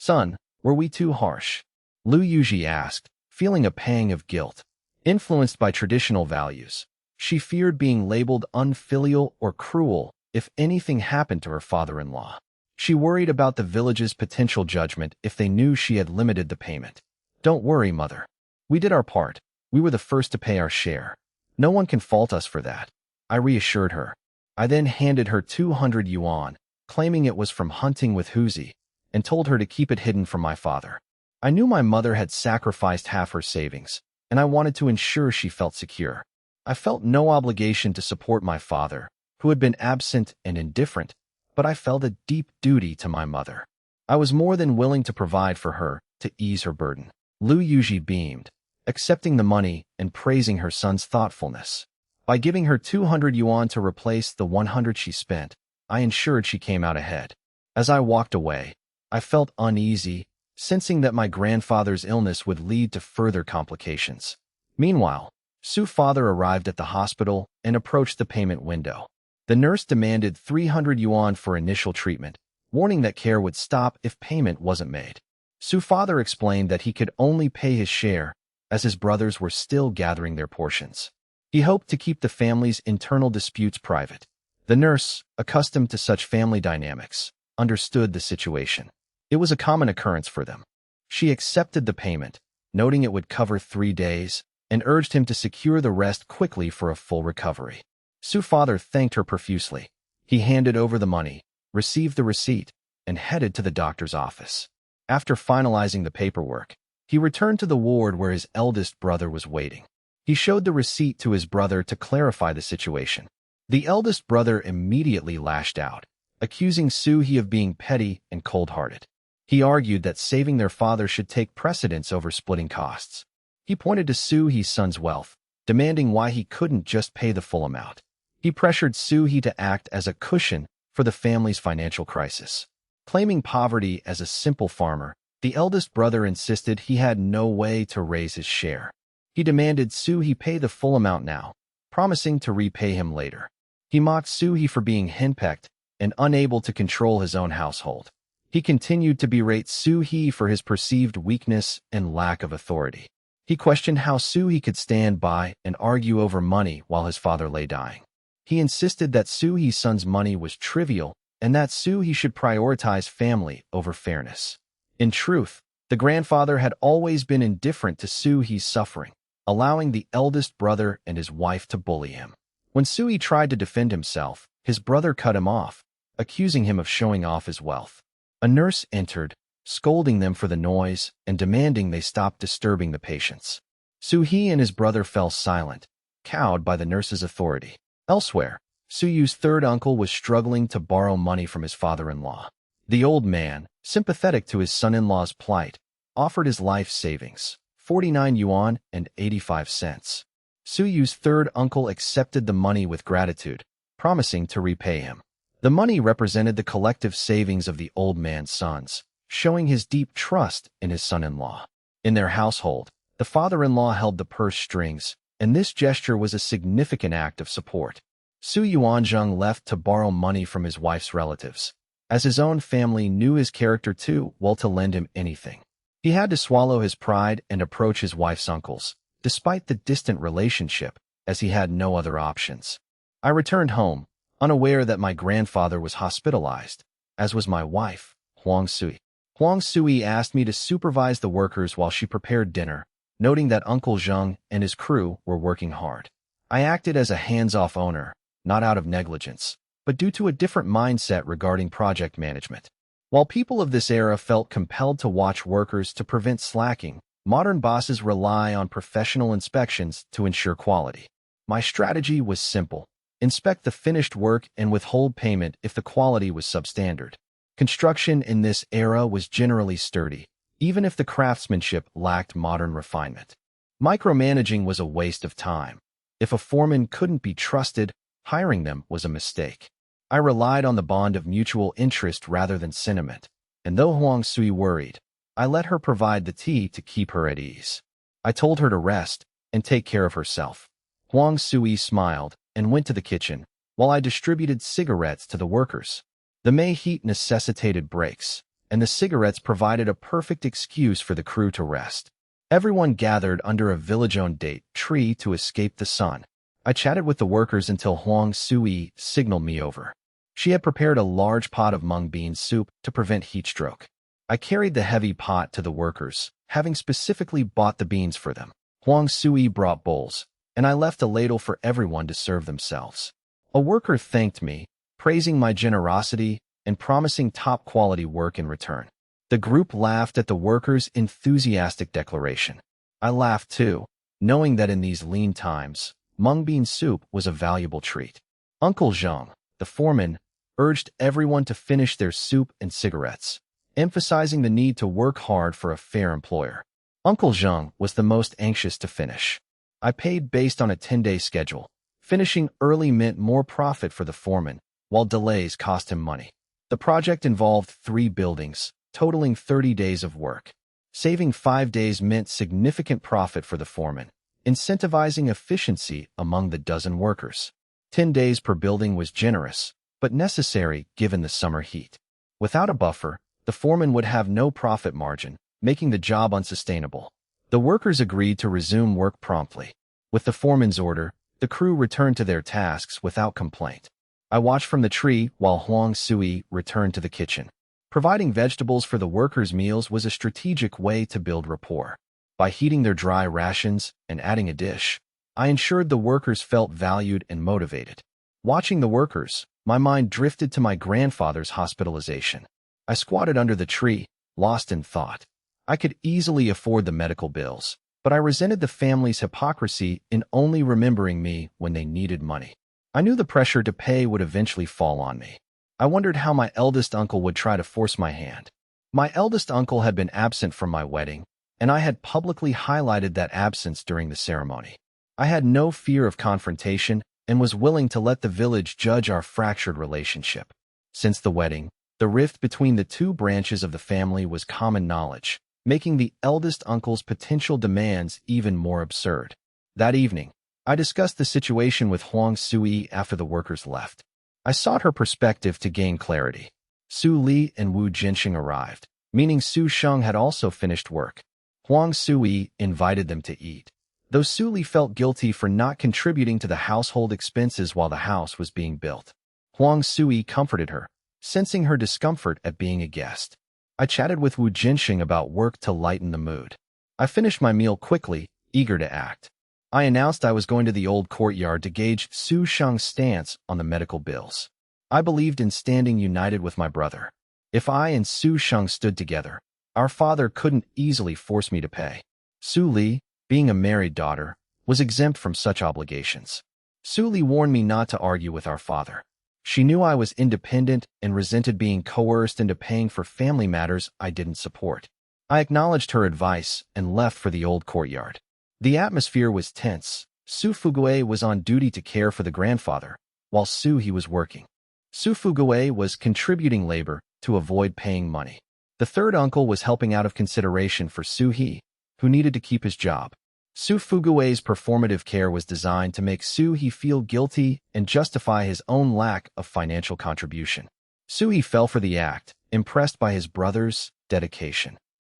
Son, were we too harsh? Lu Yuji asked, feeling a pang of guilt. Influenced by traditional values, she feared being labeled unfilial or cruel if anything happened to her father-in-law. She worried about the village's potential judgment if they knew she had limited the payment. Don't worry, mother. We did our part. We were the first to pay our share. No one can fault us for that, I reassured her. I then handed her 200 yuan, claiming it was from hunting with Huzi, and told her to keep it hidden from my father. I knew my mother had sacrificed half her savings, and I wanted to ensure she felt secure. I felt no obligation to support my father, who had been absent and indifferent, but I felt a deep duty to my mother. I was more than willing to provide for her to ease her burden. Lu Yuji beamed, accepting the money and praising her son's thoughtfulness. By giving her 200 yuan to replace the 100 she spent, I ensured she came out ahead. As I walked away, I felt uneasy, sensing that my grandfather's illness would lead to further complications. Meanwhile, Su's father arrived at the hospital and approached the payment window. The nurse demanded 300 yuan for initial treatment, warning that care would stop if payment wasn't made. Su's father explained that he could only pay his share, as his brothers were still gathering their portions. He hoped to keep the family's internal disputes private. The nurse, accustomed to such family dynamics, understood the situation. It was a common occurrence for them. She accepted the payment, noting it would cover 3 days, and urged him to secure the rest quickly for a full recovery. Su's father thanked her profusely. He handed over the money, received the receipt, and headed to the doctor's office. After finalizing the paperwork, he returned to the ward where his eldest brother was waiting. He showed the receipt to his brother to clarify the situation. The eldest brother immediately lashed out, accusing Su-hee of being petty and cold-hearted. He argued that saving their father should take precedence over splitting costs. He pointed to Su-hee's son's wealth, demanding why he couldn't just pay the full amount. He pressured Su-hee to act as a cushion for the family's financial crisis. Claiming poverty as a simple farmer, the eldest brother insisted he had no way to raise his share. He demanded Su-hee pay the full amount now, promising to repay him later. He mocked Su-hee for being henpecked and unable to control his own household. He continued to berate Su-hee for his perceived weakness and lack of authority. He questioned how Su-hee could stand by and argue over money while his father lay dying. He insisted that Su-hee's son's money was trivial and that Su-hee should prioritize family over fairness. In truth, the grandfather had always been indifferent to Su-hee's suffering, allowing the eldest brother and his wife to bully him. When Su-hee tried to defend himself, his brother cut him off, accusing him of showing off his wealth. A nurse entered, scolding them for the noise and demanding they stop disturbing the patients. Su-hee and his brother fell silent, cowed by the nurse's authority. Elsewhere, Su-yu's third uncle was struggling to borrow money from his father-in-law. The old man, sympathetic to his son-in-law's plight, offered his life savings, 49 yuan and 85 cents. Su-yu's third uncle accepted the money with gratitude, promising to repay him. The money represented the collective savings of the old man's sons, showing his deep trust in his son-in-law. In their household, the father-in-law held the purse strings, and this gesture was a significant act of support. Su Yuanzheng left to borrow money from his wife's relatives, as his own family knew his character too well to lend him anything. He had to swallow his pride and approach his wife's uncles, despite the distant relationship, as he had no other options. I returned home, unaware that my grandfather was hospitalized, as was my wife, Huang Sui. Huang Sui asked me to supervise the workers while she prepared dinner, noting that Uncle Zheng and his crew were working hard. I acted as a hands-off owner, not out of negligence, but due to a different mindset regarding project management. While people of this era felt compelled to watch workers to prevent slacking, modern bosses rely on professional inspections to ensure quality. My strategy was simple: inspect the finished work and withhold payment if the quality was substandard. Construction in this era was generally sturdy, even if the craftsmanship lacked modern refinement. Micromanaging was a waste of time. If a foreman couldn't be trusted, hiring them was a mistake. I relied on the bond of mutual interest rather than sentiment, and though Huang Sui worried, I let her provide the tea to keep her at ease. I told her to rest and take care of herself. Huang Sui smiled and went to the kitchen, while I distributed cigarettes to the workers. The May heat necessitated breaks, and the cigarettes provided a perfect excuse for the crew to rest. Everyone gathered under a village-owned date tree to escape the sun. I chatted with the workers until Huang Sui signaled me over. She had prepared a large pot of mung bean soup to prevent heat stroke. I carried the heavy pot to the workers, having specifically bought the beans for them. Huang Sui brought bowls, and I left a ladle for everyone to serve themselves. A worker thanked me, praising my generosity and promising top-quality work in return. The group laughed at the workers' enthusiastic declaration. I laughed too, knowing that in these lean times, mung bean soup was a valuable treat. Uncle Zhang, the foreman, urged everyone to finish their soup and cigarettes, emphasizing the need to work hard for a fair employer. Uncle Zhang was the most anxious to finish. I paid based on a 10-day schedule. Finishing early meant more profit for the foreman, while delays cost him money. The project involved 3 buildings, totaling 30 days of work. Saving 5 days meant significant profit for the foreman, incentivizing efficiency among the dozen workers. 10 days per building was generous, but necessary given the summer heat. Without a buffer, the foreman would have no profit margin, making the job unsustainable. The workers agreed to resume work promptly. With the foreman's order, the crew returned to their tasks without complaint. I watched from the tree while Huang Sui returned to the kitchen. Providing vegetables for the workers' meals was a strategic way to build rapport. By heating their dry rations and adding a dish, I ensured the workers felt valued and motivated. Watching the workers, my mind drifted to my grandfather's hospitalization. I squatted under the tree, lost in thought. I could easily afford the medical bills, but I resented the family's hypocrisy in only remembering me when they needed money. I knew the pressure to pay would eventually fall on me. I wondered how my eldest uncle would try to force my hand. My eldest uncle had been absent from my wedding, and I had publicly highlighted that absence during the ceremony. I had no fear of confrontation and was willing to let the village judge our fractured relationship. Since the wedding, the rift between the 2 branches of the family was common knowledge, making the eldest uncle's potential demands even more absurd. That evening, I discussed the situation with Huang Sui after the workers left. I sought her perspective to gain clarity. Su Li and Wu Jinxing arrived, meaning Su Sheng had also finished work. Huang Sui invited them to eat, though Su Li felt guilty for not contributing to the household expenses while the house was being built. Huang Sui comforted her, sensing her discomfort at being a guest. I chatted with Wu Jinxing about work to lighten the mood. I finished my meal quickly, eager to act. I announced I was going to the old courtyard to gauge Su Sheng's stance on the medical bills. I believed in standing united with my brother. If I and Su Sheng stood together, our father couldn't easily force me to pay. Su Li, being a married daughter, was exempt from such obligations. Su Li warned me not to argue with our father. She knew I was independent and resented being coerced into paying for family matters I didn't support. I acknowledged her advice and left for the old courtyard. The atmosphere was tense. Su Fugue was on duty to care for the grandfather, while Su He was working. Su Fugue was contributing labor to avoid paying money. The third uncle was helping out of consideration for Su He, who needed to keep his job. Su Fugue's performative care was designed to make Su He feel guilty and justify his own lack of financial contribution. Su He fell for the act, impressed by his brother's dedication.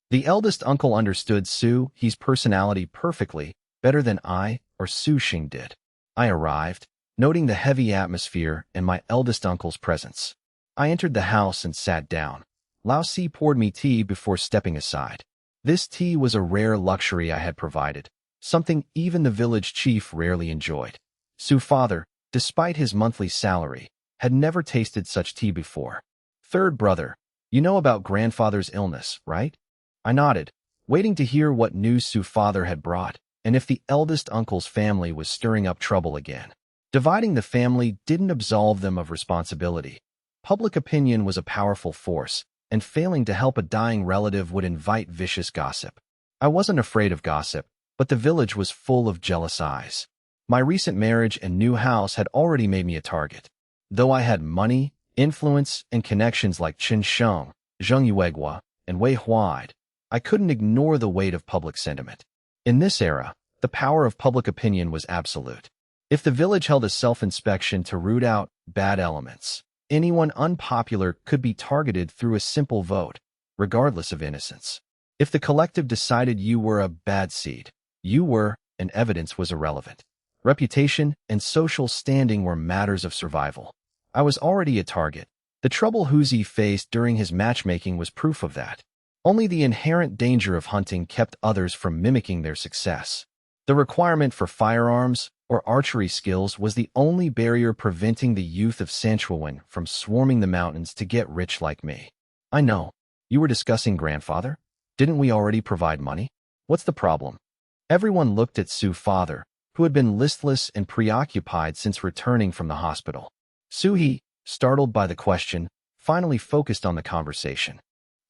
The eldest uncle understood Su He's personality perfectly, better than I or Su Xing did. I arrived, noting the heavy atmosphere and my eldest uncle's presence. I entered the house and sat down. Lao Si poured me tea before stepping aside. This tea was a rare luxury I had provided, something even the village chief rarely enjoyed. Su's father, despite his monthly salary, had never tasted such tea before. Third brother, you know about grandfather's illness, right? I nodded, waiting to hear what news Su's father had brought, and if the eldest uncle's family was stirring up trouble again. Dividing the family didn't absolve them of responsibility. Public opinion was a powerful force, and failing to help a dying relative would invite vicious gossip. I wasn't afraid of gossip, but the village was full of jealous eyes. My recent marriage and new house had already made me a target. Though I had money, influence, and connections like Qin Sheng, Zheng Yuegua, and Wei Huaid, I couldn't ignore the weight of public sentiment. In this era, the power of public opinion was absolute. If the village held a self-inspection to root out bad elements, anyone unpopular could be targeted through a simple vote. regardless of innocence. If the collective decided you were a bad seed, you were, and evidence was irrelevant. Reputation and social standing were matters of survival. I was already a target. The trouble Huzi faced during his matchmaking was proof of that. Only the inherent danger of hunting kept others from mimicking their success. The requirement for firearms or archery skills was the only barrier preventing the youth of Sanshuiwan from swarming the mountains to get rich like me. I know. You were discussing grandfather? Didn't we already provide money? What's the problem? Everyone looked at Su's father, who had been listless and preoccupied since returning from the hospital. Suhi, startled by the question, finally focused on the conversation.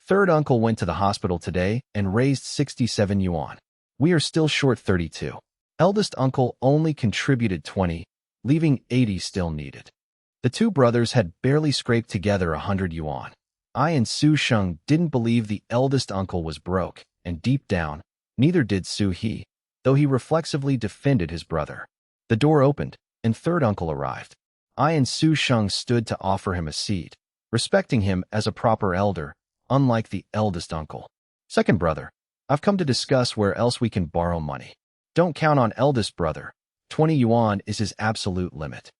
Third uncle went to the hospital today and raised 67 yuan. We are still short 32. Eldest uncle only contributed 20, leaving 80 still needed. The two brothers had barely scraped together 100 yuan. I and Su Sheng didn't believe the eldest uncle was broke, and deep down, neither did Su He, though he reflexively defended his brother. The door opened, and third uncle arrived. I and Su Sheng stood to offer him a seat, respecting him as a proper elder, unlike the eldest uncle. Second brother, I've come to discuss where else we can borrow money. Don't count on eldest brother. 20 yuan is his absolute limit.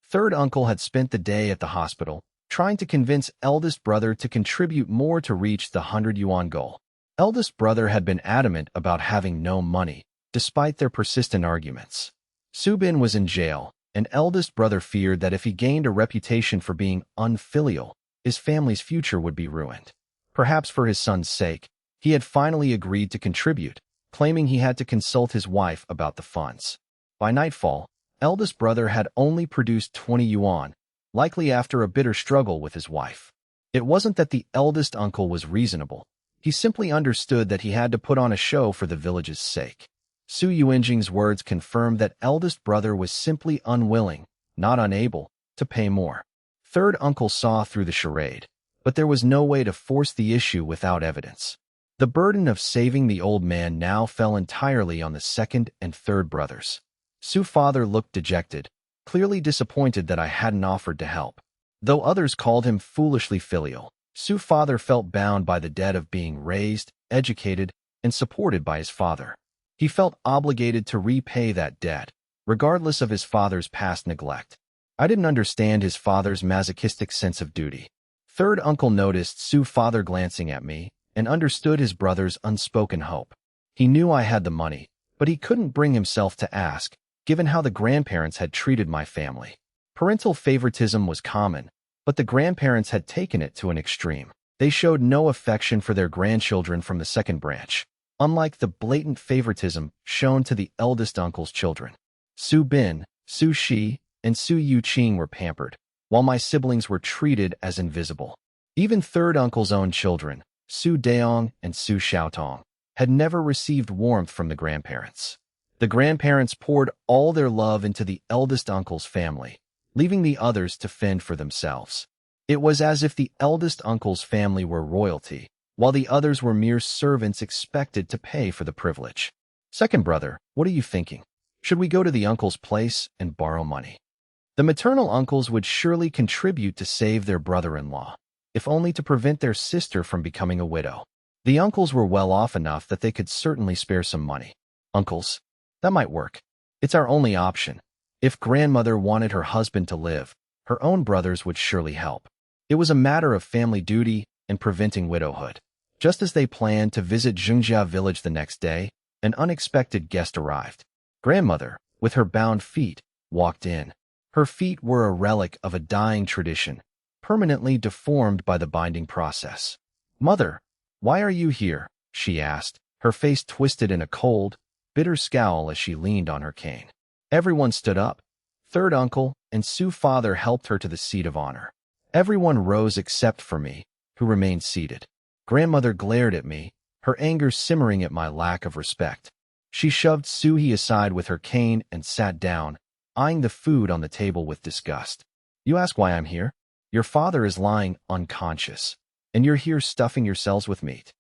Third uncle had spent the day at the hospital, trying to convince eldest brother to contribute more to reach the 100 yuan goal. Eldest brother had been adamant about having no money, despite their persistent arguments. Subin was in jail, and eldest brother feared that if he gained a reputation for being unfilial, his family's future would be ruined. Perhaps for his son's sake, he had finally agreed to contribute, claiming he had to consult his wife about the funds. By nightfall, eldest brother had only produced 20 yuan, likely after a bitter struggle with his wife. It wasn't that the eldest uncle was reasonable. He simply understood that he had to put on a show for the village's sake. Su Yuanjing's words confirmed that eldest brother was simply unwilling, not unable, to pay more. Third uncle saw through the charade, but there was no way to force the issue without evidence. The burden of saving the old man now fell entirely on the second and third brothers. Su's father looked dejected, clearly disappointed that I hadn't offered to help. Though others called him foolishly filial, Su's father felt bound by the debt of being raised, educated, and supported by his father. He felt obligated to repay that debt, regardless of his father's past neglect. I didn't understand his father's masochistic sense of duty. Third uncle noticed Su's father glancing at me and understood his brother's unspoken hope. He knew I had the money, but he couldn't bring himself to ask, given how the grandparents had treated my family. Parental favoritism was common, but the grandparents had taken it to an extreme. They showed no affection for their grandchildren from the second branch, unlike the blatant favoritism shown to the eldest uncle's children. Su Bin, Su Shi, and Su Yuqing were pampered, while my siblings were treated as invisible. Even third uncle's own children, Su Daong and Su Xiaotong, had never received warmth from the grandparents. The grandparents poured all their love into the eldest uncle's family, leaving the others to fend for themselves. It was as if the eldest uncle's family were royalty, while the others were mere servants expected to pay for the privilege. Second brother, what are you thinking? Should we go to the uncle's place and borrow money? The maternal uncles would surely contribute to save their brother-in-law, if only to prevent their sister from becoming a widow. The uncles were well off enough that they could certainly spare some money. Uncles, that might work. It's our only option. If grandmother wanted her husband to live, her own brothers would surely help. It was a matter of family duty and preventing widowhood. Just as they planned to visit Zhengjia Village the next day, an unexpected guest arrived. Grandmother, with her bound feet, walked in. Her feet were a relic of a dying tradition, permanently deformed by the binding process. Mother, why are you here? She asked, her face twisted in a cold, bitter scowl as she leaned on her cane. Everyone stood up. Third uncle and Su's father helped her to the seat of honor. Everyone rose except for me, who remained seated. Grandmother glared at me, her anger simmering at my lack of respect. She shoved Suhi aside with her cane and sat down, eyeing the food on the table with disgust. You ask why I'm here? Your father is lying unconscious, and you're here stuffing yourselves with meat.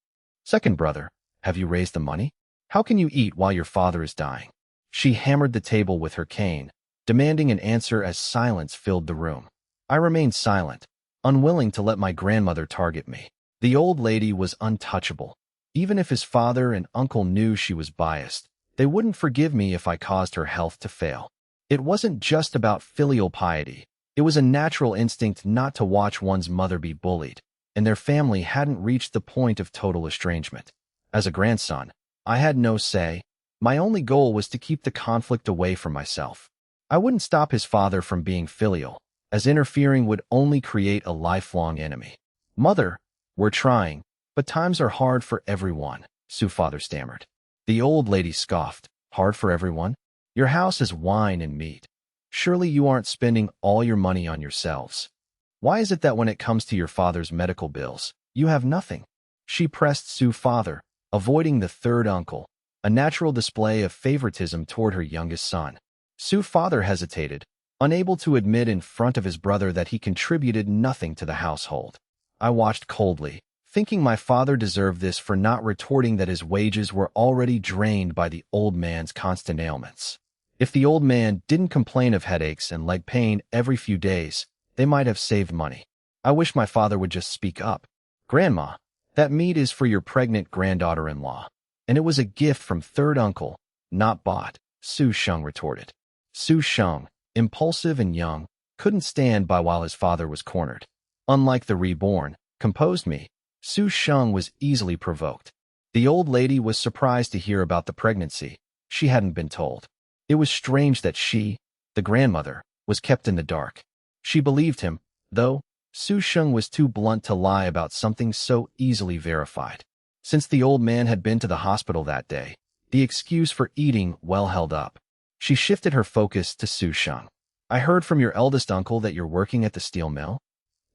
Second brother, have you raised the money? How can you eat while your father is dying? She hammered the table with her cane, demanding an answer as silence filled the room. I remained silent, unwilling to let my grandmother target me. The old lady was untouchable. Even if his father and uncle knew she was biased, they wouldn't forgive me if I caused her health to fail. It wasn't just about filial piety. It was a natural instinct not to watch one's mother be bullied, and their family hadn't reached the point of total estrangement. As a grandson, I had no say. My only goal was to keep the conflict away from myself. I wouldn't stop his father from being filial, as interfering would only create a lifelong enemy. "Mother, we're trying, but times are hard for everyone," Su's father stammered. The old lady scoffed. "Hard for everyone? Your house is wine and meat. Surely you aren't spending all your money on yourselves. Why is it that when it comes to your father's medical bills, you have nothing?" She pressed Su's father, avoiding the third uncle, a natural display of favoritism toward her youngest son. Su's father hesitated, unable to admit in front of his brother that he contributed nothing to the household. I watched coldly, thinking my father deserved this for not retorting that his wages were already drained by the old man's constant ailments. If the old man didn't complain of headaches and leg pain every few days, they might have saved money. I wish my father would just speak up. "Grandma, that meat is for your pregnant granddaughter-in-law, and it was a gift from third uncle, not bought," Su Sheng retorted. Su Sheng, impulsive and young, couldn't stand by while his father was cornered. Unlike the Reborn, composed me, Su Sheng was easily provoked. The old lady was surprised to hear about the pregnancy. She hadn't been told. It was strange that she, the grandmother, was kept in the dark. She believed him, though. Su Sheng was too blunt to lie about something so easily verified. Since the old man had been to the hospital that day, the excuse for eating well held up. She shifted her focus to Su Sheng. "I heard from your eldest uncle that you're working at the steel mill."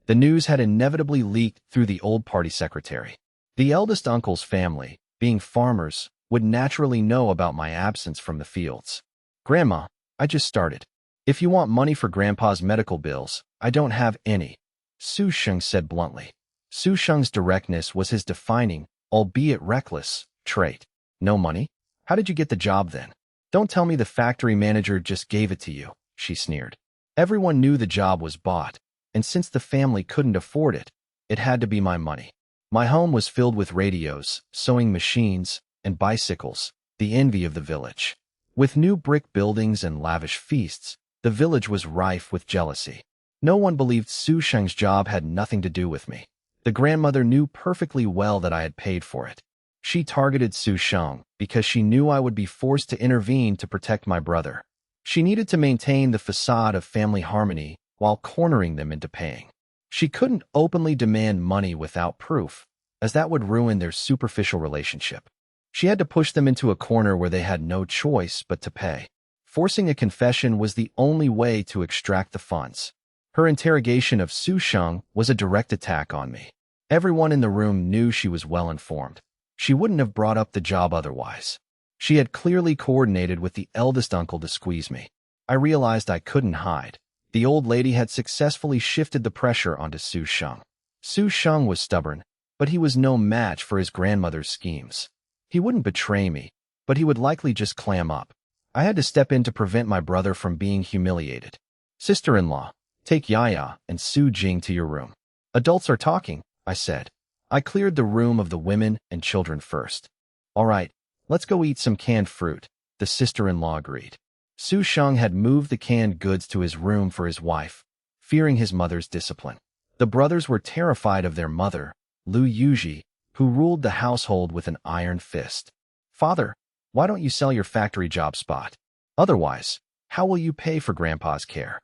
The news had inevitably leaked through the old party secretary. The eldest uncle's family, being farmers, would naturally know about my absence from the fields. "Grandma, I just started. If you want money for Grandpa's medical bills, I don't have any," Su Sheng said bluntly. Su Sheng's directness was his defining, albeit reckless, trait. "No money? How did you get the job then?" "Don't tell me the factory manager just gave it to you," she sneered. Everyone knew the job was bought, and since the family couldn't afford it, it had to be my money. My home was filled with radios, sewing machines, and bicycles, the envy of the village. With new brick buildings and lavish feasts, the village was rife with jealousy. No one believed Su Sheng's job had nothing to do with me. The grandmother knew perfectly well that I had paid for it. She targeted Su Sheng because she knew I would be forced to intervene to protect my brother. She needed to maintain the facade of family harmony while cornering them into paying. She couldn't openly demand money without proof, as that would ruin their superficial relationship. She had to push them into a corner where they had no choice but to pay. Forcing a confession was the only way to extract the funds. Her interrogation of Su Sheng was a direct attack on me. Everyone in the room knew she was well informed. She wouldn't have brought up the job otherwise. She had clearly coordinated with the eldest uncle to squeeze me. I realized I couldn't hide. The old lady had successfully shifted the pressure onto Su Sheng. Su Sheng was stubborn, but he was no match for his grandmother's schemes. He wouldn't betray me, but he would likely just clam up. I had to step in to prevent my brother from being humiliated. "Sister-in-law, take Yaya and Su Jing to your room. Adults are talking," I said. I cleared the room of the women and children first. "All right, let's go eat some canned fruit," the sister-in-law agreed. Su Sheng had moved the canned goods to his room for his wife, fearing his mother's discipline. The brothers were terrified of their mother, Lu Yuji, who ruled the household with an iron fist. "Father, why don't you sell your factory job spot? Otherwise, how will you pay for Grandpa's care?"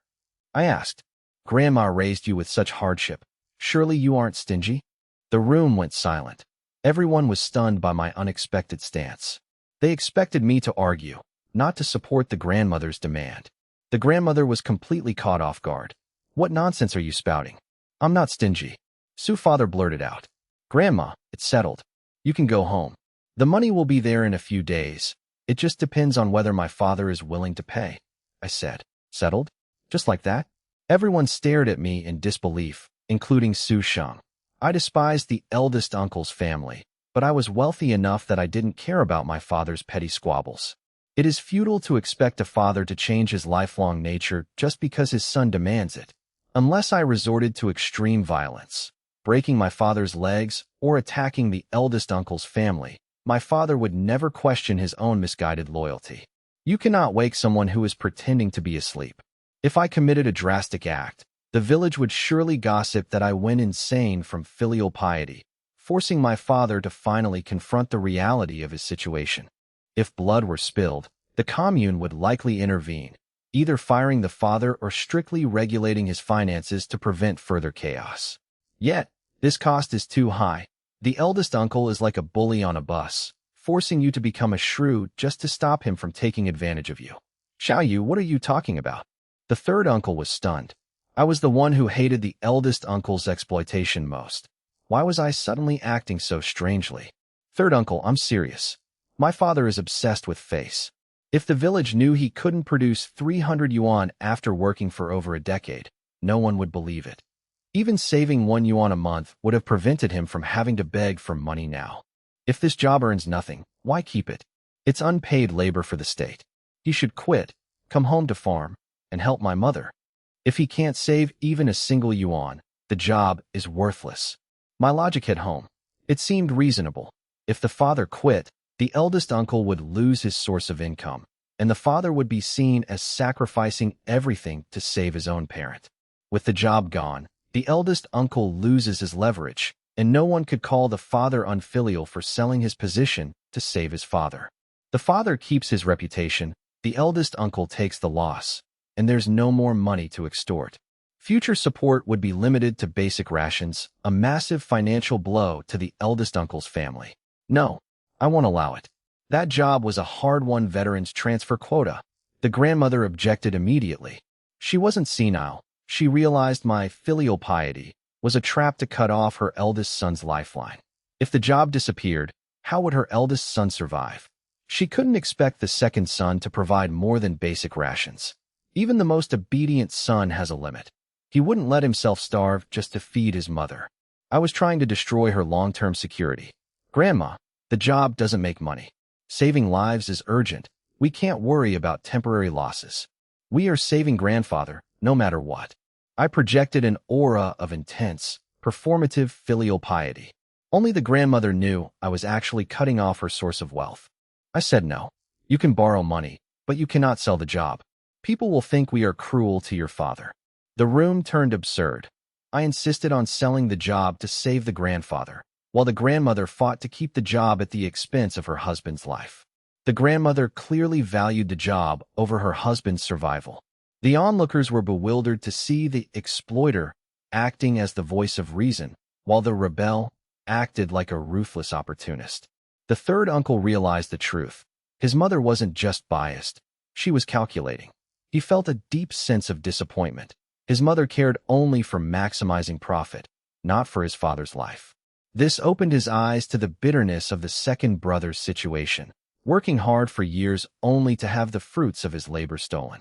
I asked. "Grandma raised you with such hardship. Surely you aren't stingy?" The room went silent. Everyone was stunned by my unexpected stance. They expected me to argue, not to support the grandmother's demand. The grandmother was completely caught off guard. "What nonsense are you spouting? I'm not stingy." Su's father blurted out. "Grandma, it's settled. You can go home. The money will be there in a few days. It just depends on whether my father is willing to pay," I said. "Settled? Just like that?" Everyone stared at me in disbelief, including Su Sheng. I despised the eldest uncle's family, but I was wealthy enough that I didn't care about my father's petty squabbles. It is futile to expect a father to change his lifelong nature just because his son demands it, unless I resorted to extreme violence. breaking my father's legs, or attacking the eldest uncle's family, my father would never question his own misguided loyalty. You cannot wake someone who is pretending to be asleep. If I committed a drastic act, the village would surely gossip that I went insane from filial piety, forcing my father to finally confront the reality of his situation. If blood were spilled, the commune would likely intervene, either firing the father or strictly regulating his finances to prevent further chaos. Yet, this cost is too high. The eldest uncle is like a bully on a bus, forcing you to become a shrew just to stop him from taking advantage of you. Xiaoyu, what are you talking about? The third uncle was stunned. I was the one who hated the eldest uncle's exploitation most. Why was I suddenly acting so strangely? Third uncle, I'm serious. My father is obsessed with face. If the village knew he couldn't produce 300 yuan after working for over a decade, no one would believe it. Even saving 1 yuan a month would have prevented him from having to beg for money now. If this job earns nothing, why keep it? It's unpaid labor for the state. He should quit, come home to farm, and help my mother. If he can't save even a single yuan, the job is worthless. My logic hit home. It seemed reasonable. If the father quit, the eldest uncle would lose his source of income, and the father would be seen as sacrificing everything to save his own parent. With the job gone, the eldest uncle loses his leverage, and no one could call the father unfilial for selling his position to save his father. The father keeps his reputation, the eldest uncle takes the loss, and there's no more money to extort. Future support would be limited to basic rations, a massive financial blow to the eldest uncle's family. No, I won't allow it. That job was a hard-won veterans transfer quota. The grandmother objected immediately. She wasn't senile. She realized my filial piety was a trap to cut off her eldest son's lifeline. If the job disappeared, how would her eldest son survive? She couldn't expect the second son to provide more than basic rations. Even the most obedient son has a limit. He wouldn't let himself starve just to feed his mother. I was trying to destroy her long-term security. Grandma, the job doesn't make money. Saving lives is urgent. We can't worry about temporary losses. We are saving grandfather, no matter what. I projected an aura of intense, performative filial piety. Only the grandmother knew I was actually cutting off her source of wealth. I said no. You can borrow money, but you cannot sell the job. People will think we are cruel to your father. The room turned absurd. I insisted on selling the job to save the grandfather, while the grandmother fought to keep the job at the expense of her husband's life. The grandmother clearly valued the job over her husband's survival. The onlookers were bewildered to see the exploiter acting as the voice of reason, while the rebel acted like a ruthless opportunist. The third uncle realized the truth. His mother wasn't just biased. She was calculating. He felt a deep sense of disappointment. His mother cared only for maximizing profit, not for his father's life. This opened his eyes to the bitterness of the second brother's situation, working hard for years only to have the fruits of his labor stolen.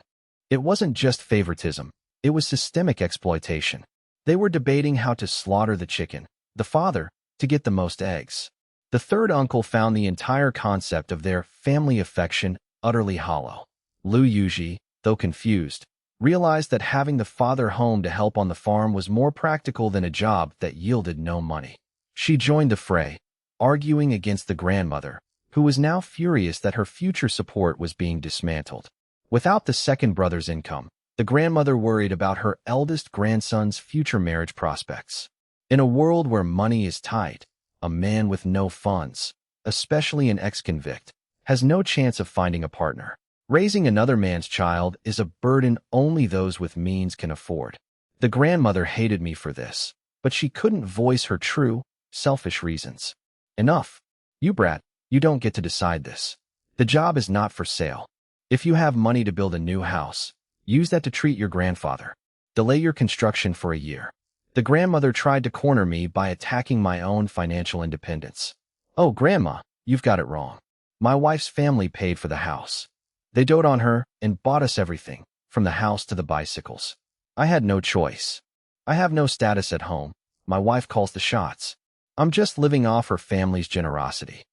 It wasn't just favoritism, it was systemic exploitation. They were debating how to slaughter the chicken, the father, to get the most eggs. The third uncle found the entire concept of their family affection utterly hollow. Lu Yuji, though confused, realized that having the father home to help on the farm was more practical than a job that yielded no money. She joined the fray, arguing against the grandmother, who was now furious that her future support was being dismantled. Without the second brother's income, the grandmother worried about her eldest grandson's future marriage prospects. In a world where money is tight, a man with no funds, especially an ex-convict, has no chance of finding a partner. Raising another man's child is a burden only those with means can afford. The grandmother hated me for this, but she couldn't voice her true, selfish reasons. Enough. You brat, you don't get to decide this. The job is not for sale. If you have money to build a new house, use that to treat your grandfather. Delay your construction for a year. The grandmother tried to corner me by attacking my own financial independence. Oh, Grandma, you've got it wrong. My wife's family paid for the house. They dote on her and bought us everything, from the house to the bicycles. I had no choice. I have no status at home. My wife calls the shots. I'm just living off her family's generosity.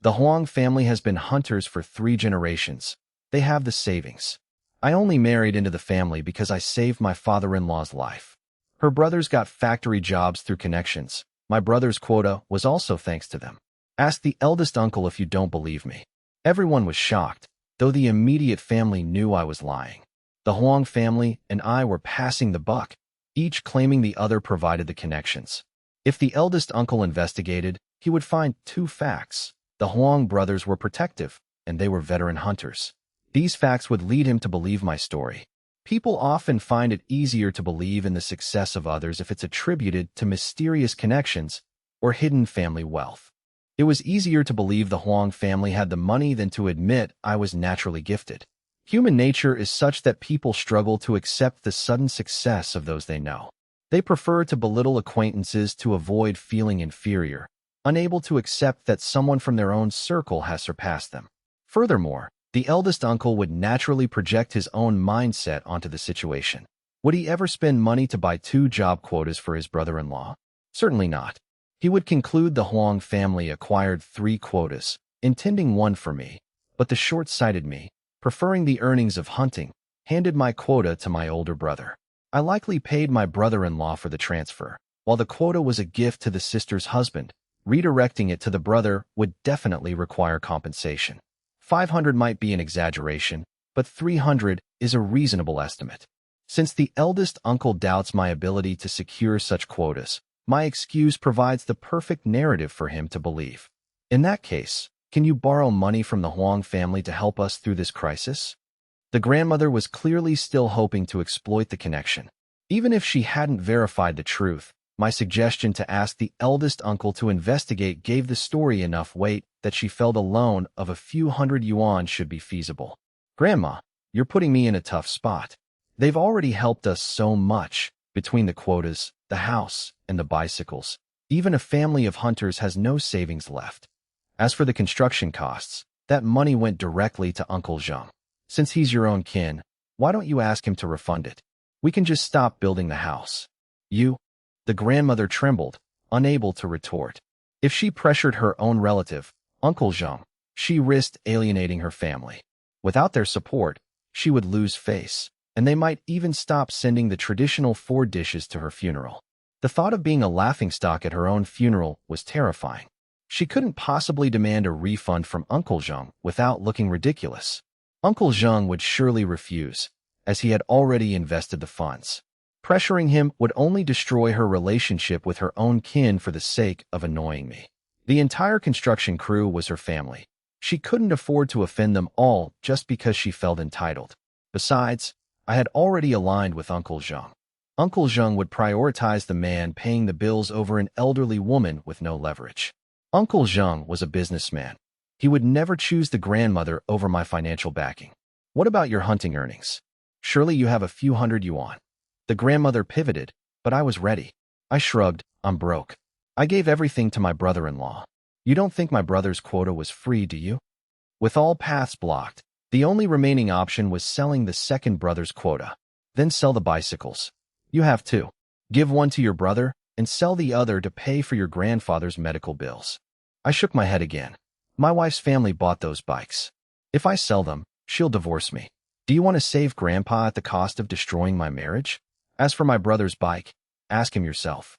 The Huang family has been hunters for 3 generations. They have the savings. I only married into the family because I saved my father-in-law's life. Her brothers got factory jobs through connections. My brother's quota was also thanks to them. Ask the eldest uncle if you don't believe me. Everyone was shocked, though the immediate family knew I was lying. The Huang family and I were passing the buck, each claiming the other provided the connections. If the eldest uncle investigated, he would find two facts. The Huang brothers were protective, and they were veteran hunters. These facts would lead him to believe my story. People often find it easier to believe in the success of others if it's attributed to mysterious connections or hidden family wealth. It was easier to believe the Huang family had the money than to admit I was naturally gifted. Human nature is such that people struggle to accept the sudden success of those they know. They prefer to belittle acquaintances to avoid feeling inferior, unable to accept that someone from their own circle has surpassed them. Furthermore, the eldest uncle would naturally project his own mindset onto the situation. Would he ever spend money to buy 2 job quotas for his brother-in-law? Certainly not. He would conclude the Huang family acquired 3 quotas, intending 1 for me, but the short-sighted me, preferring the earnings of hunting, handed my quota to my older brother. I likely paid my brother-in-law for the transfer, while the quota was a gift to the sister's husband. Redirecting it to the brother would definitely require compensation. 500 might be an exaggeration, but 300 is a reasonable estimate. Since the eldest uncle doubts my ability to secure such quotas, my excuse provides the perfect narrative for him to believe. In that case, can you borrow money from the Huang family to help us through this crisis? The grandmother was clearly still hoping to exploit the connection. Even if she hadn't verified the truth, my suggestion to ask the eldest uncle to investigate gave the story enough weight that she felt a loan of a few hundred yuan should be feasible. Grandma, you're putting me in a tough spot. They've already helped us so much, between the quotas, the house, and the bicycles. Even a family of hunters has no savings left. As for the construction costs, that money went directly to Uncle Zheng. Since he's your own kin, why don't you ask him to refund it? We can just stop building the house. You? The grandmother trembled, unable to retort. If she pressured her own relative, Uncle Zheng, she risked alienating her family. Without their support, she would lose face, and they might even stop sending the traditional 4 dishes to her funeral. The thought of being a laughingstock at her own funeral was terrifying. She couldn't possibly demand a refund from Uncle Zheng without looking ridiculous. Uncle Zheng would surely refuse, as he had already invested the funds. Pressuring him would only destroy her relationship with her own kin for the sake of annoying me. The entire construction crew was her family. She couldn't afford to offend them all just because she felt entitled. Besides, I had already aligned with Uncle Zheng. Uncle Zheng would prioritize the man paying the bills over an elderly woman with no leverage. Uncle Zheng was a businessman. He would never choose the grandmother over my financial backing. What about your hunting earnings? Surely you have a few hundred yuan. The grandmother pivoted, but I was ready. I shrugged. I'm broke. I gave everything to my brother-in-law. You don't think my brother's quota was free, do you? With all paths blocked, the only remaining option was selling the second brother's quota. Then sell the bicycles. You have 2. Give 1 to your brother and sell the other to pay for your grandfather's medical bills. I shook my head again. My wife's family bought those bikes. If I sell them, she'll divorce me. Do you want to save Grandpa at the cost of destroying my marriage? As for my brother's bike, ask him yourself.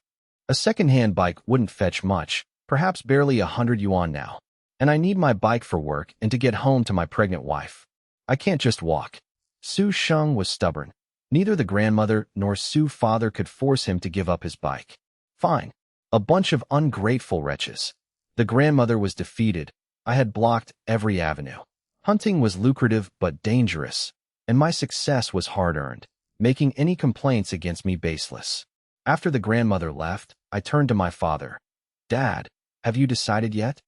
A second-hand bike wouldn't fetch much, perhaps barely 100 yuan now. And I need my bike for work and to get home to my pregnant wife. I can't just walk. Su Sheng was stubborn. Neither the grandmother nor Su's father could force him to give up his bike. Fine. A bunch of ungrateful wretches. The grandmother was defeated. I had blocked every avenue. Hunting was lucrative but dangerous, and my success was hard-earned, making any complaints against me baseless. After the grandmother left, I turned to my father. Dad, have you decided yet?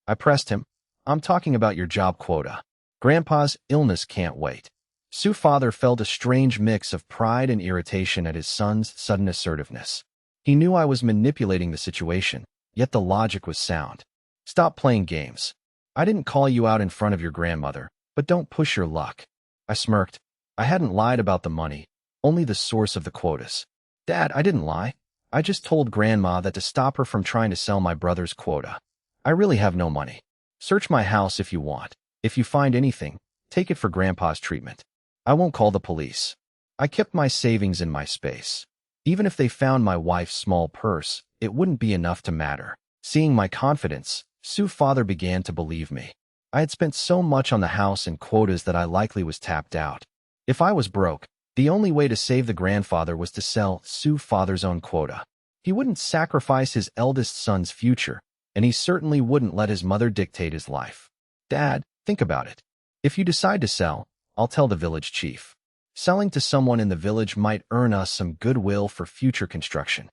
I pressed him. I'm talking about your job quota. Grandpa's illness can't wait. Su's father felt a strange mix of pride and irritation at his son's sudden assertiveness. He knew I was manipulating the situation, yet the logic was sound. Stop playing games. I didn't call you out in front of your grandmother, but don't push your luck. I smirked. I hadn't lied about the money, only the source of the quotas. Dad, I didn't lie. I just told Grandma that to stop her from trying to sell my brother's quota. I really have no money. Search my house if you want. If you find anything, take it for Grandpa's treatment. I won't call the police. I kept my savings in my space. Even if they found my wife's small purse, it wouldn't be enough to matter. Seeing my confidence, Su's father began to believe me. I had spent so much on the house and quotas that I likely was tapped out. If I was broke, the only way to save the grandfather was to sell Su's father's own quota. He wouldn't sacrifice his eldest son's future, and he certainly wouldn't let his mother dictate his life. Dad, think about it. If you decide to sell, I'll tell the village chief. Selling to someone in the village might earn us some goodwill for future construction.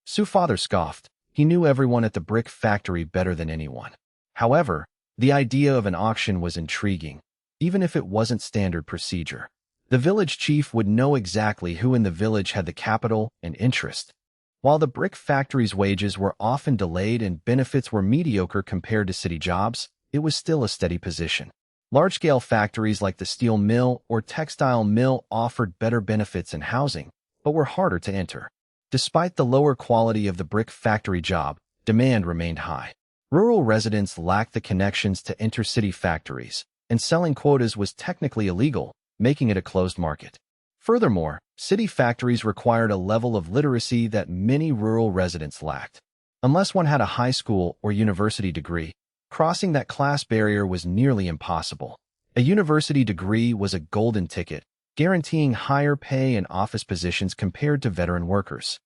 Su's father scoffed. He knew everyone at the brick factory better than anyone. However, the idea of an auction was intriguing, even if it wasn't standard procedure. The village chief would know exactly who in the village had the capital and interest. While the brick factory's wages were often delayed and benefits were mediocre compared to city jobs, it was still a steady position. Large-scale factories like the steel mill or textile mill offered better benefits and housing, but were harder to enter. Despite the lower quality of the brick factory job, demand remained high. Rural residents lacked the connections to intercity factories, and selling quotas was technically illegal, making it a closed market. Furthermore, city factories required a level of literacy that many rural residents lacked. Unless one had a high school or university degree, crossing that class barrier was nearly impossible. A university degree was a golden ticket, guaranteeing higher pay and office positions compared to veteran workers.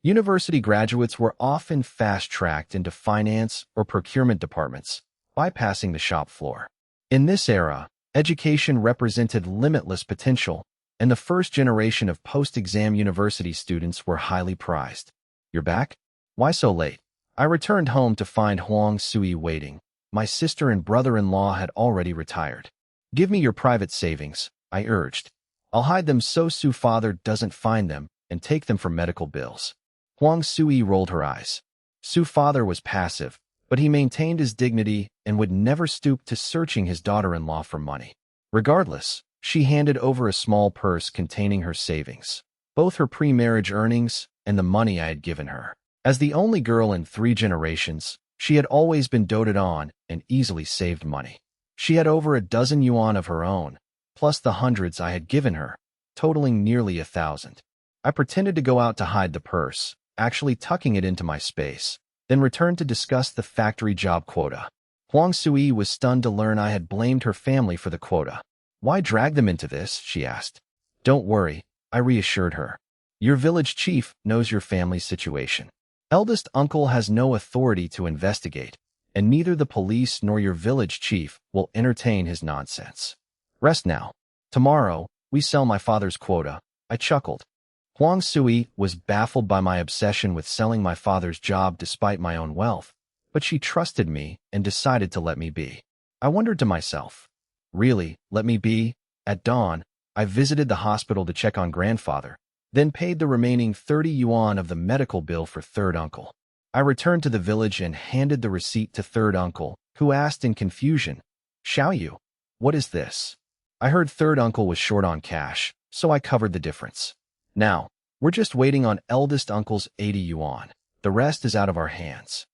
University graduates were often fast-tracked into finance or procurement departments, bypassing the shop floor. In this era, education represented limitless potential, and the first generation of post-exam university students were highly prized. You're back? Why so late? I returned home to find Huang Sui waiting. My sister and brother-in-law had already retired. Give me your private savings, I urged. I'll hide them so Su's father doesn't find them and take them for medical bills. Huang Sui rolled her eyes. Su's father was passive, but he maintained his dignity and would never stoop to searching his daughter-in-law for money. Regardless, she handed over a small purse containing her savings, both her pre-marriage earnings and the money I had given her. As the only girl in 3 generations, she had always been doted on and easily saved money. She had over a dozen yuan of her own, plus the hundreds I had given her, totaling nearly 1,000. I pretended to go out to hide the purse, actually tucking it into my space, then returned to discuss the factory job quota. Huang Sui was stunned to learn I had blamed her family for the quota. Why drag them into this? She asked. Don't worry, I reassured her. Your village chief knows your family's situation. Eldest uncle has no authority to investigate, and neither the police nor your village chief will entertain his nonsense. Rest now. Tomorrow, we sell my father's quota. I chuckled. Huang Sui was baffled by my obsession with selling my father's job despite my own wealth, but she trusted me and decided to let me be. I wondered to myself, really, let me be? At dawn, I visited the hospital to check on grandfather, then paid the remaining 30 yuan of the medical bill for third uncle. I returned to the village and handed the receipt to third uncle, who asked in confusion, Xiaoyu, what is this? I heard third uncle was short on cash, so I covered the difference. Now, we're just waiting on eldest uncle's 80 yuan. The rest is out of our hands.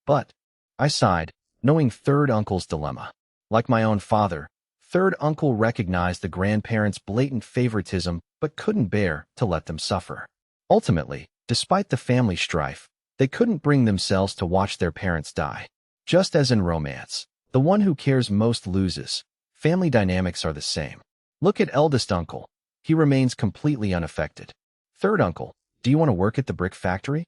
But, I sighed, knowing third uncle's dilemma. Like my own father, third uncle recognized the grandparents' blatant favoritism but couldn't bear to let them suffer. Ultimately, despite the family strife, they couldn't bring themselves to watch their parents die. Just as in romance, the one who cares most loses. Family dynamics are the same. Look at eldest uncle. He remains completely unaffected. Third uncle, do you want to work at the brick factory?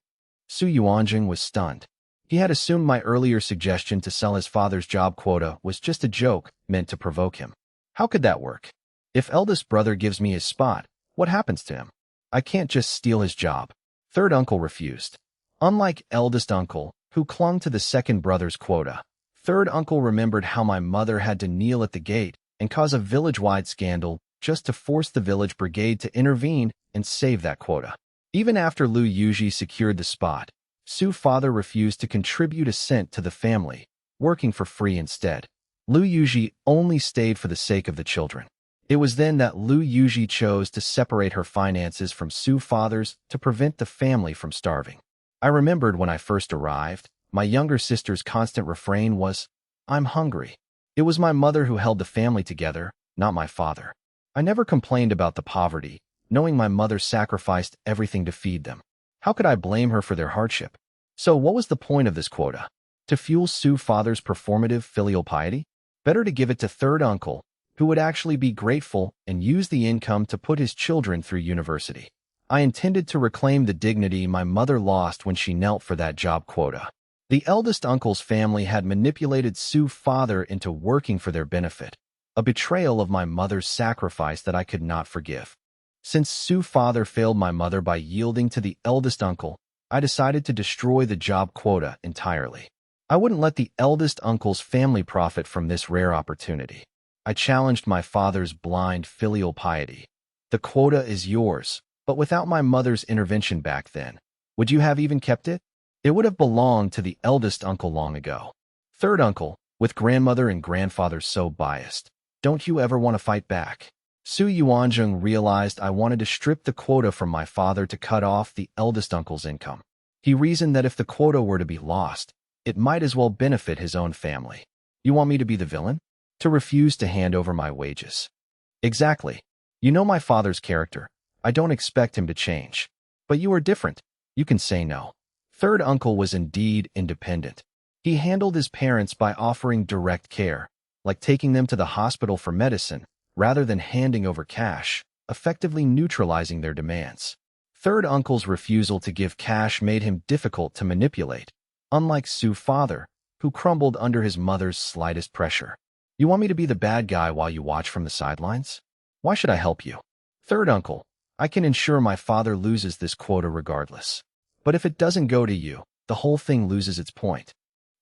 Su Yuanjing was stunned. He had assumed my earlier suggestion to sell his father's job quota was just a joke meant to provoke him. How could that work? If eldest brother gives me his spot, what happens to him? I can't just steal his job. Third uncle refused. Unlike eldest uncle, who clung to the second brother's quota, third uncle remembered how my mother had to kneel at the gate and cause a village-wide scandal just to force the village brigade to intervene and save that quota. Even after Lu Yuji secured the spot, Su's father refused to contribute a cent to the family, working for free instead. Lu Yuji only stayed for the sake of the children. It was then that Lu Yuji chose to separate her finances from Su's father's to prevent the family from starving. I remembered when I first arrived, my younger sister's constant refrain was, I'm hungry. It was my mother who held the family together, not my father. I never complained about the poverty, knowing my mother sacrificed everything to feed them. How could I blame her for their hardship? So what was the point of this quota? To fuel Su father's performative filial piety? Better to give it to third uncle, who would actually be grateful and use the income to put his children through university. I intended to reclaim the dignity my mother lost when she knelt for that job quota. The eldest uncle's family had manipulated Su's father into working for their benefit, a betrayal of my mother's sacrifice that I could not forgive. Since Su's father failed my mother by yielding to the eldest uncle, I decided to destroy the job quota entirely. I wouldn't let the eldest uncle's family profit from this rare opportunity. I challenged my father's blind filial piety. The quota is yours, but without my mother's intervention back then, would you have even kept it? It would have belonged to the eldest uncle long ago. Third uncle, with grandmother and grandfather so biased, don't you ever want to fight back? Su Yuanzheng realized I wanted to strip the quota from my father to cut off the eldest uncle's income. He reasoned that if the quota were to be lost, it might as well benefit his own family. You want me to be the villain? To refuse to hand over my wages? Exactly. You know my father's character. I don't expect him to change. But you are different. You can say no. Third uncle was indeed independent. He handled his parents by offering direct care, like taking them to the hospital for medicine, rather than handing over cash, effectively neutralizing their demands. Third uncle's refusal to give cash made him difficult to manipulate, unlike Su's father, who crumbled under his mother's slightest pressure. You want me to be the bad guy while you watch from the sidelines? Why should I help you? Third uncle, I can ensure my father loses this quota regardless. But if it doesn't go to you, the whole thing loses its point.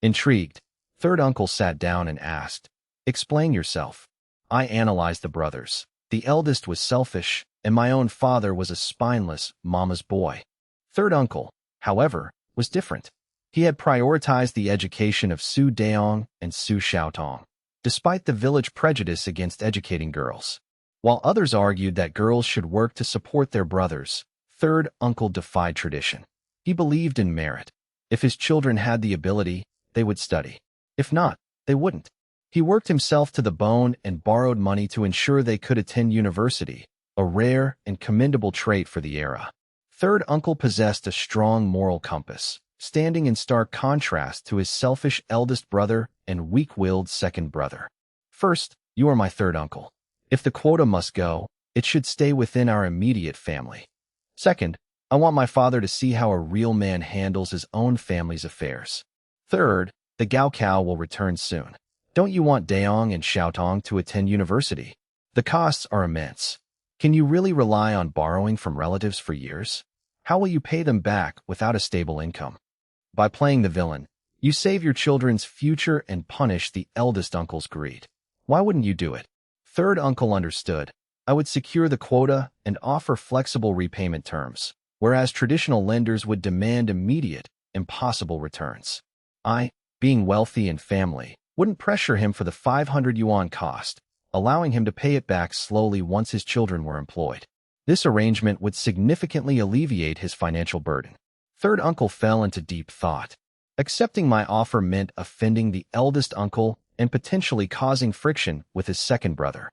Intrigued, third uncle sat down and asked, "Explain yourself." I analyzed the brothers. The eldest was selfish, and my own father was a spineless mama's boy. Third uncle, however, was different. He had prioritized the education of Su Daong and Su Xiaotong, despite the village prejudice against educating girls. While others argued that girls should work to support their brothers, third uncle defied tradition. He believed in merit. If his children had the ability, they would study. If not, they wouldn't. He worked himself to the bone and borrowed money to ensure they could attend university, a rare and commendable trait for the era. Third uncle possessed a strong moral compass, standing in stark contrast to his selfish eldest brother and weak-willed second brother. First, you are my third uncle. If the quota must go, it should stay within our immediate family. Second, I want my father to see how a real man handles his own family's affairs. Third, the Gaokao will return soon. Don't you want Daong and Xiaotong to attend university? The costs are immense. Can you really rely on borrowing from relatives for years? How will you pay them back without a stable income? By playing the villain, you save your children's future and punish the eldest uncle's greed. Why wouldn't you do it? Third uncle understood. I would secure the quota and offer flexible repayment terms, whereas traditional lenders would demand immediate, impossible returns. I, being wealthy and family, wouldn't pressure him for the 500 yuan cost, allowing him to pay it back slowly once his children were employed. This arrangement would significantly alleviate his financial burden. Third uncle fell into deep thought. Accepting my offer meant offending the eldest uncle and potentially causing friction with his second brother.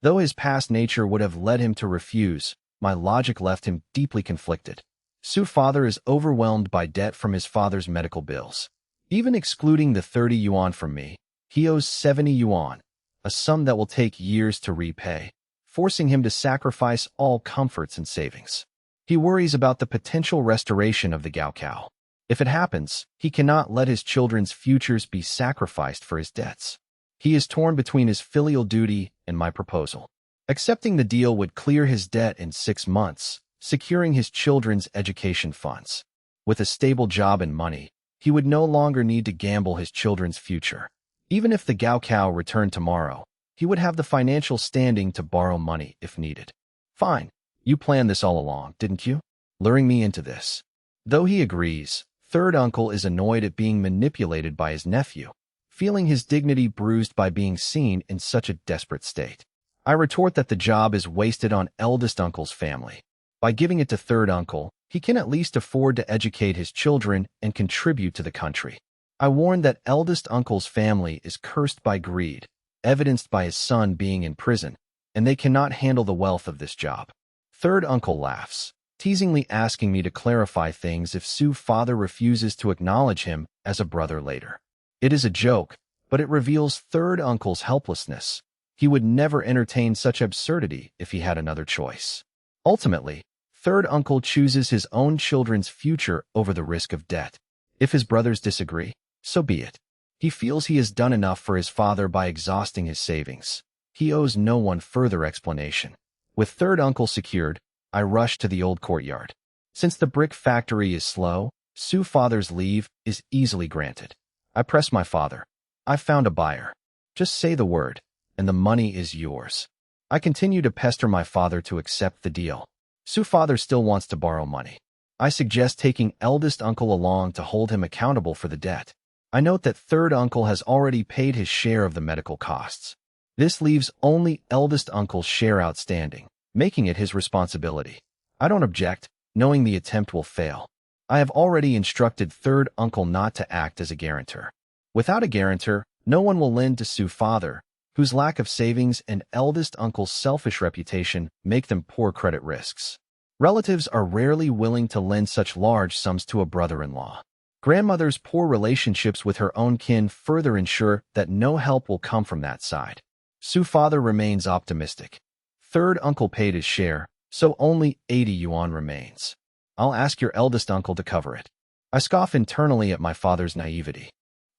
Though his past nature would have led him to refuse, my logic left him deeply conflicted. Su's father is overwhelmed by debt from his father's medical bills. Even excluding the 30 yuan from me, he owes 70 yuan, a sum that will take years to repay, forcing him to sacrifice all comforts and savings. He worries about the potential restoration of the Gaokao. If it happens, he cannot let his children's futures be sacrificed for his debts. He is torn between his filial duty and my proposal. Accepting the deal would clear his debt in 6 months, securing his children's education funds. With a stable job and money, he would no longer need to gamble his children's future. Even if the Gaokao returned tomorrow, he would have the financial standing to borrow money if needed. Fine. You planned this all along, didn't you? Luring me into this. Though he agrees, third uncle is annoyed at being manipulated by his nephew, feeling his dignity bruised by being seen in such a desperate state. I retort that the job is wasted on eldest uncle's family. By giving it to third uncle, he can at least afford to educate his children and contribute to the country. I warn that eldest uncle's family is cursed by greed, evidenced by his son being in prison, and they cannot handle the wealth of this job. Third uncle laughs. teasingly asking me to clarify things if Su's father refuses to acknowledge him as a brother later. It is a joke, but it reveals third uncle's helplessness. He would never entertain such absurdity if he had another choice. Ultimately, third uncle chooses his own children's future over the risk of debt. If his brothers disagree, so be it. He feels he has done enough for his father by exhausting his savings. He owes no one further explanation. With third uncle secured, I rush to the old courtyard. Since the brick factory is slow, Su's father's leave is easily granted. I press my father. I've found a buyer. Just say the word, and the money is yours. I continue to pester my father to accept the deal. Su's father still wants to borrow money. I suggest taking eldest uncle along to hold him accountable for the debt. I note that third uncle has already paid his share of the medical costs. This leaves only eldest uncle's share outstanding, making it his responsibility. I don't object, knowing the attempt will fail. I have already instructed third uncle not to act as a guarantor. Without a guarantor, no one will lend to Su's father, whose lack of savings and eldest uncle's selfish reputation make them poor credit risks. Relatives are rarely willing to lend such large sums to a brother-in-law. Grandmother's poor relationships with her own kin further ensure that no help will come from that side. Su's father remains optimistic. Third uncle paid his share, so only 80 yuan remains. I'll ask your eldest uncle to cover it. I scoff internally at my father's naivety.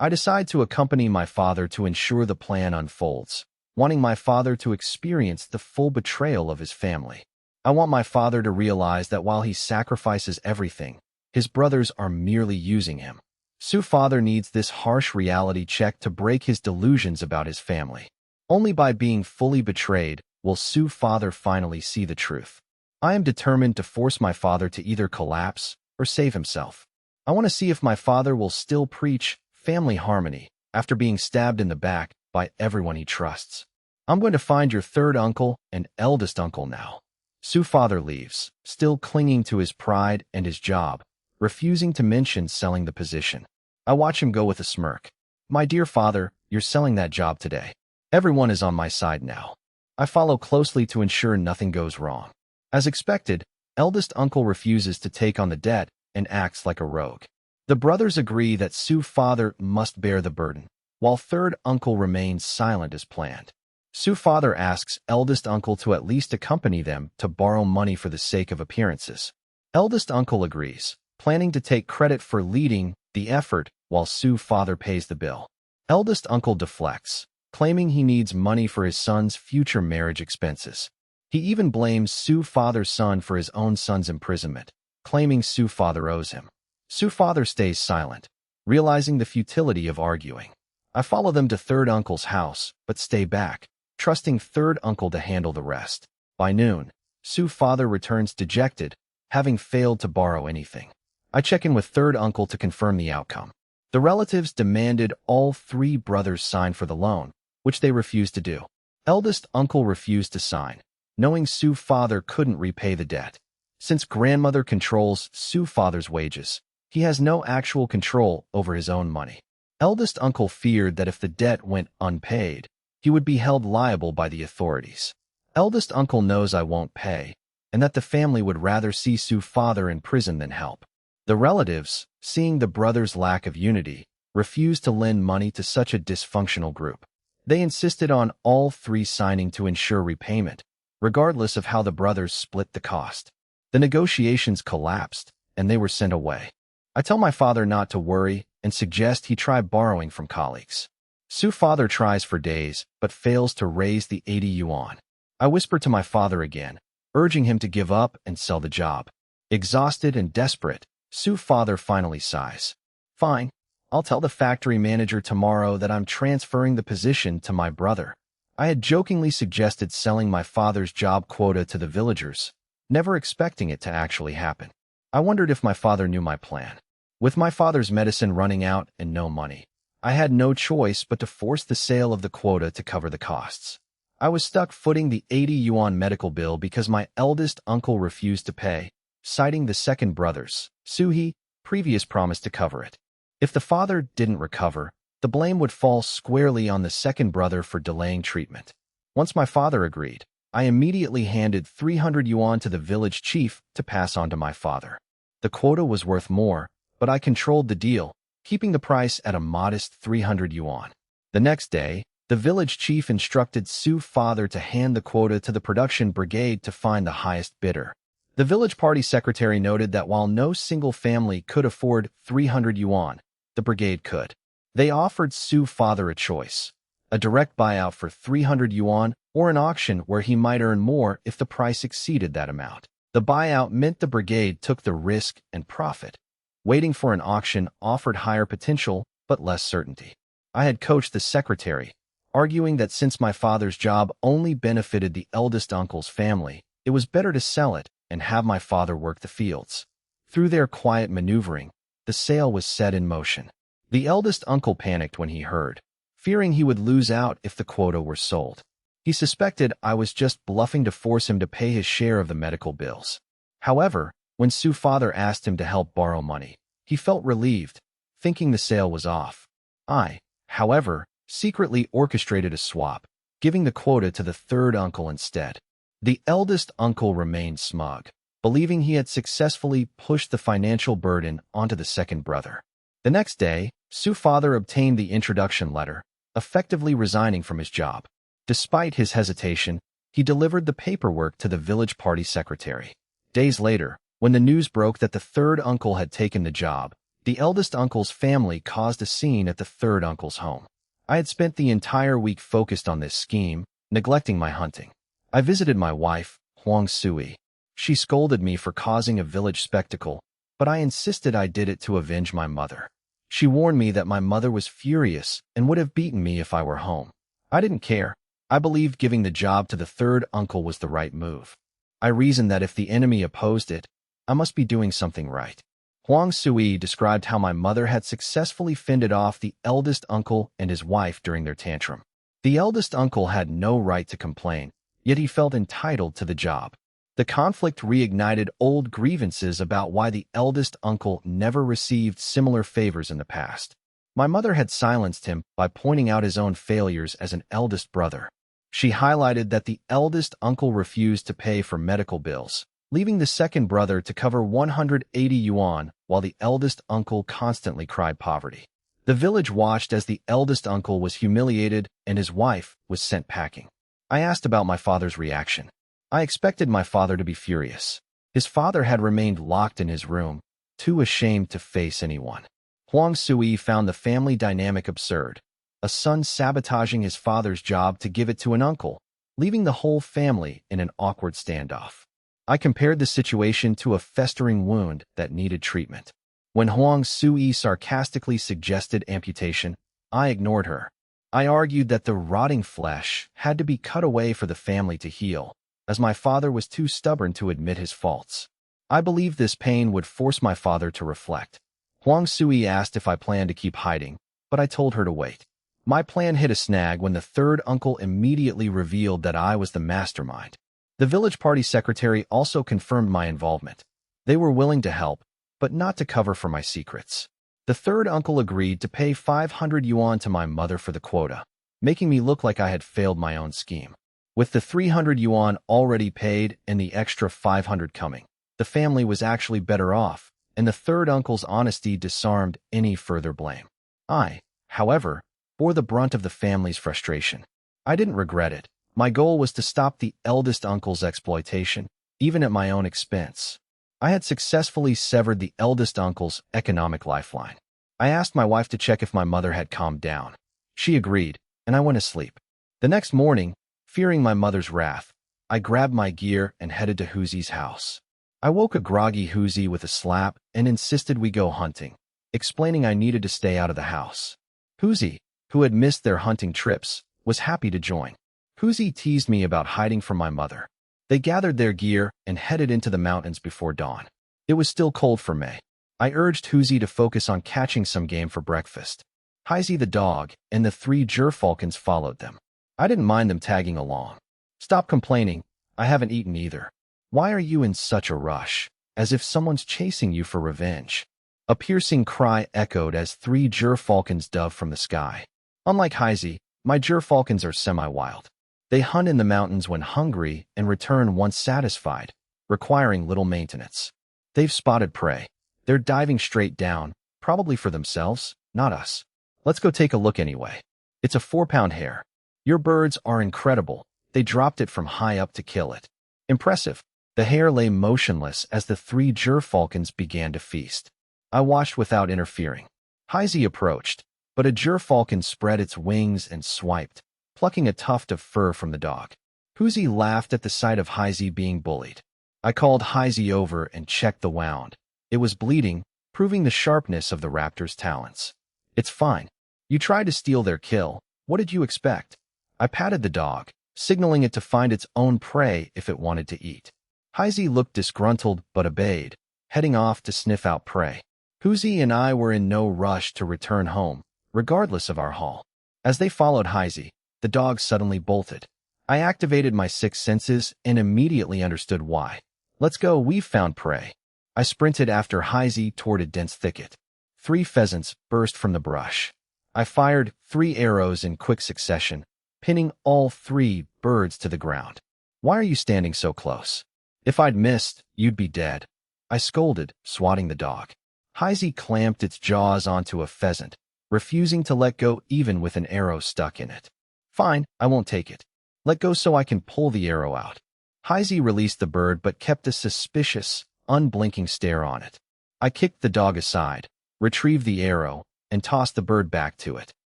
I decide to accompany my father to ensure the plan unfolds, wanting my father to experience the full betrayal of his family. I want my father to realize that while he sacrifices everything, his brothers are merely using him. Su's father needs this harsh reality check to break his delusions about his family. Only by being fully betrayed will Su's father finally see the truth. I am determined to force my father to either collapse or save himself. I want to see if my father will still preach family harmony after being stabbed in the back by everyone he trusts. I'm going to find your third uncle and eldest uncle now. Su's father leaves, still clinging to his pride and his job, refusing to mention selling the position. I watch him go with a smirk. My dear father, you're selling that job today. Everyone is on my side now. I follow closely to ensure nothing goes wrong. As expected, eldest uncle refuses to take on the debt and acts like a rogue. The brothers agree that Su's father must bear the burden, while third uncle remains silent as planned. Su's father asks eldest uncle to at least accompany them to borrow money for the sake of appearances. Eldest uncle agrees, planning to take credit for leading the effort while Su's father pays the bill. Eldest uncle deflects, claiming he needs money for his son's future marriage expenses. He even blames Su's father's son for his own son's imprisonment, claiming Su's father owes him. Su's father stays silent, realizing the futility of arguing. I follow them to third uncle's house, but stay back, trusting third uncle to handle the rest. By noon, Su's father returns dejected, having failed to borrow anything. I check in with third uncle to confirm the outcome. The relatives demanded all three brothers sign for the loan, which they refused to do. Eldest uncle refused to sign, knowing Su's father couldn't repay the debt. Since grandmother controls Su's father's wages, he has no actual control over his own money. Eldest uncle feared that if the debt went unpaid, he would be held liable by the authorities. Eldest uncle knows I won't pay, and that the family would rather see Su's father in prison than help. The relatives, seeing the brothers' lack of unity, refused to lend money to such a dysfunctional group. They insisted on all three signing to ensure repayment, regardless of how the brothers split the cost. The negotiations collapsed, and they were sent away. I tell my father not to worry and suggest he try borrowing from colleagues. Su's father tries for days, but fails to raise the 80 yuan. I whisper to my father again, urging him to give up and sell the job. Exhausted and desperate, Su's father finally sighs. Fine, I'll tell the factory manager tomorrow that I'm transferring the position to my brother. I had jokingly suggested selling my father's job quota to the villagers, never expecting it to actually happen. I wondered if my father knew my plan. With my father's medicine running out and no money, I had no choice but to force the sale of the quota to cover the costs. I was stuck footing the 80 yuan medical bill because my eldest uncle refused to pay, citing the second brother's, Suhi, previous promise to cover it. If the father didn't recover, the blame would fall squarely on the second brother for delaying treatment. Once my father agreed, I immediately handed 300 yuan to the village chief to pass on to my father. The quota was worth more, but I controlled the deal, keeping the price at a modest 300 yuan. The next day, the village chief instructed Su's father to hand the quota to the production brigade to find the highest bidder. The village party secretary noted that while no single family could afford 300 yuan, the brigade could. They offered Su's father a choice: a direct buyout for 300 yuan or an auction where he might earn more if the price exceeded that amount. The buyout meant the brigade took the risk and profit. Waiting for an auction offered higher potential but less certainty. I had coached the secretary, arguing that since my father's job only benefited the eldest uncle's family, it was better to sell it and have my father work the fields. Through their quiet maneuvering, the sale was set in motion. The eldest uncle panicked when he heard, fearing he would lose out if the quota were sold. He suspected I was just bluffing to force him to pay his share of the medical bills. However, when Su's father asked him to help borrow money, he felt relieved, thinking the sale was off. I, however, secretly orchestrated a swap, giving the quota to the third uncle instead. The eldest uncle remained smug, believing he had successfully pushed the financial burden onto the second brother. The next day, Su's father obtained the introduction letter, effectively resigning from his job. Despite his hesitation, he delivered the paperwork to the village party secretary. Days later, when the news broke that the third uncle had taken the job, the eldest uncle's family caused a scene at the third uncle's home. I had spent the entire week focused on this scheme, neglecting my hunting. I visited my wife, Huang Sui. She scolded me for causing a village spectacle, but I insisted I did it to avenge my mother. She warned me that my mother was furious and would have beaten me if I were home. I didn't care. I believed giving the job to the third uncle was the right move. I reasoned that if the enemy opposed it, I must be doing something right. Huang Sui described how my mother had successfully fended off the eldest uncle and his wife during their tantrum. The eldest uncle had no right to complain, yet he felt entitled to the job. The conflict reignited old grievances about why the eldest uncle never received similar favors in the past. My mother had silenced him by pointing out his own failures as an eldest brother. She highlighted that the eldest uncle refused to pay for medical bills, leaving the second brother to cover 180 yuan while the eldest uncle constantly cried poverty. The village watched as the eldest uncle was humiliated and his wife was sent packing. I asked about my father's reaction. I expected my father to be furious. His father had remained locked in his room, too ashamed to face anyone. Huang Sui found the family dynamic absurd, a son sabotaging his father's job to give it to an uncle, leaving the whole family in an awkward standoff. I compared the situation to a festering wound that needed treatment. When Huang Sui sarcastically suggested amputation, I ignored her. I argued that the rotting flesh had to be cut away for the family to heal, as my father was too stubborn to admit his faults. I believed this pain would force my father to reflect. Huang Sui asked if I planned to keep hiding, but I told her to wait. My plan hit a snag when the third uncle immediately revealed that I was the mastermind. The village party secretary also confirmed my involvement. They were willing to help, but not to cover for my secrets. The third uncle agreed to pay 500 yuan to my mother for the quota, making me look like I had failed my own scheme. With the 300 yuan already paid and the extra 500 coming, the family was actually better off, and the third uncle's honesty disarmed any further blame. I, however, bore the brunt of the family's frustration. I didn't regret it. My goal was to stop the eldest uncle's exploitation, even at my own expense. I had successfully severed the eldest uncle's economic lifeline. I asked my wife to check if my mother had calmed down. She agreed, and I went to sleep. The next morning, fearing my mother's wrath, I grabbed my gear and headed to Huzi's house. I woke a groggy Huzi with a slap and insisted we go hunting, explaining I needed to stay out of the house. Huzi, who had missed their hunting trips, was happy to join. Huzi teased me about hiding from my mother. They gathered their gear and headed into the mountains before dawn. It was still cold for May. I urged Huzi to focus on catching some game for breakfast. Heizi the dog and the 3 gerfalcons followed them. I didn't mind them tagging along. Stop complaining, I haven't eaten either. Why are you in such a rush, as if someone's chasing you for revenge? A piercing cry echoed as 3 gerfalcons dove from the sky. Unlike Heizi, my gerfalcons are semi-wild. They hunt in the mountains when hungry and return once satisfied, requiring little maintenance. They've spotted prey. They're diving straight down, probably for themselves, not us. Let's go take a look anyway. It's a 4-pound hare. Your birds are incredible. They dropped it from high up to kill it. Impressive. The hare lay motionless as the 3 gerfalcons began to feast. I watched without interfering. Heisey approached, but a gerfalcon spread its wings and swiped, plucking a tuft of fur from the dog. Huzi laughed at the sight of Heisey being bullied. I called Heisey over and checked the wound. It was bleeding, proving the sharpness of the raptor's talons. It's fine. You tried to steal their kill. What did you expect? I patted the dog, signaling it to find its own prey if it wanted to eat. Heisey looked disgruntled but obeyed, heading off to sniff out prey. Huzi and I were in no rush to return home, regardless of our haul. As they followed Heisey, the dog suddenly bolted. I activated my 6 senses and immediately understood why. Let's go, we've found prey. I sprinted after Heisey toward a dense thicket. 3 pheasants burst from the brush. I fired 3 arrows in quick succession, pinning all 3 birds to the ground. Why are you standing so close? If I'd missed, you'd be dead. I scolded, swatting the dog. Heisey clamped its jaws onto a pheasant, refusing to let go even with an arrow stuck in it. Fine, I won't take it. Let go so I can pull the arrow out. Heisey released the bird but kept a suspicious, unblinking stare on it. I kicked the dog aside, retrieved the arrow, and tossed the bird back to it.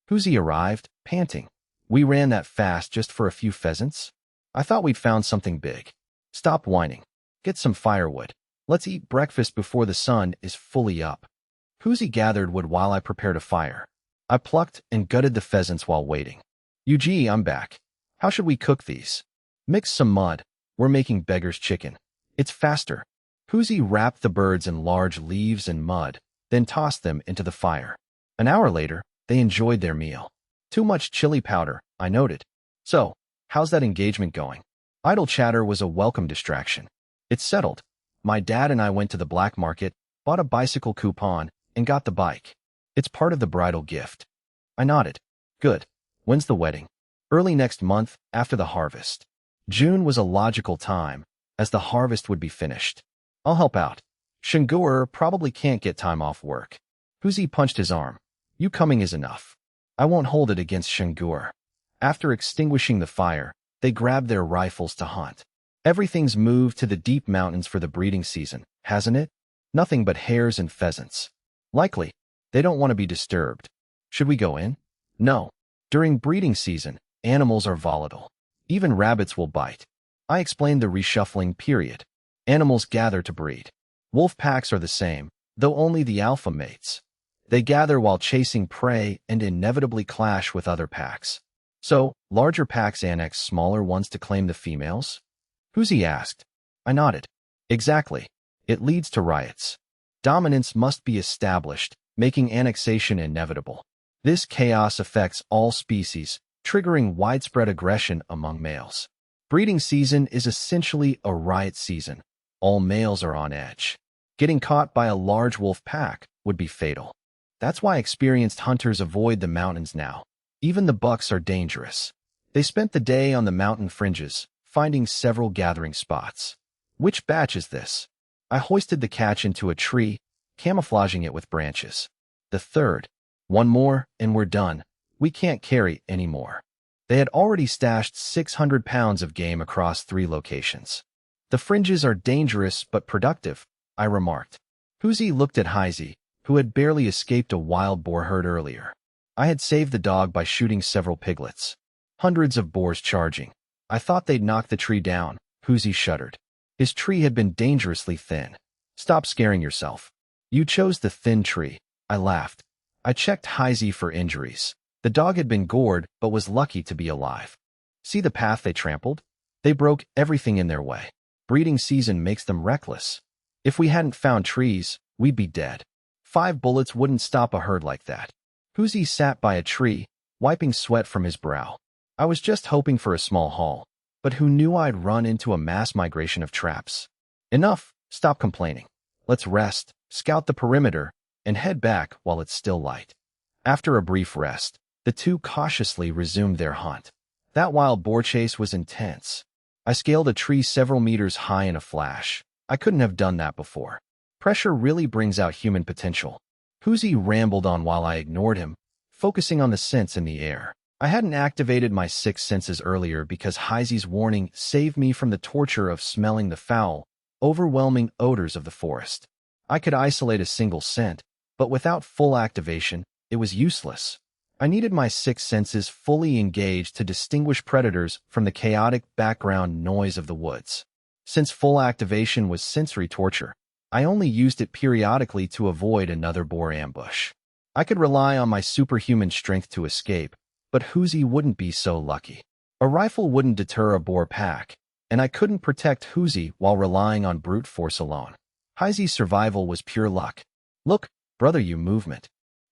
Huzi arrived, panting. We ran that fast just for a few pheasants? I thought we'd found something big. Stop whining. Get some firewood. Let's eat breakfast before the sun is fully up. Huzi gathered wood while I prepared a fire. I plucked and gutted the pheasants while waiting. Yuji, I'm back. How should we cook these? Mix some mud. We're making beggar's chicken. It's faster. Huzi wrapped the birds in large leaves and mud, then tossed them into the fire. An hour later, they enjoyed their meal. Too much chili powder, I noted. So, how's that engagement going? Idle chatter was a welcome distraction. It's settled. My dad and I went to the black market, bought a bicycle coupon, and got the bike. It's part of the bridal gift. I nodded. Good. When's the wedding? Early next month, after the harvest. June was a logical time, as the harvest would be finished. I'll help out. Shinguer probably can't get time off work. Huzi punched his arm. You coming is enough. I won't hold it against Shinguer. After extinguishing the fire, they grabbed their rifles to hunt. Everything's moved to the deep mountains for the breeding season, hasn't it? Nothing but hares and pheasants. Likely. They don't want to be disturbed. Should we go in? No. During breeding season, animals are volatile. Even rabbits will bite. I explained the reshuffling period. Animals gather to breed. Wolf packs are the same, though only the alpha mates. They gather while chasing prey and inevitably clash with other packs. So, larger packs annex smaller ones to claim the females? Huzi asked. I nodded. Exactly. It leads to riots. Dominance must be established, making annexation inevitable. This chaos affects all species, triggering widespread aggression among males. Breeding season is essentially a riot season. All males are on edge. Getting caught by a large wolf pack would be fatal. That's why experienced hunters avoid the mountains now. Even the bucks are dangerous. They spent the day on the mountain fringes, finding several gathering spots. Which batch is this? I hoisted the catch into a tree, camouflaging it with branches. The third. One more, and we're done. We can't carry any more. They had already stashed 600 pounds of game across 3 locations. The fringes are dangerous but productive, I remarked. Huzi looked at Heisey, who had barely escaped a wild boar herd earlier. I had saved the dog by shooting several piglets. Hundreds of boars charging. I thought they'd knock the tree down. Huzi shuddered. His tree had been dangerously thin. Stop scaring yourself. You chose the thin tree. I laughed. I checked Heisey for injuries. The dog had been gored but was lucky to be alive. See the path they trampled? They broke everything in their way. Breeding season makes them reckless. If we hadn't found trees, we'd be dead. 5 bullets wouldn't stop a herd like that. Huzi sat by a tree, wiping sweat from his brow. I was just hoping for a small haul, but who knew I'd run into a mass migration of traps? Enough, stop complaining. Let's rest, scout the perimeter, and head back while it's still light. After a brief rest, the 2 cautiously resumed their hunt. That wild boar chase was intense. I scaled a tree several meters high in a flash. I couldn't have done that before. Pressure really brings out human potential. Huzi rambled on while I ignored him, focusing on the scents in the air. I hadn't activated my sixth senses earlier because Heizi's warning saved me from the torture of smelling the foul, overwhelming odors of the forest. I could isolate a single scent, but without full activation, it was useless. I needed my sixth senses fully engaged to distinguish predators from the chaotic background noise of the woods. Since full activation was sensory torture, I only used it periodically to avoid another boar ambush. I could rely on my superhuman strength to escape, but Huzi wouldn't be so lucky. A rifle wouldn't deter a boar pack, and I couldn't protect Huzi while relying on brute force alone. Heizi's survival was pure luck. Look, brother, you movement.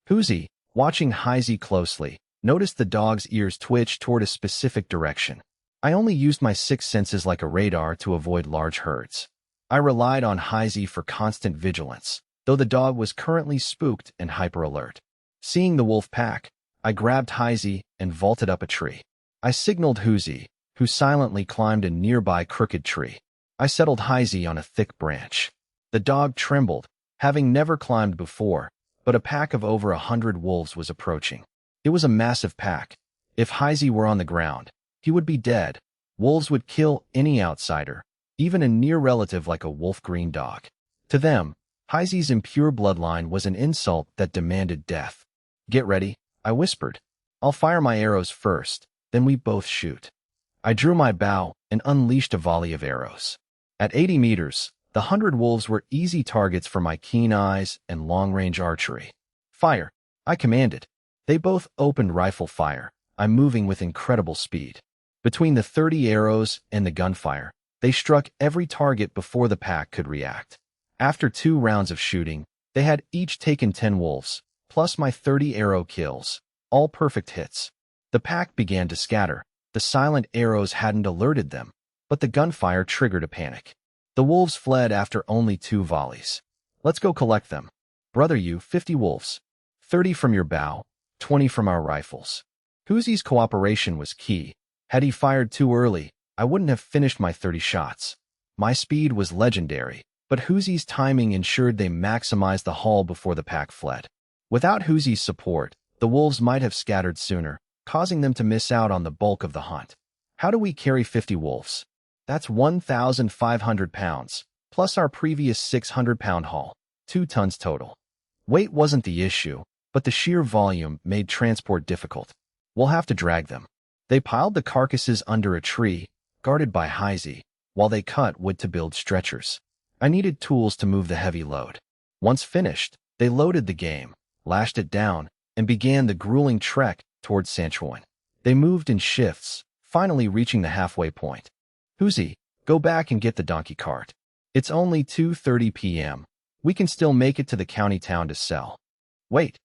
Huzi, watching Heizi closely, noticed the dog's ears twitch toward a specific direction. I only used my sixth senses like a radar to avoid large herds. I relied on Heizi for constant vigilance, though the dog was currently spooked and hyper-alert. Seeing the wolf pack, I grabbed Heizi and vaulted up a tree. I signaled Huzi, who silently climbed a nearby crooked tree. I settled Heizi on a thick branch. The dog trembled, having never climbed before, but a pack of over 100 wolves was approaching. It was a massive pack. If Heizi were on the ground, he would be dead. Wolves would kill any outsider, even a near relative like a wolf-green dog. To them, Heizi's impure bloodline was an insult that demanded death. Get ready, I whispered. I'll fire my arrows first, then we both shoot. I drew my bow and unleashed a volley of arrows. At 80 meters, the 100 wolves were easy targets for my keen eyes and long-range archery. Fire, I commanded. They both opened rifle fire, I'm moving with incredible speed. Between the 30 arrows and the gunfire, they struck every target before the pack could react. After 2 rounds of shooting, they had each taken 10 wolves, plus my 30 arrow kills, all perfect hits. The pack began to scatter. The silent arrows hadn't alerted them, but the gunfire triggered a panic. The wolves fled after only 2 volleys. Let's go collect them. Brother, you 50 wolves. 30 from your bow, 20 from our rifles. Huzi's cooperation was key. Had he fired too early, I wouldn't have finished my 30 shots. My speed was legendary, but Huzi's timing ensured they maximized the haul before the pack fled. Without Huzi's support, the wolves might have scattered sooner, causing them to miss out on the bulk of the hunt. How do we carry 50 wolves? That's 1,500 pounds, plus our previous 600-pound haul, 2 tons total. Weight wasn't the issue, but the sheer volume made transport difficult. We'll have to drag them. They piled the carcasses under a tree, guarded by Heizi, while they cut wood to build stretchers. I needed tools to move the heavy load. Once finished, they loaded the game, lashed it down, and began the grueling trek towards Sanshuiwan. They moved in shifts, finally reaching the halfway point. Huzi, go back and get the donkey cart. It's only 2:30 p.m. We can still make it to the county town to sell. Wait,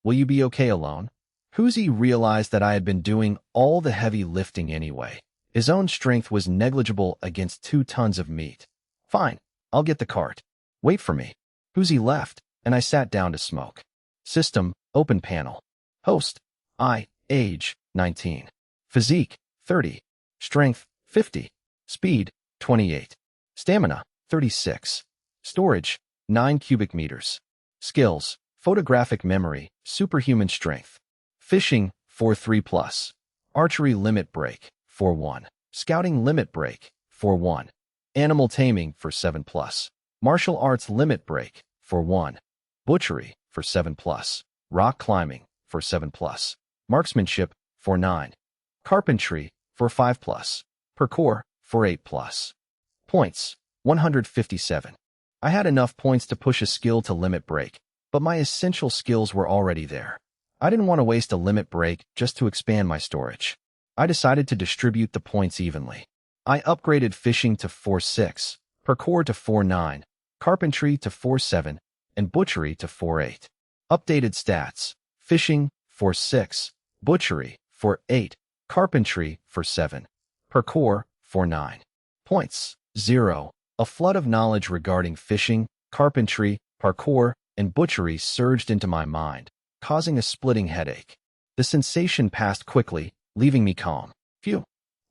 will you be okay alone? Huzi realized that I had been doing all the heavy lifting anyway. His own strength was negligible against 2 tons of meat. Fine, I'll get the cart. Wait for me. Huzi left, and I sat down to smoke. System, open panel. Host, I, age, 19. Physique, 30. Strength, 50. Speed, 28. Stamina, 36. Storage, 9 cubic meters. Skills, photographic memory, superhuman strength. Fishing, 4-3+. Archery limit break, 4-1. Scouting limit break, 4-1. Animal taming for 7+. Martial arts limit break, for 1. Butchery, for 7+. Rock climbing, for 7+. Marksmanship, for 9. Carpentry, for 5+. Parkour, for 8+. Points, 157. I had enough points to push a skill to limit break, but my essential skills were already there. I didn't want to waste a limit break just to expand my storage. I decided to distribute the points evenly. I upgraded fishing to 4-6, parkour to 4-9, carpentry to 4-7, and butchery to 4-8. Updated stats: fishing, 4-6, butchery, 4-8, carpentry, 4-7, parkour, 4-9. Points, 0. A flood of knowledge regarding fishing, carpentry, parkour, and butchery surged into my mind, causing a splitting headache. The sensation passed quickly, leaving me calm. Phew.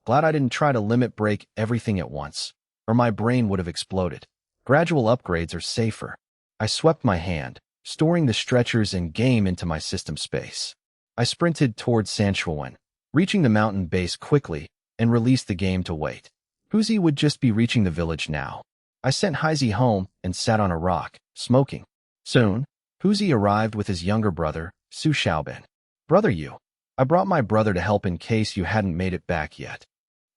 Glad I didn't try to limit break everything at once, or my brain would have exploded. Gradual upgrades are safer. I swept my hand, storing the stretchers and game into my system space. I sprinted towards Sanshuiwan, reaching the mountain base quickly, and released the game to wait. Huzi would just be reaching the village now. I sent Huzi home and sat on a rock, smoking. Soon, Huzi arrived with his younger brother, Su Xiaoben. Brother you. I brought my brother to help in case you hadn't made it back yet.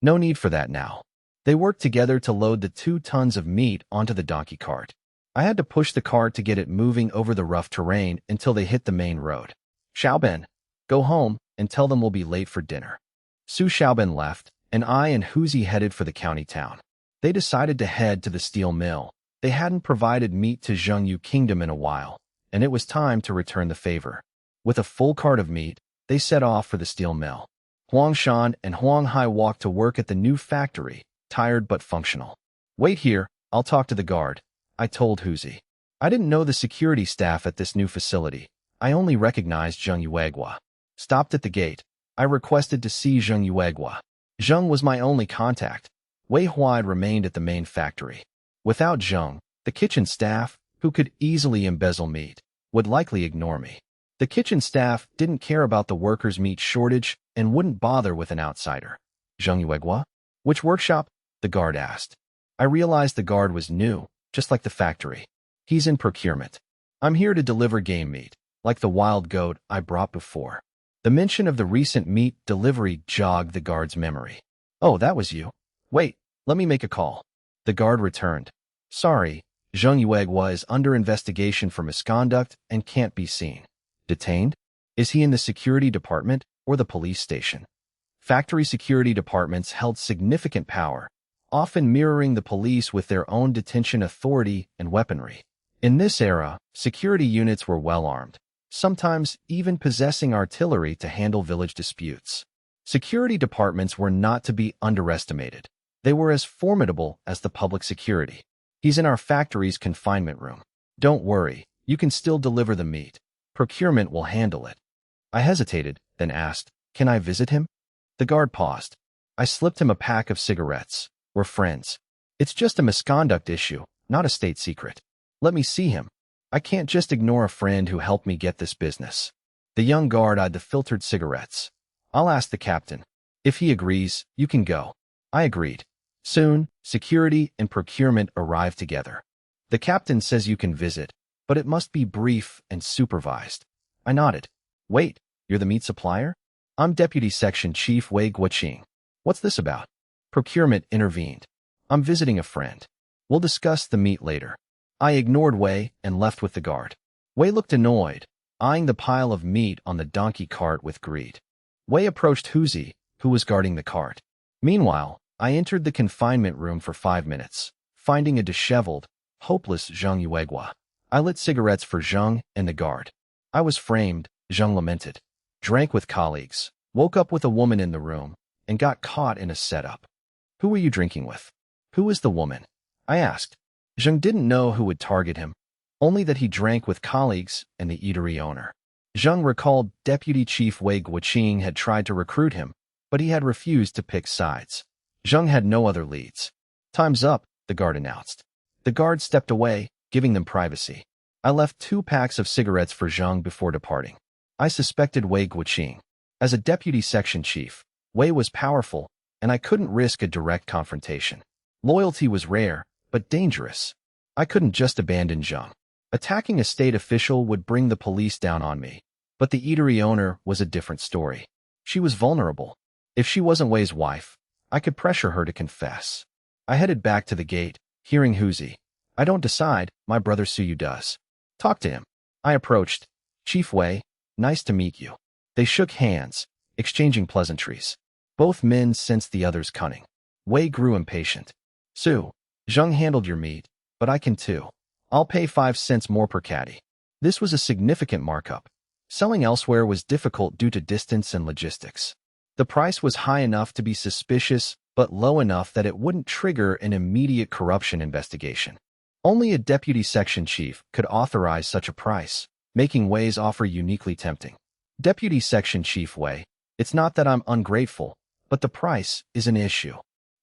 No need for that now. They worked together to load the 2 tons of meat onto the donkey cart. I had to push the cart to get it moving over the rough terrain until they hit the main road. Xiaoben, go home and tell them we'll be late for dinner. Su Xiaoben left, and I and Huzi headed for the county town. They decided to head to the steel mill. They hadn't provided meat to Zhengyu Kingdom in a while, and it was time to return the favor. With a full cart of meat, they set off for the steel mill. Huang Shan and Huang Hai walked to work at the new factory, tired but functional. Wait here, I'll talk to the guard, I told Huzi. I didn't know the security staff at this new facility. I only recognized Zheng Yuegua. Stopped at the gate. I requested to see Zheng Yuegua. Zheng was my only contact. Wei Huai remained at the main factory. Without Zheng, the kitchen staff, who could easily embezzle meat, would likely ignore me. The kitchen staff didn't care about the workers' meat shortage and wouldn't bother with an outsider. Zheng Yuegua? Which workshop? The guard asked. I realized the guard was new, just like the factory. He's in procurement. I'm here to deliver game meat, like the wild goat I brought before. The mention of the recent meat delivery jogged the guard's memory. Oh, that was you. Wait, let me make a call. The guard returned. Sorry, Zheng Yuegua is under investigation for misconduct and can't be seen. Detained? Is he in the security department or the police station? Factory security departments held significant power, often mirroring the police with their own detention authority and weaponry. In this era, security units were well armed, sometimes even possessing artillery to handle village disputes. Security departments were not to be underestimated. They were as formidable as the public security. He's in our factory's confinement room. Don't worry, you can still deliver the meat. Procurement will handle it. I hesitated, then asked, can I visit him? The guard paused. I slipped him a pack of cigarettes. We're friends. It's just a misconduct issue, not a state secret. Let me see him. I can't just ignore a friend who helped me get this business. The young guard eyed the filtered cigarettes. I'll ask the captain. If he agrees, you can go. I agreed. Soon, security and procurement arrived together. The captain says you can visit, but it must be brief and supervised. I nodded. Wait, you're the meat supplier? I'm Deputy Section Chief Wei Guoqing. What's this about? Procurement intervened. I'm visiting a friend. We'll discuss the meat later. I ignored Wei and left with the guard. Wei looked annoyed, eyeing the pile of meat on the donkey cart with greed. Wei approached Huzi, who was guarding the cart. Meanwhile, I entered the confinement room for 5 minutes, finding a disheveled, hopeless Zheng Yuegua. I lit cigarettes for Zheng and the guard. I was framed, Zheng lamented. Drank with colleagues, woke up with a woman in the room, and got caught in a setup. Who were you drinking with? Who is the woman? I asked. Zheng didn't know who would target him, only that he drank with colleagues and the eatery owner. Zheng recalled Deputy Chief Wei Guoqing had tried to recruit him, but he had refused to pick sides. Zheng had no other leads. Time's up, the guard announced. The guard stepped away, giving them privacy. I left 2 packs of cigarettes for Zheng before departing. I suspected Wei Guoqing. As a deputy section chief, Wei was powerful, and I couldn't risk a direct confrontation. Loyalty was rare, but dangerous. I couldn't just abandon Zheng. Attacking a state official would bring the police down on me. But the eatery owner was a different story. She was vulnerable. If she wasn't Wei's wife, I could pressure her to confess. I headed back to the gate, hearing Huzi. I don't decide, my brother Suyu does. Talk to him. I approached. Chief Wei, nice to meet you. They shook hands, exchanging pleasantries. Both men sensed the other's cunning. Wei grew impatient. Su, Zheng handled your meat, but I can too. I'll pay 5 cents more per caddy. This was a significant markup. Selling elsewhere was difficult due to distance and logistics. The price was high enough to be suspicious, but low enough that it wouldn't trigger an immediate corruption investigation. Only a deputy section chief could authorize such a price, making Wei's offer uniquely tempting. Deputy Section Chief Wei, it's not that I'm ungrateful. But the price is an issue.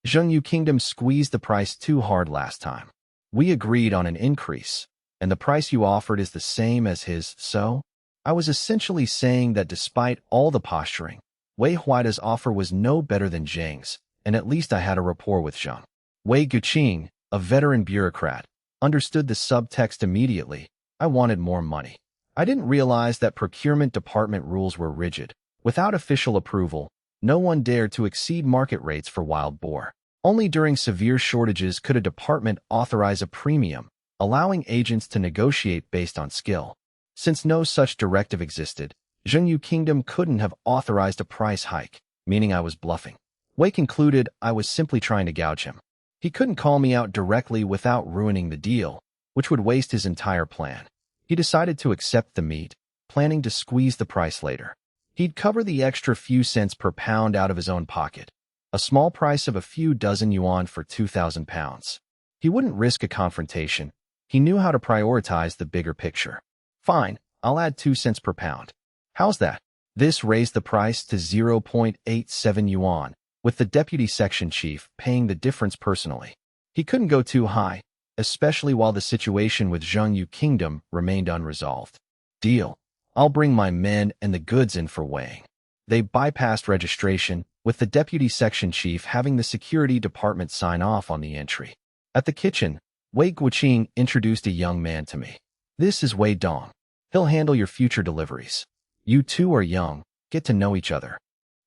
Zhengyu Kingdom squeezed the price too hard last time. We agreed on an increase, and the price you offered is the same as his, so? I was essentially saying that despite all the posturing, Wei Huaida's offer was no better than Zhang's, and at least I had a rapport with Zhang. Wei Guqing, a veteran bureaucrat, understood the subtext immediately. I wanted more money. I didn't realize that procurement department rules were rigid. Without official approval, no one dared to exceed market rates for wild boar. Only during severe shortages could a department authorize a premium, allowing agents to negotiate based on skill. Since no such directive existed, Zhengyu Kingdom couldn't have authorized a price hike, meaning I was bluffing. Wei concluded I was simply trying to gouge him. He couldn't call me out directly without ruining the deal, which would waste his entire plan. He decided to accept the meat, planning to squeeze the price later. He'd cover the extra few cents per pound out of his own pocket, a small price of a few dozen yuan for 2,000 pounds. He wouldn't risk a confrontation. He knew how to prioritize the bigger picture. Fine, I'll add 2 cents per pound. How's that? This raised the price to 0.87 yuan, with the deputy section chief paying the difference personally. He couldn't go too high, especially while the situation with Zhengyu Kingdom remained unresolved. Deal. I'll bring my men and the goods in for weighing. They bypassed registration, with the deputy section chief having the security department sign off on the entry. At the kitchen, Wei Guqing introduced a young man to me. This is Wei Dong. He'll handle your future deliveries. You two are young, get to know each other.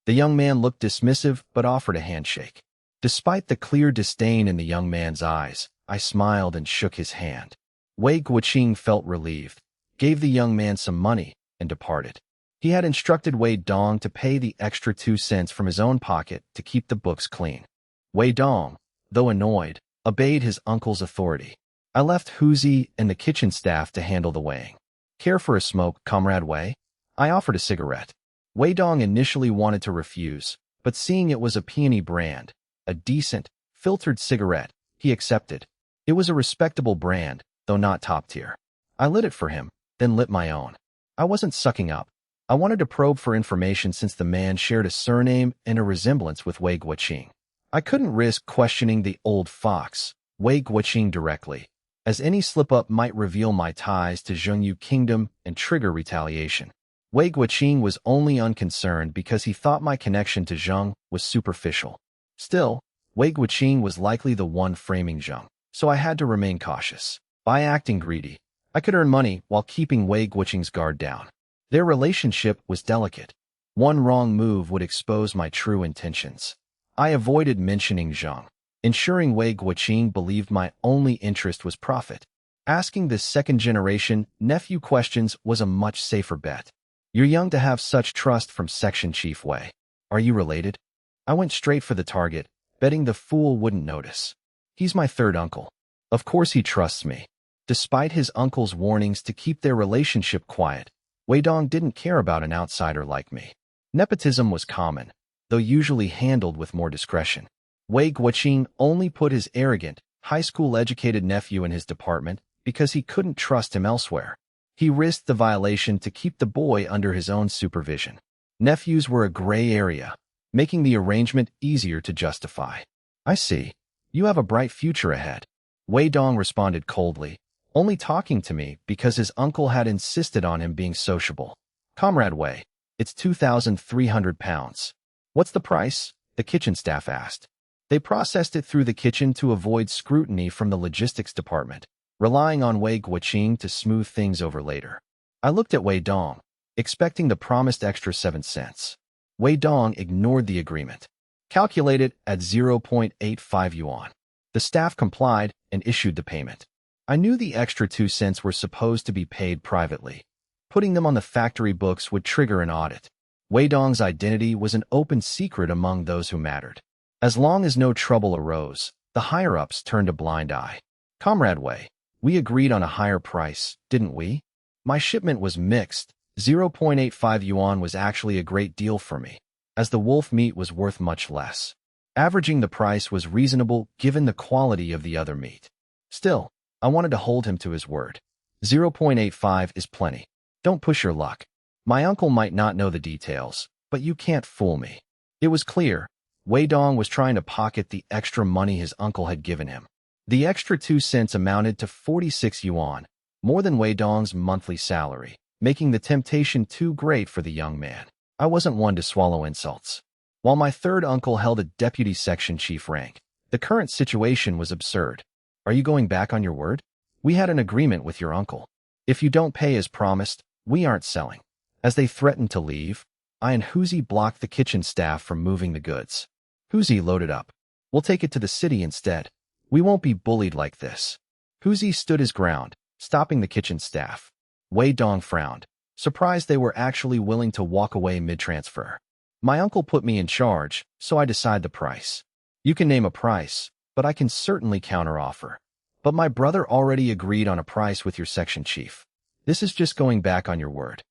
The young man looked dismissive but offered a handshake. Despite the clear disdain in the young man's eyes, I smiled and shook his hand. Wei Guqing felt relieved, gave the young man some money, and departed. He had instructed Wei Dong to pay the extra 2 cents from his own pocket to keep the books clean. Wei Dong, though annoyed, obeyed his uncle's authority. I left Huzi and the kitchen staff to handle the weighing. Care for a smoke, Comrade Wei? I offered a cigarette. Wei Dong initially wanted to refuse, but seeing it was a peony brand, a decent, filtered cigarette, he accepted. It was a respectable brand, though not top tier. I lit it for him, then lit my own. I wasn't sucking up. I wanted to probe for information since the man shared a surname and a resemblance with Wei Guqing. I couldn't risk questioning the old fox, Wei Guqing, directly, as any slip-up might reveal my ties to Zhengyu Kingdom and trigger retaliation. Wei Guqing was only unconcerned because he thought my connection to Zheng was superficial. Still, Wei Guqing was likely the one framing Zheng, so I had to remain cautious. By acting greedy, I could earn money while keeping Wei Guqing's guard down. Their relationship was delicate. One wrong move would expose my true intentions. I avoided mentioning Zheng, ensuring Wei Guqing believed my only interest was profit. Asking this second-generation nephew questions was a much safer bet. You're young to have such trust from Section Chief Wei. Are you related? I went straight for the target, betting the fool wouldn't notice. He's my third uncle. Of course he trusts me. Despite his uncle's warnings to keep their relationship quiet, Wei Dong didn't care about an outsider like me. Nepotism was common, though usually handled with more discretion. Wei Guqing only put his arrogant, high school-educated nephew in his department because he couldn't trust him elsewhere. He risked the violation to keep the boy under his own supervision. Nephews were a gray area, making the arrangement easier to justify. I see. You have a bright future ahead. Wei Dong responded coldly, only talking to me because his uncle had insisted on him being sociable. Comrade Wei, it's 2,300 pounds. What's the price? The kitchen staff asked. They processed it through the kitchen to avoid scrutiny from the logistics department, relying on Wei Guqing to smooth things over later. I looked at Wei Dong, expecting the promised extra 7 cents. Wei Dong ignored the agreement. Calculated at 0.85 yuan. The staff complied and issued the payment. I knew the extra 2 cents were supposed to be paid privately. Putting them on the factory books would trigger an audit. Wei Dong's identity was an open secret among those who mattered. As long as no trouble arose, the higher-ups turned a blind eye. Comrade Wei, we agreed on a higher price, didn't we? My shipment was mixed. 0.85 yuan was actually a great deal for me, as the wolf meat was worth much less. Averaging the price was reasonable given the quality of the other meat. Still, I wanted to hold him to his word. 0.85 is plenty. Don't push your luck. My uncle might not know the details, but you can't fool me. It was clear, Wei Dong was trying to pocket the extra money his uncle had given him. The extra 2 cents amounted to 46 yuan, more than Wei Dong's monthly salary, making the temptation too great for the young man. I wasn't one to swallow insults. While my third uncle held a deputy section chief rank, the current situation was absurd. Are you going back on your word? We had an agreement with your uncle. If you don't pay as promised, we aren't selling. As they threatened to leave, I and Huzi blocked the kitchen staff from moving the goods. Huzi loaded up. We'll take it to the city instead. We won't be bullied like this. Huzi stood his ground, stopping the kitchen staff. Wei Dong frowned, surprised they were actually willing to walk away mid-transfer. My uncle put me in charge, so I decide the price. You can name a price, but I can certainly counteroffer. But my brother already agreed on a price with your section chief. This is just going back on your word.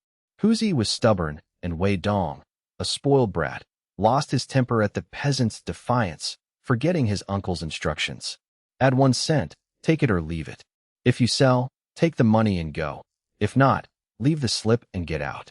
Huzi was stubborn, and Wei Dong, a spoiled brat, lost his temper at the peasant's defiance, forgetting his uncle's instructions. Add 1 cent, take it or leave it. If you sell, take the money and go. If not, leave the slip and get out.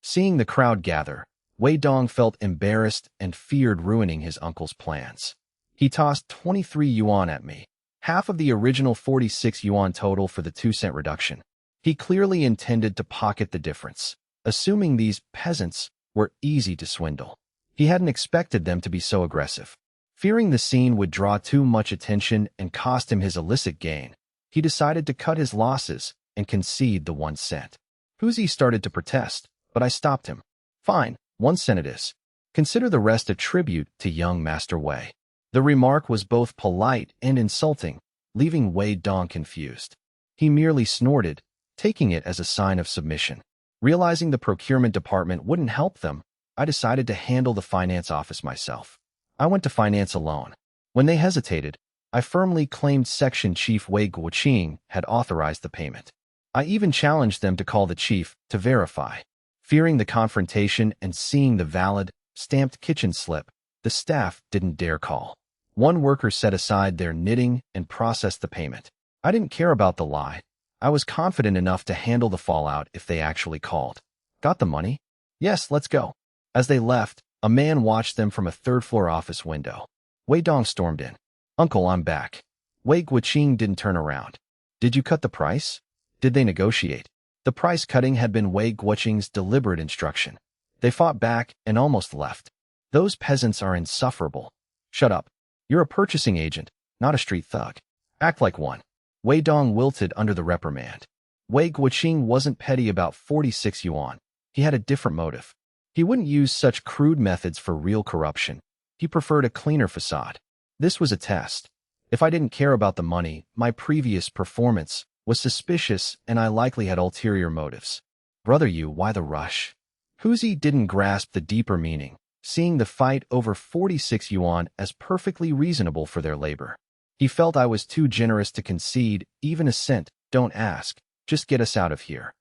Seeing the crowd gather, Wei Dong felt embarrassed and feared ruining his uncle's plans. He tossed 23 yuan at me, half of the original 46 yuan total for the 2-cent reduction. He clearly intended to pocket the difference, assuming these peasants were easy to swindle. He hadn't expected them to be so aggressive. Fearing the scene would draw too much attention and cost him his illicit gain, he decided to cut his losses and concede the 1 cent. Huzi started to protest, but I stopped him. Fine, 1 cent it is. Consider the rest a tribute to young Master Wei. The remark was both polite and insulting, leaving Wei Dong confused. He merely snorted, taking it as a sign of submission. Realizing the procurement department wouldn't help them, I decided to handle the finance office myself. I went to finance alone. When they hesitated, I firmly claimed Section Chief Wei Guoqing had authorized the payment. I even challenged them to call the chief to verify. Fearing the confrontation and seeing the valid, stamped kitchen slip, the staff didn't dare call. One worker set aside their knitting and processed the payment. I didn't care about the lie. I was confident enough to handle the fallout if they actually called. Got the money? Yes, let's go. As they left, a man watched them from a third-floor office window. Wei Dong stormed in. Uncle, I'm back. Wei Guoqing didn't turn around. Did you cut the price? Did they negotiate? The price cutting had been Wei Guoqing's deliberate instruction. They fought back and almost left. Those peasants are insufferable. Shut up. You're a purchasing agent, not a street thug. Act like one. Wei Dong wilted under the reprimand. Wei Guoqing wasn't petty about 46 yuan. He had a different motive. He wouldn't use such crude methods for real corruption. He preferred a cleaner facade. This was a test. If I didn't care about the money, my previous performance was suspicious and I likely had ulterior motives. Brother you, why the rush? Huzi didn't grasp the deeper meaning, seeing the fight over 46 yuan as perfectly reasonable for their labor. He felt I was too generous to concede even a cent. Don't ask, just get us out of here.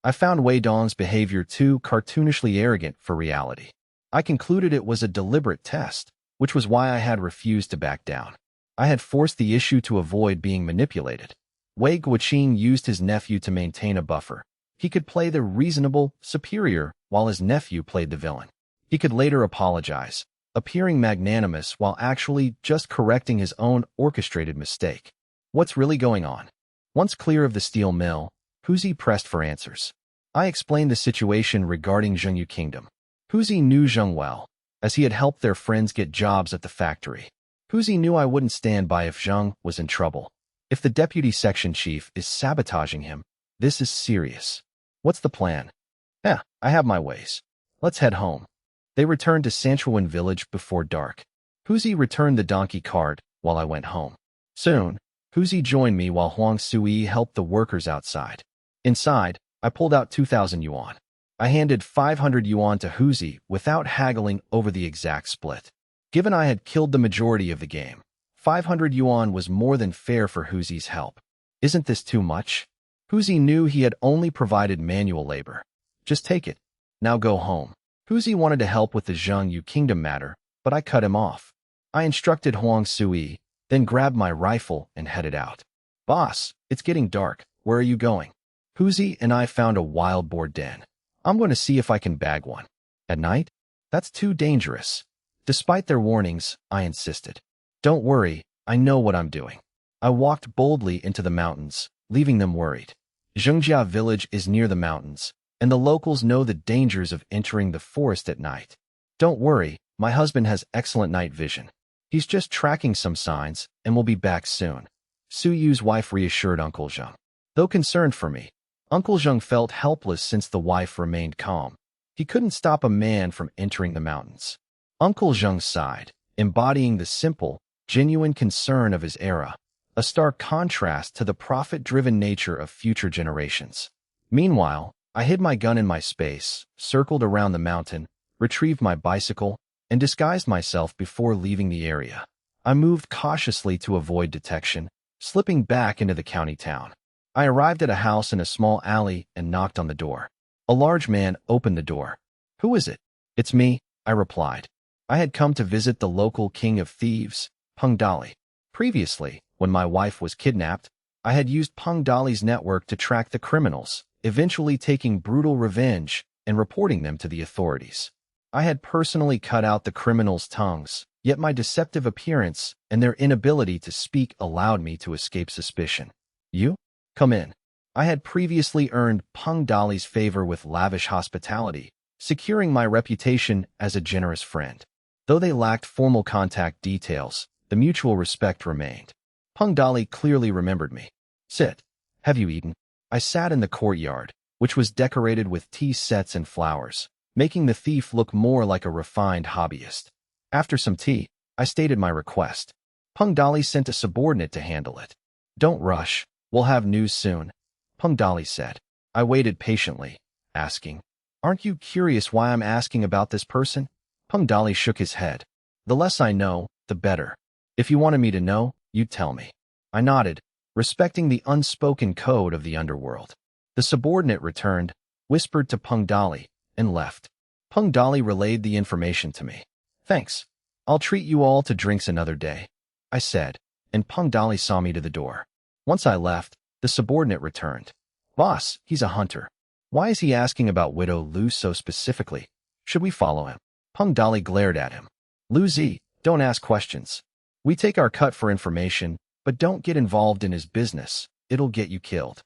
I found Wei Dong's behavior too cartoonishly arrogant for reality. I concluded it was a deliberate test, which was why I had refused to back down. I had forced the issue to avoid being manipulated. Wei Guoqing used his nephew to maintain a buffer. He could play the reasonable superior while his nephew played the villain. He could later apologize, appearing magnanimous while actually just correcting his own orchestrated mistake. What's really going on? Once clear of the steel mill, Huzi pressed for answers. I explained the situation regarding Zhengyu Kingdom. Huzi knew Zheng well, as he had helped their friends get jobs at the factory. Huzi knew I wouldn't stand by if Zheng was in trouble. If the deputy section chief is sabotaging him, this is serious. What's the plan? I have my ways. Let's head home. They returned to Sanshuiwan Village before dark. Huzi returned the donkey cart while I went home. Soon, Huzi joined me while Huang Sui helped the workers outside. Inside, I pulled out 2,000 yuan. I handed 500 yuan to Huzi without haggling over the exact split. Given I had killed the majority of the game, 500 yuan was more than fair for Huzi's help. Isn't this too much? Huzi knew he had only provided manual labor. Just take it. Now go home. Huzi wanted to help with the Zhengyu Kingdom matter, but I cut him off. I instructed Huang Sui, then grabbed my rifle and headed out. Boss, it's getting dark. Where are you going? Huzi and I found a wild boar den. I'm going to see if I can bag one. At night? That's too dangerous. Despite their warnings, I insisted. Don't worry, I know what I'm doing. I walked boldly into the mountains, leaving them worried. Zhengjia Village is near the mountains, and the locals know the dangers of entering the forest at night. Don't worry, my husband has excellent night vision. He's just tracking some signs and will be back soon. Su Yu's wife reassured Uncle Zheng. Though concerned for me, Uncle Zheng felt helpless since the wife remained calm. He couldn't stop a man from entering the mountains. Uncle Zheng sighed, embodying the simple, genuine concern of his era, a stark contrast to the profit-driven nature of future generations. Meanwhile, I hid my gun in my space, circled around the mountain, retrieved my bicycle, and disguised myself before leaving the area. I moved cautiously to avoid detection, slipping back into the county town. I arrived at a house in a small alley and knocked on the door. A large man opened the door. Who is it? It's me, I replied. I had come to visit the local king of thieves, Peng Dali. Previously, when my wife was kidnapped, I had used Peng Dali's network to track the criminals, eventually taking brutal revenge and reporting them to the authorities. I had personally cut out the criminals' tongues, yet my deceptive appearance and their inability to speak allowed me to escape suspicion. You? Come in. I had previously earned Peng Dali's favor with lavish hospitality, securing my reputation as a generous friend. Though they lacked formal contact details, the mutual respect remained. Peng Dali clearly remembered me. Sit. Have you eaten? I sat in the courtyard, which was decorated with tea sets and flowers, making the thief look more like a refined hobbyist. After some tea, I stated my request. Peng Dali sent a subordinate to handle it. Don't rush, we'll have news soon, Peng Dali said. I waited patiently, asking, Aren't you curious why I'm asking about this person? Peng Dali shook his head. The less I know, the better. If you wanted me to know, you'd tell me. I nodded, respecting the unspoken code of the underworld. The subordinate returned, whispered to Peng Dali, and left. Peng Dali relayed the information to me. Thanks. I'll treat you all to drinks another day, I said, and Peng Dali saw me to the door. Once I left, the subordinate returned. Boss, he's a hunter. Why is he asking about Widow Lu so specifically? Should we follow him? Peng Dali glared at him. Lu Zi, don't ask questions. We take our cut for information, but don't get involved in his business. It'll get you killed.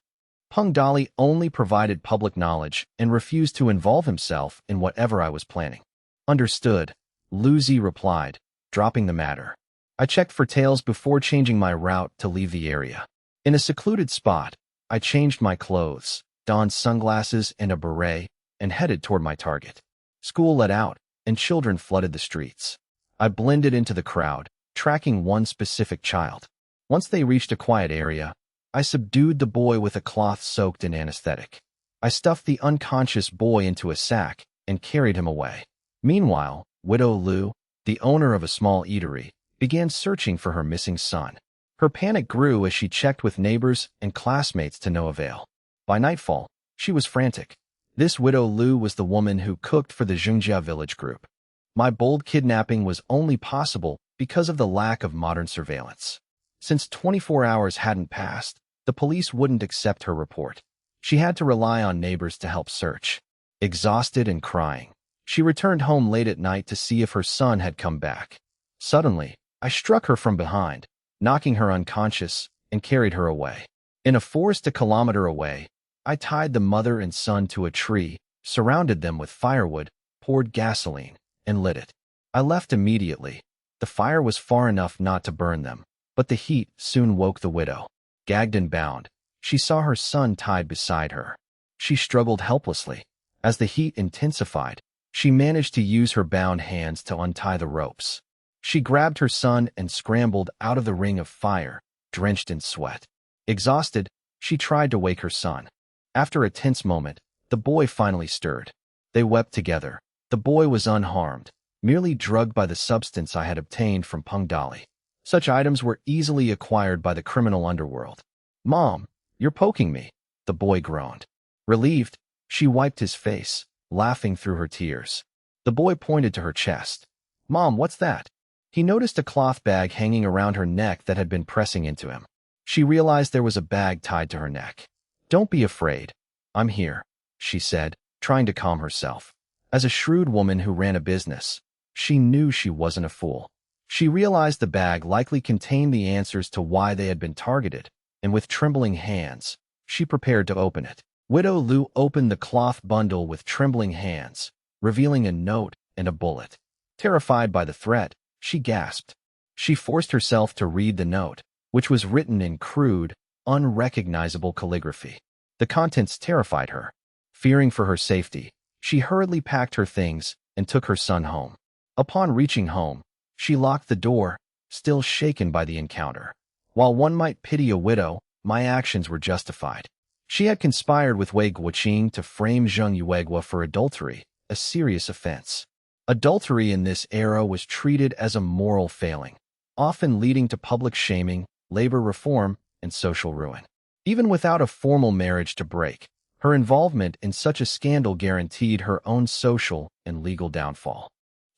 Peng Dali only provided public knowledge and refused to involve himself in whatever I was planning. Understood, Lu Zi replied, dropping the matter. I checked for tails before changing my route to leave the area. In a secluded spot, I changed my clothes, donned sunglasses and a beret, and headed toward my target. School let out, and children flooded the streets. I blended into the crowd, tracking one specific child. Once they reached a quiet area, I subdued the boy with a cloth soaked in anesthetic. I stuffed the unconscious boy into a sack and carried him away. Meanwhile, Widow Lu, the owner of a small eatery, began searching for her missing son. Her panic grew as she checked with neighbors and classmates to no avail. By nightfall, she was frantic. This Widow Lu was the woman who cooked for the Zhengjia Village group. My bold kidnapping was only possible because of the lack of modern surveillance. Since 24 hours hadn't passed, the police wouldn't accept her report. She had to rely on neighbors to help search. Exhausted and crying, she returned home late at night to see if her son had come back. Suddenly, I struck her from behind, knocking her unconscious, and carried her away. In a forest a kilometer away, I tied the mother and son to a tree, surrounded them with firewood, poured gasoline, and lit it. I left immediately. The fire was far enough not to burn them, but the heat soon woke the widow. Gagged and bound, she saw her son tied beside her. She struggled helplessly. As the heat intensified, she managed to use her bound hands to untie the ropes. She grabbed her son and scrambled out of the ring of fire, drenched in sweat. Exhausted, she tried to wake her son. After a tense moment, the boy finally stirred. They wept together. The boy was unharmed, merely drugged by the substance I had obtained from Peng Dali. Such items were easily acquired by the criminal underworld. Mom, you're poking me, the boy groaned. Relieved, she wiped his face, laughing through her tears. The boy pointed to her chest. Mom, what's that? He noticed a cloth bag hanging around her neck that had been pressing into him. She realized there was a bag tied to her neck. Don't be afraid. I'm here, she said, trying to calm herself. As a shrewd woman who ran a business, She knew she wasn't a fool. She realized the bag likely contained the answers to why they had been targeted, and with trembling hands, she prepared to open it. Widow Lu opened the cloth bundle with trembling hands, revealing a note and a bullet. Terrified by the threat, she gasped. She forced herself to read the note, which was written in crude, unrecognizable calligraphy. The contents terrified her. Fearing for her safety, she hurriedly packed her things and took her son home. Upon reaching home, she locked the door, still shaken by the encounter. While one might pity a widow, my actions were justified. She had conspired with Wei Guoqing to frame Zheng Yuegua for adultery, a serious offense. Adultery in this era was treated as a moral failing, often leading to public shaming, labor reform, and social ruin. Even without a formal marriage to break, her involvement in such a scandal guaranteed her own social and legal downfall.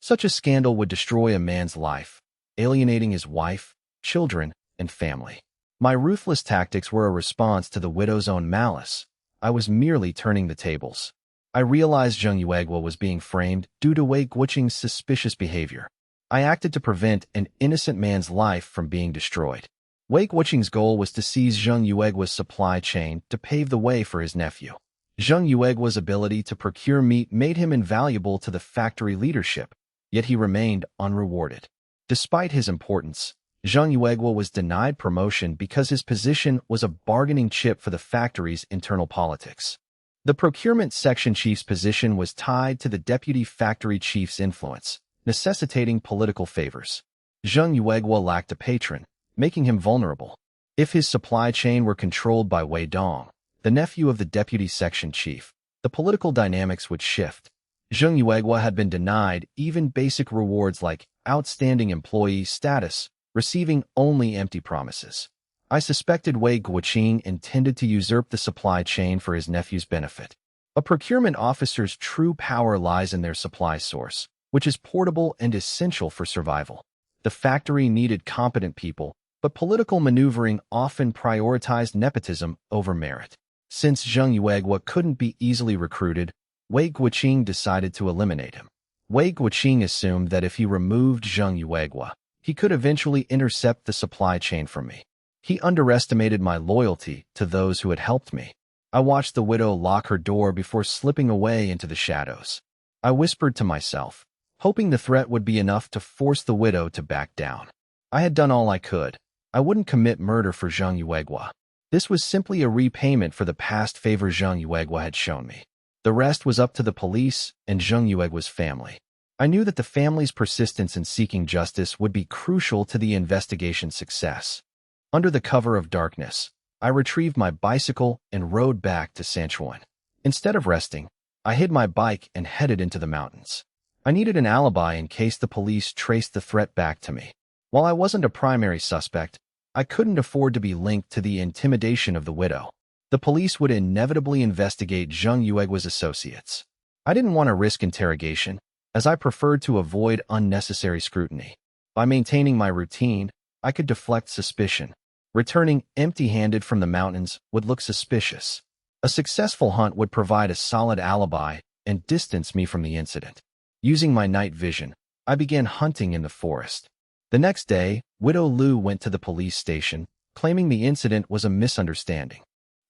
Such a scandal would destroy a man's life, alienating his wife, children, and family. My ruthless tactics were a response to the widow's own malice. I was merely turning the tables. I realized Zheng Yuegua was being framed due to Wei Guoqing's suspicious behavior. I acted to prevent an innocent man's life from being destroyed. Wei Guoqing's goal was to seize Zheng Yuegua's supply chain to pave the way for his nephew. Zheng Yuegua's ability to procure meat made him invaluable to the factory leadership, yet he remained unrewarded. Despite his importance, Zheng Yuegua was denied promotion because his position was a bargaining chip for the factory's internal politics. The procurement section chief's position was tied to the deputy factory chief's influence, necessitating political favors. Zheng Yuegua lacked a patron, making him vulnerable. If his supply chain were controlled by Wei Dong, the nephew of the deputy section chief, the political dynamics would shift. Zheng Yuegua had been denied even basic rewards like outstanding employee status, receiving only empty promises. I suspected Wei Guoqing intended to usurp the supply chain for his nephew's benefit. A procurement officer's true power lies in their supply source, which is portable and essential for survival. The factory needed competent people, but political maneuvering often prioritized nepotism over merit. Since Zheng Yuegua couldn't be easily recruited, Wei Guoqing decided to eliminate him. Wei Guoqing assumed that if he removed Zheng Yuegua, he could eventually intercept the supply chain from me. He underestimated my loyalty to those who had helped me. I watched the widow lock her door before slipping away into the shadows. I whispered to myself, hoping the threat would be enough to force the widow to back down. I had done all I could. I wouldn't commit murder for Zheng Yuegua. This was simply a repayment for the past favor Zheng Yuegua had shown me. The rest was up to the police and Zheng Yuegua's family. I knew that the family's persistence in seeking justice would be crucial to the investigation's success. Under the cover of darkness, I retrieved my bicycle and rode back to Sanshuiwan. Instead of resting, I hid my bike and headed into the mountains. I needed an alibi in case the police traced the threat back to me. While I wasn't a primary suspect, I couldn't afford to be linked to the intimidation of the widow. The police would inevitably investigate Zheng Yuegua's associates. I didn't want to risk interrogation, as I preferred to avoid unnecessary scrutiny. By maintaining my routine, I could deflect suspicion. Returning empty-handed from the mountains would look suspicious. A successful hunt would provide a solid alibi and distance me from the incident. Using my night vision, I began hunting in the forest. The next day, Widow Lu went to the police station, claiming the incident was a misunderstanding.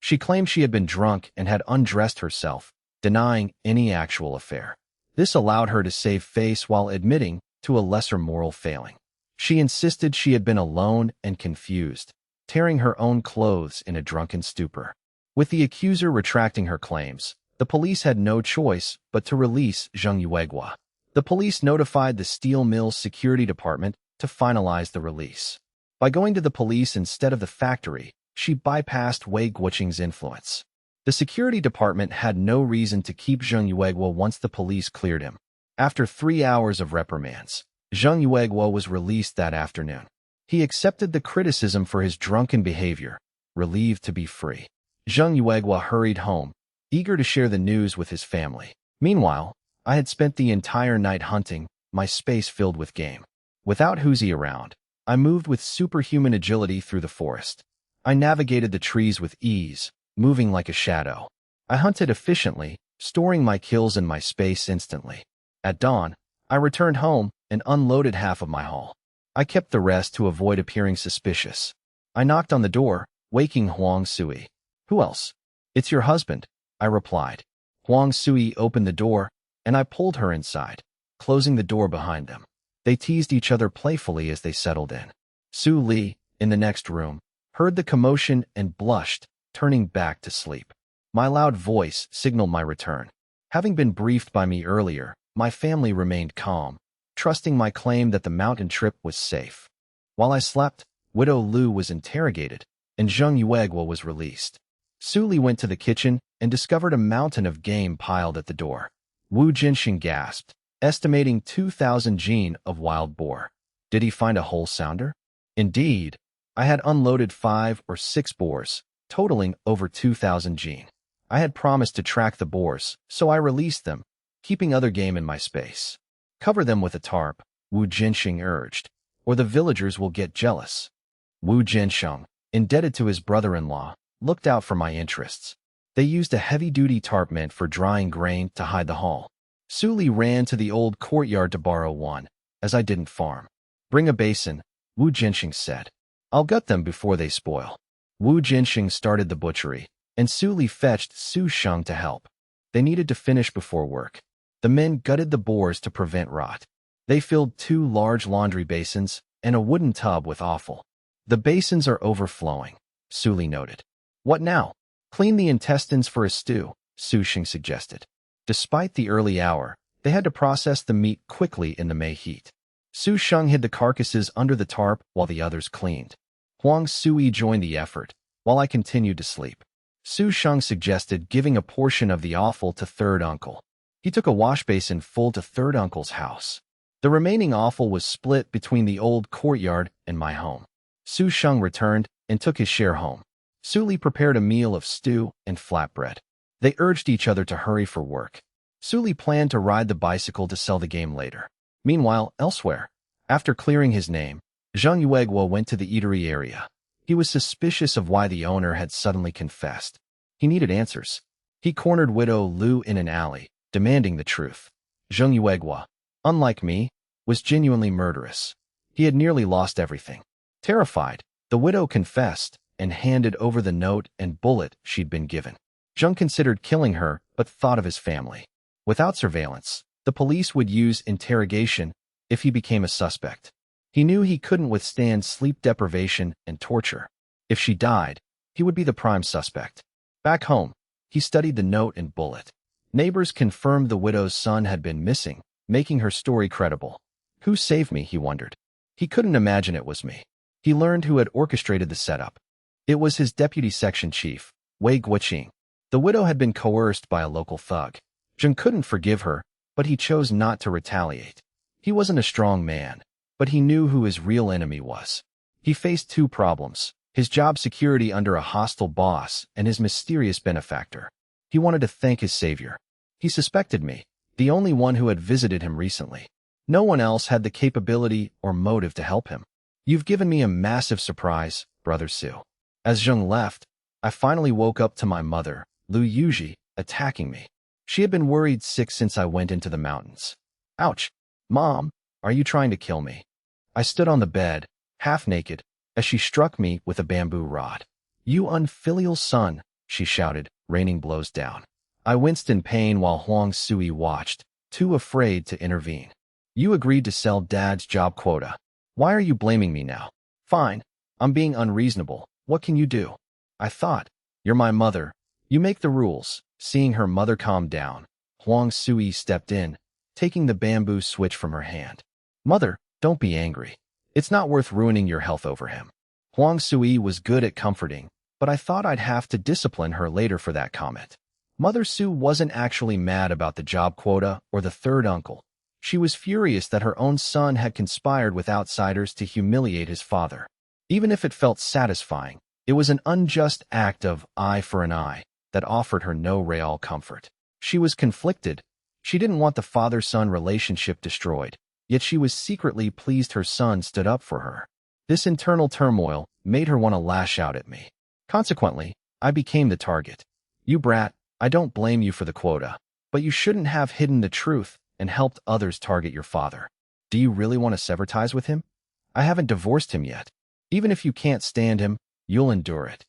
She claimed she had been drunk and had undressed herself, denying any actual affair. This allowed her to save face while admitting to a lesser moral failing. She insisted she had been alone and confused, tearing her own clothes in a drunken stupor. With the accuser retracting her claims, the police had no choice but to release Zheng Yuegua. The police notified the steel mill's security department to finalize the release. By going to the police instead of the factory, she bypassed Wei Guoqing's influence. The security department had no reason to keep Zheng Yuegua once the police cleared him. After 3 hours of reprimands, Zheng Yuegua was released that afternoon. He accepted the criticism for his drunken behavior, relieved to be free. Zheng Yuegua hurried home, eager to share the news with his family. Meanwhile, I had spent the entire night hunting, my space filled with game. Without Huzi around, I moved with superhuman agility through the forest. I navigated the trees with ease, moving like a shadow. I hunted efficiently, storing my kills in my space instantly. At dawn, I returned home and unloaded half of my haul. I kept the rest to avoid appearing suspicious. I knocked on the door, waking Huang Sui. Who else? It's your husband, I replied. Huang Sui opened the door, and I pulled her inside, closing the door behind them. They teased each other playfully as they settled in. Su Li, in the next room, heard the commotion and blushed, turning back to sleep. My loud voice signaled my return. Having been briefed by me earlier, my family remained calm, trusting my claim that the mountain trip was safe. While I slept, Widow Lu was interrogated, and Zheng Yuegwa was released. Su Li went to the kitchen and discovered a mountain of game piled at the door. Wu Jinxing gasped, estimating 2,000 jin of wild boar. Did he find a whole sounder? Indeed, I had unloaded 5 or 6 boars, totaling over 2,000 jin. I had promised to track the boars, so I released them, keeping other game in my space. Cover them with a tarp, Wu Jinxing urged, or the villagers will get jealous. Wu Jinxing, indebted to his brother-in-law, looked out for my interests. They used a heavy-duty tarp meant for drying grain to hide the haul. Su Li ran to the old courtyard to borrow one, as I didn't farm. Bring a basin, Wu Jinxing said. I'll gut them before they spoil. Wu Jinxing started the butchery, and Su Li fetched Su Sheng to help. They needed to finish before work. The men gutted the boars to prevent rot. They filled 2 large laundry basins and a wooden tub with offal. The basins are overflowing, Su Li noted. What now? Clean the intestines for a stew, Su Sheng suggested. Despite the early hour, they had to process the meat quickly in the May heat. Su Sheng hid the carcasses under the tarp while the others cleaned. Huang Sui joined the effort, while I continued to sleep. Su Sheng suggested giving a portion of the offal to third uncle. He took a wash basin full to third uncle's house. The remaining offal was split between the old courtyard and my home. Su Sheng returned and took his share home. Su Li prepared a meal of stew and flatbread. They urged each other to hurry for work. Su Li planned to ride the bicycle to sell the game later. Meanwhile, elsewhere, after clearing his name, Zheng Yuegwa went to the eatery area. He was suspicious of why the owner had suddenly confessed. He needed answers. He cornered Widow Lu in an alley, demanding the truth. Zheng Yuegwa, unlike me, was genuinely murderous. He had nearly lost everything. Terrified, the widow confessed and handed over the note and bullet she'd been given. Zheng considered killing her, but thought of his family. Without surveillance, the police would use interrogation if he became a suspect. He knew he couldn't withstand sleep deprivation and torture. If she died, he would be the prime suspect. Back home, he studied the note and bullet. Neighbors confirmed the widow's son had been missing, making her story credible. Who saved me, he wondered. He couldn't imagine it was me. He learned who had orchestrated the setup. It was his deputy section chief, Wei Guoqing. The widow had been coerced by a local thug. Zheng couldn't forgive her, but he chose not to retaliate. He wasn't a strong man, but he knew who his real enemy was. He faced 2 problems, his job security under a hostile boss and his mysterious benefactor. He wanted to thank his savior. He suspected me, the only one who had visited him recently. No one else had the capability or motive to help him. You've given me a massive surprise, Brother Su. As Zheng left, I finally woke up to my mother, Lu Yuji, attacking me. She had been worried sick since I went into the mountains. Ouch! Mom, are you trying to kill me? I stood on the bed, half naked, as she struck me with a bamboo rod. You unfilial son, she shouted, raining blows down. I winced in pain while Huang Sui watched, too afraid to intervene. You agreed to sell Dad's job quota. Why are you blaming me now? Fine, I'm being unreasonable. What can you do? I thought. You're my mother. You make the rules. Seeing her mother calm down, Huang Sui stepped in, taking the bamboo switch from her hand. Mother, don't be angry. It's not worth ruining your health over him. Huang Sui was good at comforting, but I thought I'd have to discipline her later for that comment. Mother Su wasn't actually mad about the job quota or the third uncle. She was furious that her own son had conspired with outsiders to humiliate his father. Even if it felt satisfying, it was an unjust act of eye for an eye that offered her no real comfort. She was conflicted. She didn't want the father-son relationship destroyed, yet she was secretly pleased her son stood up for her. This internal turmoil made her want to lash out at me. Consequently, I became the target. You brat, I don't blame you for the quota, but you shouldn't have hidden the truth, and helped others target your father. Do you really want to sever ties with him? I haven't divorced him yet. Even if you can't stand him, you'll endure it.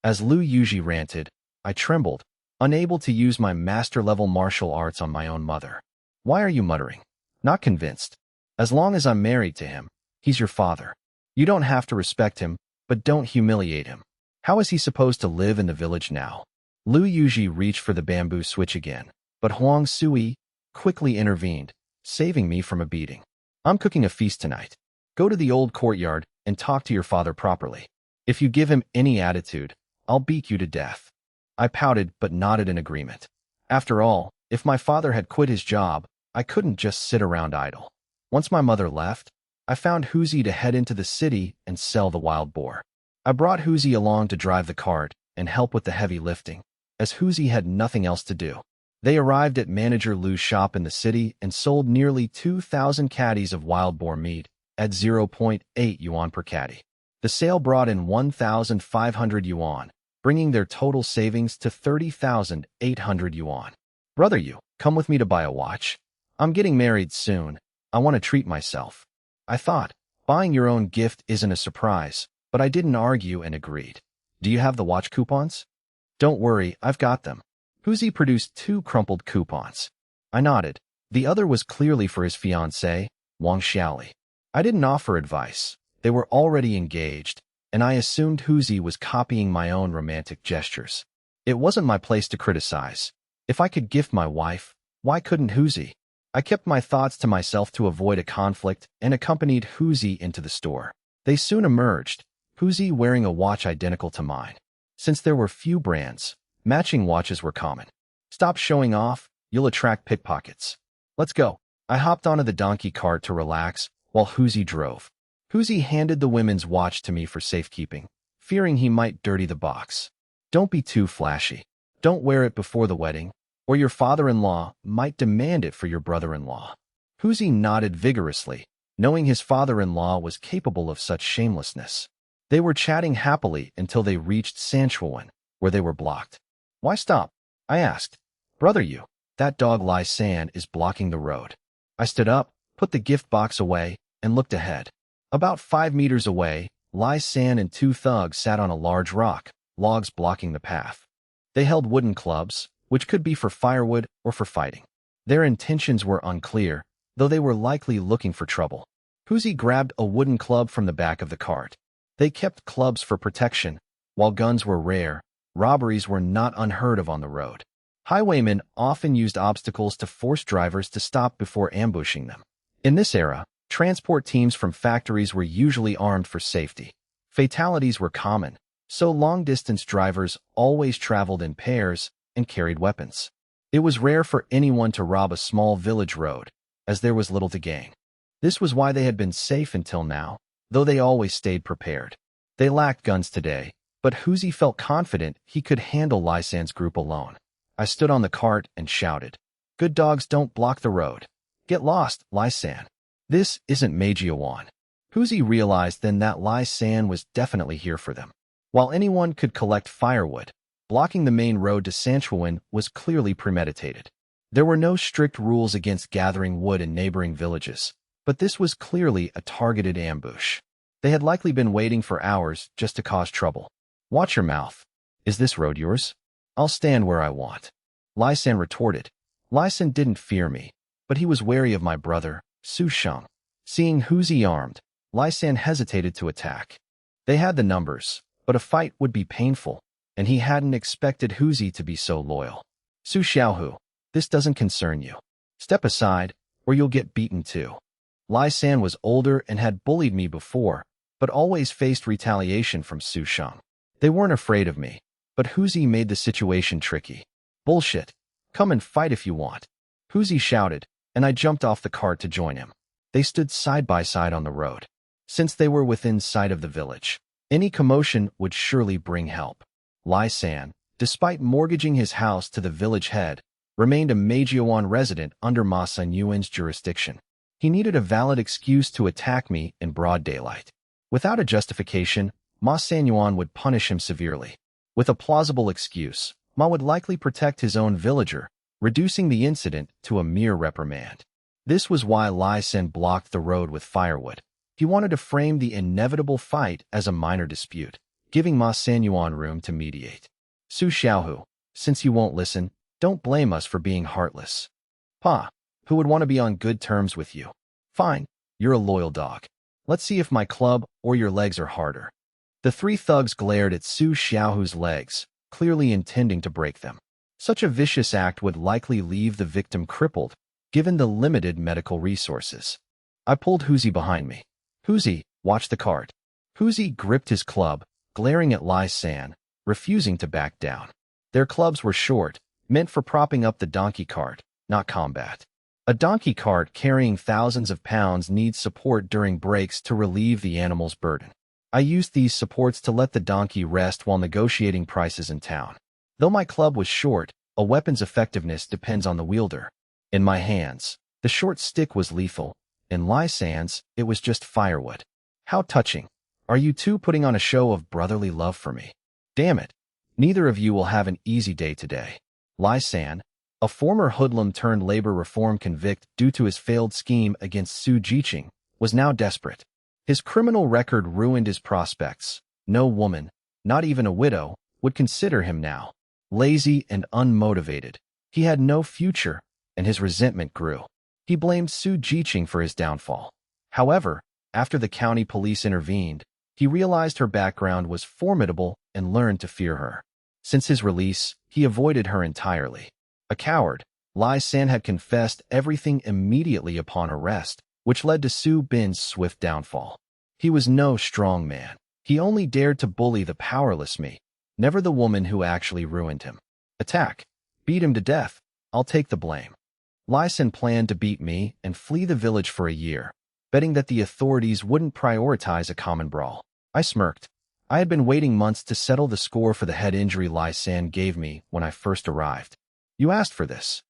As Lu Yuji ranted, I trembled, unable to use my master-level martial arts on my own mother. Why are you muttering? Not convinced. As long as I'm married to him, he's your father. You don't have to respect him, but don't humiliate him. How is he supposed to live in the village now? Lu Yuji reached for the bamboo switch again, but Huang Sui quickly intervened, saving me from a beating. I'm cooking a feast tonight. Go to the old courtyard and talk to your father properly. If you give him any attitude, I'll beat you to death. I pouted but nodded in agreement. After all, if my father had quit his job, I couldn't just sit around idle. Once my mother left, I found Huzi to head into the city and sell the wild boar. I brought Huzi along to drive the cart and help with the heavy lifting, as Huzi had nothing else to do. They arrived at Manager Lu's shop in the city and sold nearly 2,000 caddies of wild boar meat at 0.8 yuan per caddy. The sale brought in 1,500 yuan, bringing their total savings to 30,800 yuan. Brother, you, come with me to buy a watch. I'm getting married soon. I want to treat myself. I thought, buying your own gift isn't a surprise, but I didn't argue and agreed. Do you have the watch coupons? Don't worry, I've got them. Huzi produced 2 crumpled coupons. I nodded. The other was clearly for his fiancée, Wang Xiaoli. I didn't offer advice. They were already engaged, and I assumed Huzi was copying my own romantic gestures. It wasn't my place to criticize. If I could gift my wife, why couldn't Huzi? I kept my thoughts to myself to avoid a conflict and accompanied Huzi into the store. They soon emerged, Huzi wearing a watch identical to mine. Since there were few brands, matching watches were common. Stop showing off, you'll attract pickpockets. Let's go. I hopped onto the donkey cart to relax while Huzi drove. Huzi handed the women's watch to me for safekeeping, fearing he might dirty the box. Don't be too flashy. Don't wear it before the wedding, or your father-in-law might demand it for your brother-in-law. Huzi nodded vigorously, knowing his father-in-law was capable of such shamelessness. They were chatting happily until they reached Sanshuiwan, where they were blocked. Why stop? I asked. Brother, you, that dog Lai San is blocking the road. I stood up, put the gift box away, and looked ahead. About 5 meters away, Lai San and 2 thugs sat on a large rock, logs blocking the path. They held wooden clubs, which could be for firewood or for fighting. Their intentions were unclear, though they were likely looking for trouble. Huzi grabbed a wooden club from the back of the cart. They kept clubs for protection. While guns were rare, robberies were not unheard of on the road. Highwaymen often used obstacles to force drivers to stop before ambushing them. In this era, transport teams from factories were usually armed for safety. Fatalities were common, so long-distance drivers always traveled in pairs and carried weapons. It was rare for anyone to rob a small village road, as there was little to gain. This was why they had been safe until now, though they always stayed prepared. They lacked guns today, but Huzi felt confident he could handle Lai San's group alone. I stood on the cart and shouted, "Good dogs don't block the road. Get lost, Lai San. This isn't Mauser." Huzi realized then that Lai San was definitely here for them. While anyone could collect firewood, blocking the main road to Sanshuiwan was clearly premeditated. There were no strict rules against gathering wood in neighboring villages, but this was clearly a targeted ambush. They had likely been waiting for hours just to cause trouble. Watch your mouth. Is this road yours? I'll stand where I want. Lai San retorted. Lai San didn't fear me, but he was wary of my brother, Su Sheng. Seeing Huzi armed, Lai San hesitated to attack. They had the numbers, but a fight would be painful, and he hadn't expected Huzi to be so loyal. Su Xiaohu, this doesn't concern you. Step aside, or you'll get beaten too. Lai San was older and had bullied me before, but always faced retaliation from Su Sheng. They weren't afraid of me, but Huzi made the situation tricky. Bullshit. Come and fight if you want. Huzi shouted, and I jumped off the cart to join him. They stood side by side on the road. Since they were within sight of the village, any commotion would surely bring help. Lai San, despite mortgaging his house to the village head, remained a Mauser resident under Ma Sanshuiwan's jurisdiction. He needed a valid excuse to attack me in broad daylight. Without a justification, Ma Sanshuiwan would punish him severely. With a plausible excuse, Ma would likely protect his own villager, reducing the incident to a mere reprimand. This was why Lai Sen blocked the road with firewood. He wanted to frame the inevitable fight as a minor dispute, giving Ma Sanyuan room to mediate. Su Xiaohu, since you won't listen, don't blame us for being heartless. Pa, who would want to be on good terms with you? Fine, you're a loyal dog. Let's see if my club or your legs are harder. The three thugs glared at Su Xiaohu's legs, clearly intending to break them. Such a vicious act would likely leave the victim crippled, given the limited medical resources. I pulled Huzi behind me. Huzi, watch the cart. Huzi gripped his club, glaring at Lai San, refusing to back down. Their clubs were short, meant for propping up the donkey cart, not combat. A donkey cart carrying thousands of pounds needs support during breaks to relieve the animal's burden. I used these supports to let the donkey rest while negotiating prices in town. Though my club was short, a weapon's effectiveness depends on the wielder. In my hands, the short stick was lethal. In Lai San's, it was just firewood. How touching. Are you two putting on a show of brotherly love for me? Damn it. Neither of you will have an easy day today. Lai San, a former hoodlum turned labor reform convict due to his failed scheme against Su Jiqing, was now desperate. His criminal record ruined his prospects. No woman, not even a widow, would consider him now. Lazy and unmotivated, he had no future, and his resentment grew. He blamed Su Jiqing for his downfall. However, after the county police intervened, he realized her background was formidable and learned to fear her. Since his release, he avoided her entirely. A coward, Lai San had confessed everything immediately upon arrest, which led to Su Bin's swift downfall. He was no strong man. He only dared to bully the powerless me, never the woman who actually ruined him. Attack. Beat him to death. I'll take the blame. Lai San planned to beat me and flee the village for a year, betting that the authorities wouldn't prioritize a common brawl. I smirked. I had been waiting months to settle the score for the head injury Lai San gave me when I first arrived. You asked for this.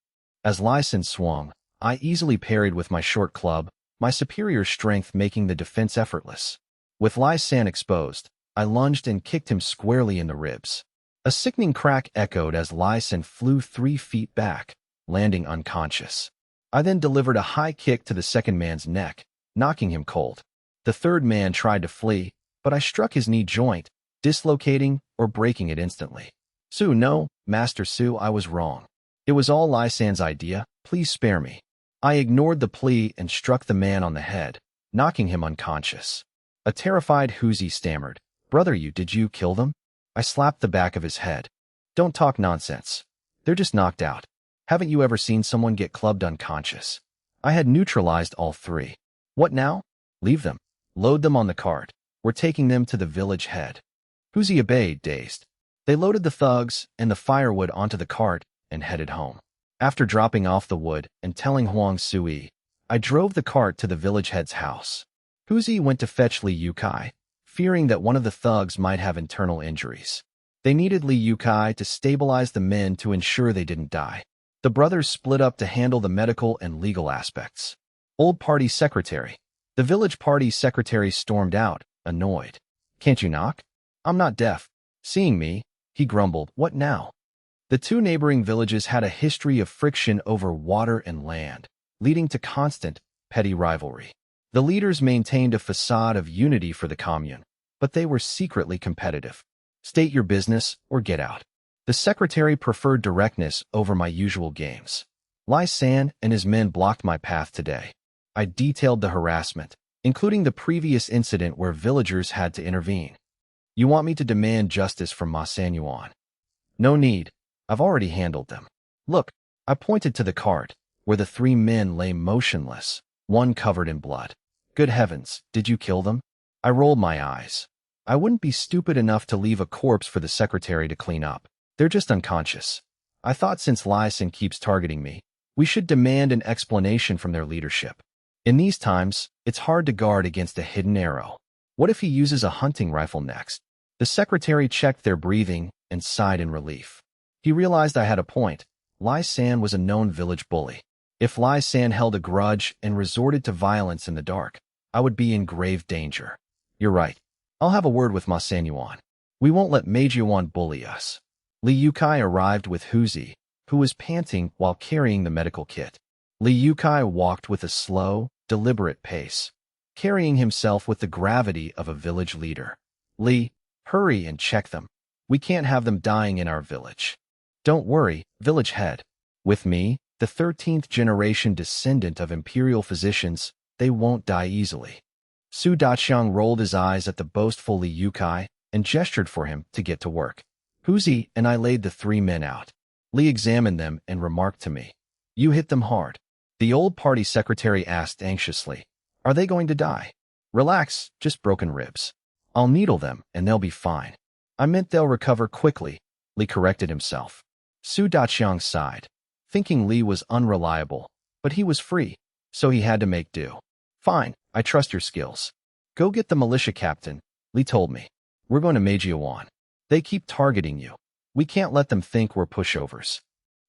As Lai San swung, I easily parried with my short club, my superior strength making the defense effortless. With Lai San exposed, I lunged and kicked him squarely in the ribs. A sickening crack echoed as Lai San flew 3 feet back, landing unconscious. I then delivered a high kick to the second man's neck, knocking him cold. The third man tried to flee, but I struck his knee joint, dislocating or breaking it instantly. Su, no, Master Su, I was wrong. It was all Lai San's idea, please spare me. I ignored the plea and struck the man on the head, knocking him unconscious. A terrified Huzi stammered, Brother, did you kill them? I slapped the back of his head. Don't talk nonsense. They're just knocked out. Haven't you ever seen someone get clubbed unconscious? I had neutralized all 3. What now? Leave them. Load them on the cart. We're taking them to the village head. Huzi obeyed, dazed. They loaded the thugs and the firewood onto the cart and headed home. After dropping off the wood and telling Huang Sui, I drove the cart to the village head's house. Huzi went to fetch Li Yukai, fearing that one of the thugs might have internal injuries. They needed Li Yukai to stabilize the men to ensure they didn't die. The brothers split up to handle the medical and legal aspects. Old party secretary. The village party secretary stormed out, annoyed. Can't you knock? I'm not deaf. Seeing me, he grumbled, what now? The 2 neighboring villages had a history of friction over water and land, leading to constant, petty rivalry. The leaders maintained a facade of unity for the commune, but they were secretly competitive. State your business or get out. The secretary preferred directness over my usual games. Lai San and his men blocked my path today. I detailed the harassment, including the previous incident where villagers had to intervene. You want me to demand justice from Ma Sanyuan? No need. I've already handled them. Look, I pointed to the cart, where the 3 men lay motionless, one covered in blood. Good heavens, did you kill them? I rolled my eyes. I wouldn't be stupid enough to leave a corpse for the secretary to clean up. They're just unconscious. I thought since Lai San keeps targeting me, we should demand an explanation from their leadership. In these times, it's hard to guard against a hidden arrow. What if he uses a hunting rifle next? The secretary checked their breathing and sighed in relief. He realized I had a point. Lai San was a known village bully. If Lai San held a grudge and resorted to violence in the dark, I would be in grave danger. You're right. I'll have a word with Ma Sanyuan. We won't let Mauser bully us. Li Yukai arrived with Huzi, who was panting while carrying the medical kit. Li Yukai walked with a slow, deliberate pace, carrying himself with the gravity of a village leader. Li, hurry and check them. We can't have them dying in our village. Don't worry, village head. With me, the 13th generation descendant of imperial physicians, they won't die easily. Su Daqiang rolled his eyes at the boastful Li Yukai and gestured for him to get to work. Huzi and I laid the 3 men out. Li examined them and remarked to me, "You hit them hard." The old party secretary asked anxiously, "Are they going to die?" "Relax, just broken ribs. I'll needle them and they'll be fine." "I meant they'll recover quickly," Li corrected himself. Su Daqiang sighed, thinking Li was unreliable, but he was free, so he had to make do. "Fine, I trust your skills. Go get the militia captain," Li told me. "We're going to Mauser. They keep targeting you. We can't let them think we're pushovers."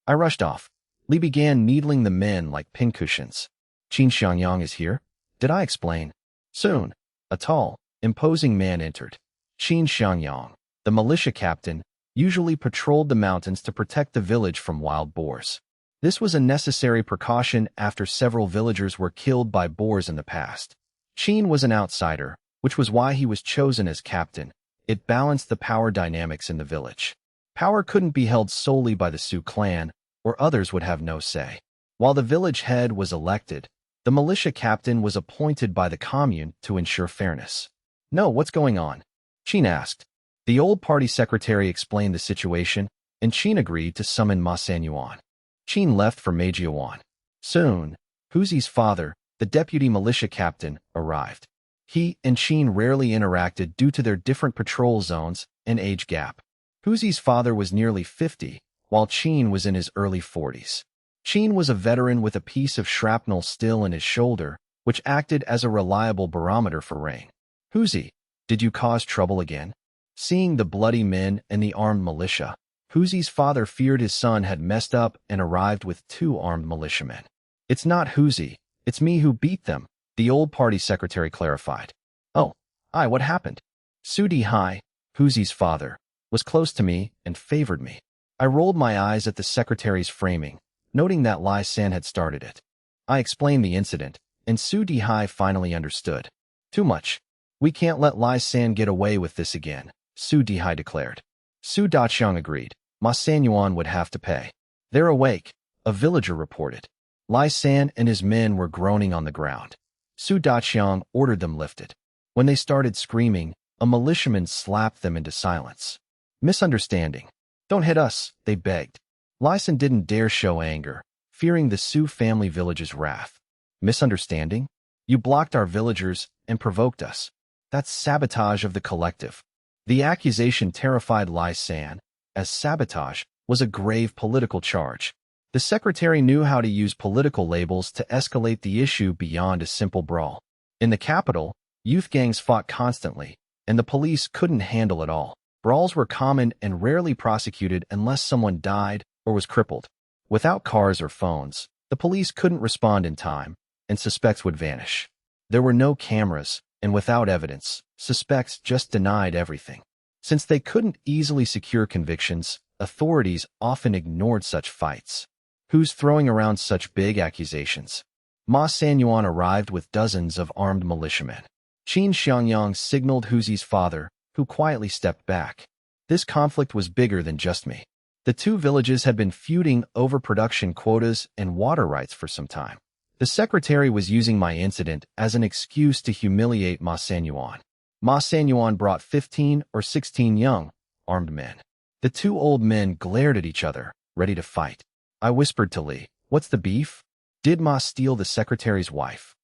I rushed off. Li began needling the men like pincushions. "Qin Xiangyang is here?" "Did I explain?" Soon, a tall, imposing man entered. Qin Xiangyang, the militia captain, usually patrolled the mountains to protect the village from wild boars. This was a necessary precaution after several villagers were killed by boars in the past. Qin was an outsider, which was why he was chosen as captain. It balanced the power dynamics in the village. Power couldn't be held solely by the Su clan, or others would have no say. While the village head was elected, the militia captain was appointed by the commune to ensure fairness. "No, what's going on?" Qin asked. The old party secretary explained the situation, and Qin agreed to summon Ma Sanshuiwan. Qin left for Mauser. Soon, Huzi's father, the deputy militia captain, arrived. He and Qin rarely interacted due to their different patrol zones and age gap. Huzi's father was nearly 50, while Qin was in his early 40s. Qin was a veteran with a piece of shrapnel still in his shoulder, which acted as a reliable barometer for rain. "Huzi, did you cause trouble again?" Seeing the bloody men and the armed militia, Huzi's father feared his son had messed up and arrived with 2 armed militiamen. "It's not Huzi, it's me who beat them," the old party secretary clarified. "Oh, what happened?" Su Dihai, Huzi's father, was close to me and favored me. I rolled my eyes at the secretary's framing, noting that Lai San had started it. I explained the incident, and Su Dihai finally understood. "Too much. We can't let Lai San get away with this again," Su Dihai declared. Su Daqiang agreed. Ma Sanshuiwan would have to pay. "They're awake," a villager reported. Lai San and his men were groaning on the ground. Su Daqiang ordered them lifted. When they started screaming, a militiaman slapped them into silence. "Misunderstanding. Don't hit us," they begged. Lai San didn't dare show anger, fearing the Su family village's wrath. "Misunderstanding? You blocked our villagers and provoked us. That's sabotage of the collective." The accusation terrified Lai San, as sabotage was a grave political charge. The secretary knew how to use political labels to escalate the issue beyond a simple brawl. In the capital, youth gangs fought constantly, and the police couldn't handle it all. Brawls were common and rarely prosecuted unless someone died or was crippled. Without cars or phones, the police couldn't respond in time, and suspects would vanish. There were no cameras, and without evidence, suspects just denied everything. Since they couldn't easily secure convictions, authorities often ignored such fights. Who's throwing around such big accusations? Ma Sanshuiwan arrived with dozens of armed militiamen. Qin Xiangyang signaled Huzi's father, who quietly stepped back. This conflict was bigger than just me. The 2 villages had been feuding over production quotas and water rights for some time. The secretary was using my incident as an excuse to humiliate Ma Sanshuiwan. Ma Sanshuiwan brought 15 or 16 young, armed men. The 2 old men glared at each other, ready to fight. I whispered to Li, "What's the beef?" Did Ma steal the secretary's wife?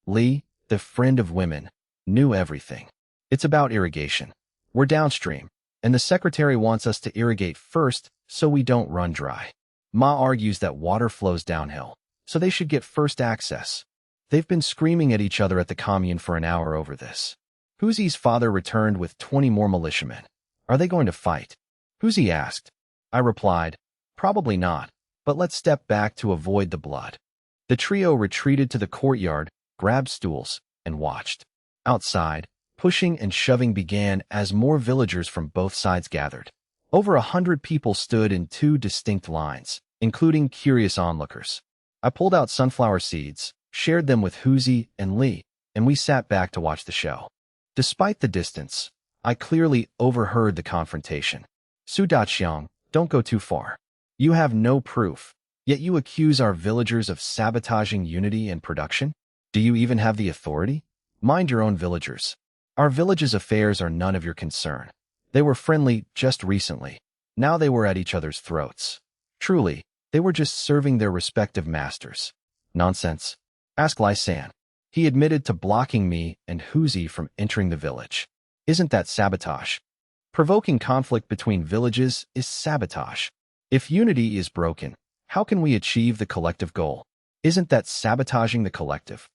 Li, the friend of women, knew everything. "It's about irrigation. We're downstream, and the secretary wants us to irrigate first so we don't run dry. Ma argues that water flows downhill, so they should get first access. They've been screaming at each other at the commune for an hour over this." Huzi's father returned with 20 more militiamen. "Are they going to fight?" Huzi asked. I replied, "Probably not, but let's step back to avoid the blood." The trio retreated to the courtyard, grabbed stools, and watched. Outside, pushing and shoving began as more villagers from both sides gathered. Over 100 people stood in 2 distinct lines, including curious onlookers. I pulled out sunflower seeds, shared them with Huzi and Li, and we sat back to watch the show. Despite the distance, I clearly overheard the confrontation. Su Daqiang, don't go too far. You have no proof, yet you accuse our villagers of sabotaging unity and production? Do you even have the authority? Mind your own villagers. Our village's affairs are none of your concern. They were friendly just recently. Now they were at each other's throats. Truly, they were just serving their respective masters. Nonsense. Ask Lai San. He admitted to blocking me and Huzi from entering the village. Isn't that sabotage? Provoking conflict between villages is sabotage. If unity is broken, how can we achieve the collective goal? Isn't that sabotaging the collective?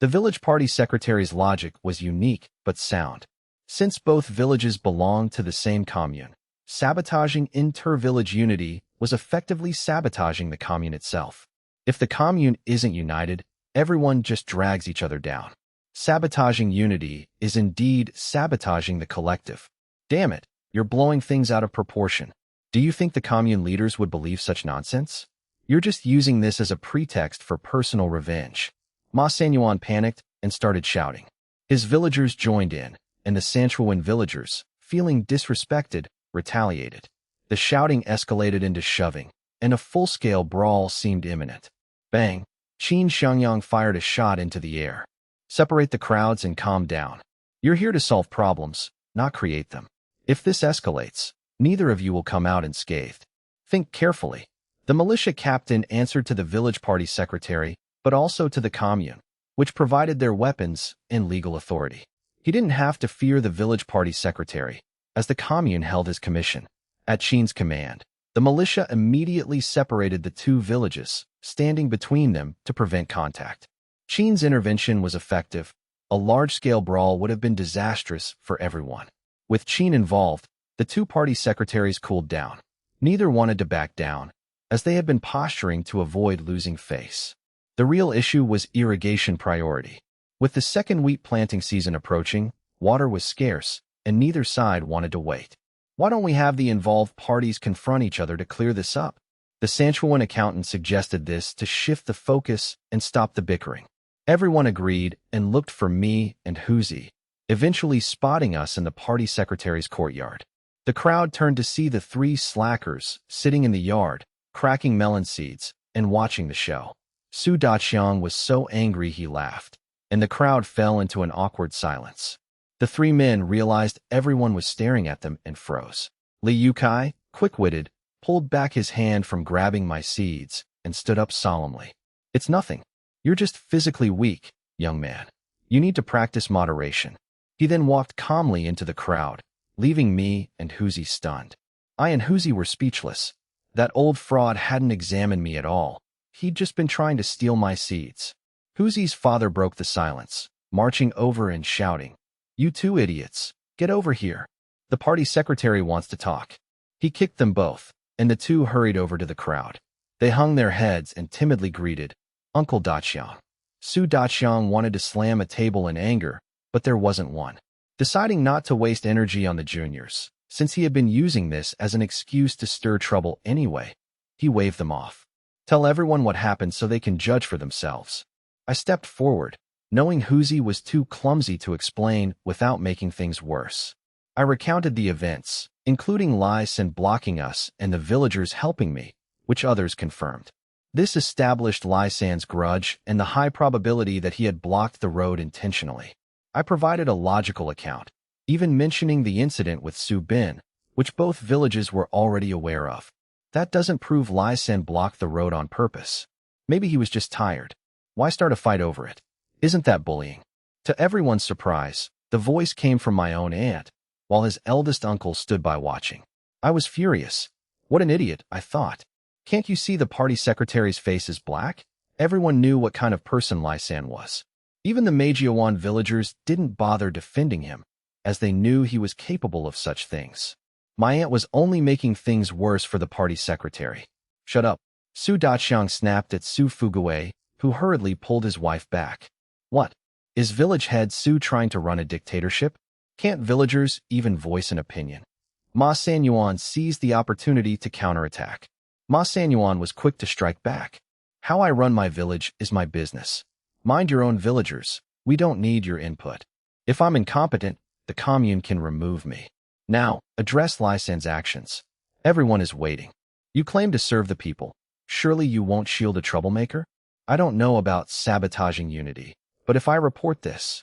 The village party secretary's logic was unique but sound. Since both villages belonged to the same commune, sabotaging inter-village unity was effectively sabotaging the commune itself. If the commune isn't united, everyone just drags each other down. Sabotaging unity is indeed sabotaging the collective. Damn it, you're blowing things out of proportion. Do you think the commune leaders would believe such nonsense? You're just using this as a pretext for personal revenge. Ma Sanshuiwan panicked and started shouting. His villagers joined in, and the Sanshuiwan villagers, feeling disrespected, retaliated. The shouting escalated into shoving, and a full-scale brawl seemed imminent. Bang! Qin Xiangyang fired a shot into the air. Separate the crowds and calm down. You're here to solve problems, not create them. If this escalates, neither of you will come out unscathed. Think carefully. The militia captain answered to the village party secretary, but also to the commune, which provided their weapons and legal authority. He didn't have to fear the village party secretary, as the commune held his commission. At Qin's command, the militia immediately separated the two villages, standing between them to prevent contact. Qin's intervention was effective. A large-scale brawl would have been disastrous for everyone. With Qin involved, the two party secretaries cooled down. Neither wanted to back down, as they had been posturing to avoid losing face. The real issue was irrigation priority. With the second wheat planting season approaching, water was scarce, and neither side wanted to wait. Why don't we have the involved parties confront each other to clear this up? The Sanshuiwan accountant suggested this to shift the focus and stop the bickering. Everyone agreed and looked for me and Huzi, eventually spotting us in the party secretary's courtyard. The crowd turned to see the three slackers sitting in the yard, cracking melon seeds, and watching the show. Su Daqiang was so angry he laughed, and the crowd fell into an awkward silence. The three men realized everyone was staring at them and froze. Li Yukai, quick-witted, pulled back his hand from grabbing my seeds and stood up solemnly. It's nothing. You're just physically weak, young man. You need to practice moderation. He then walked calmly into the crowd, leaving me and Huzi stunned. I and Huzi were speechless. That old fraud hadn't examined me at all. He'd just been trying to steal my seeds. Huzi's father broke the silence, marching over and shouting, "You two idiots, get over here. The party secretary wants to talk." He kicked them both, and the two hurried over to the crowd. They hung their heads and timidly greeted, "Uncle Daqiang." Su Daqiang wanted to slam a table in anger, but there wasn't one. Deciding not to waste energy on the juniors, since he had been using this as an excuse to stir trouble anyway, he waved them off. Tell everyone what happened so they can judge for themselves. I stepped forward, knowing Huzi was too clumsy to explain without making things worse. I recounted the events, including Lai San blocking us and the villagers helping me, which others confirmed. This established Lai San's grudge and the high probability that he had blocked the road intentionally. I provided a logical account, even mentioning the incident with Su Bin, which both villages were already aware of. That doesn't prove Lai San blocked the road on purpose. Maybe he was just tired. Why start a fight over it? Isn't that bullying? To everyone's surprise, the voice came from my own aunt, while his eldest uncle stood by watching. I was furious. What an idiot, I thought. Can't you see the party secretary's face is black? Everyone knew what kind of person Lai San was. Even the Sanshuiwan villagers didn't bother defending him, as they knew he was capable of such things. My aunt was only making things worse for the party secretary. Shut up. Su Daqiang snapped at Su Fuguwei, who hurriedly pulled his wife back. What? Is village head Su trying to run a dictatorship? Can't villagers even voice an opinion? Ma Sanshuiwan seized the opportunity to counterattack. Ma Sanshuiwan was quick to strike back. How I run my village is my business. Mind your own villagers. We don't need your input. If I'm incompetent, the commune can remove me. Now, address Lysan's actions. Everyone is waiting. You claim to serve the people. Surely you won't shield a troublemaker? I don't know about sabotaging unity, but if I report this,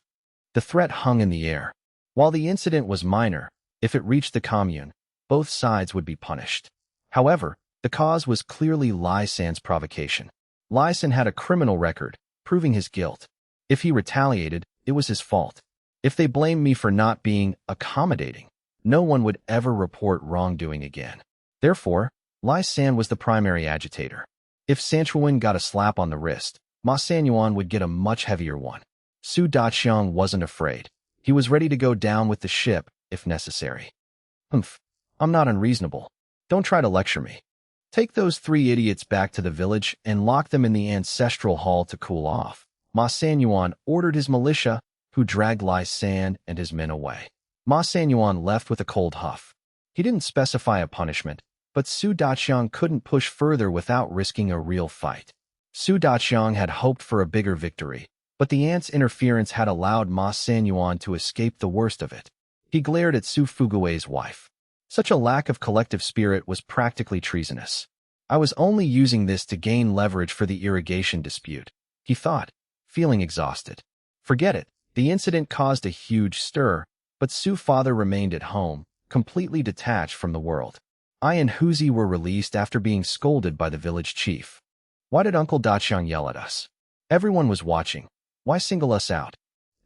the threat hung in the air. While the incident was minor, if it reached the commune, both sides would be punished. However, the cause was clearly Lysan's provocation. Lysan had a criminal record, proving his guilt. If he retaliated, it was his fault. If they blamed me for not being accommodating, no one would ever report wrongdoing again. Therefore, Lysan was the primary agitator. If Sanshuiwan got a slap on the wrist, Ma Sanyuan would get a much heavier one. Su Daqiang wasn't afraid. He was ready to go down with the ship, if necessary. Humph, I'm not unreasonable. Don't try to lecture me. Take those 3 idiots back to the village and lock them in the ancestral hall to cool off. Ma Sanyuan ordered his militia, who dragged Lysan and his men away. Ma Sanyuan left with a cold huff. He didn't specify a punishment, but Su Daqiang couldn't push further without risking a real fight. Su Daqiang had hoped for a bigger victory, but the ant's interference had allowed Ma Sanyuan to escape the worst of it. He glared at Su Fugue's wife. Such a lack of collective spirit was practically treasonous. I was only using this to gain leverage for the irrigation dispute, he thought, feeling exhausted. Forget it. The incident caused a huge stir, but Su's father remained at home, completely detached from the world. I and Huzi were released after being scolded by the village chief. Why did Uncle Daqiang yell at us? Everyone was watching. Why single us out?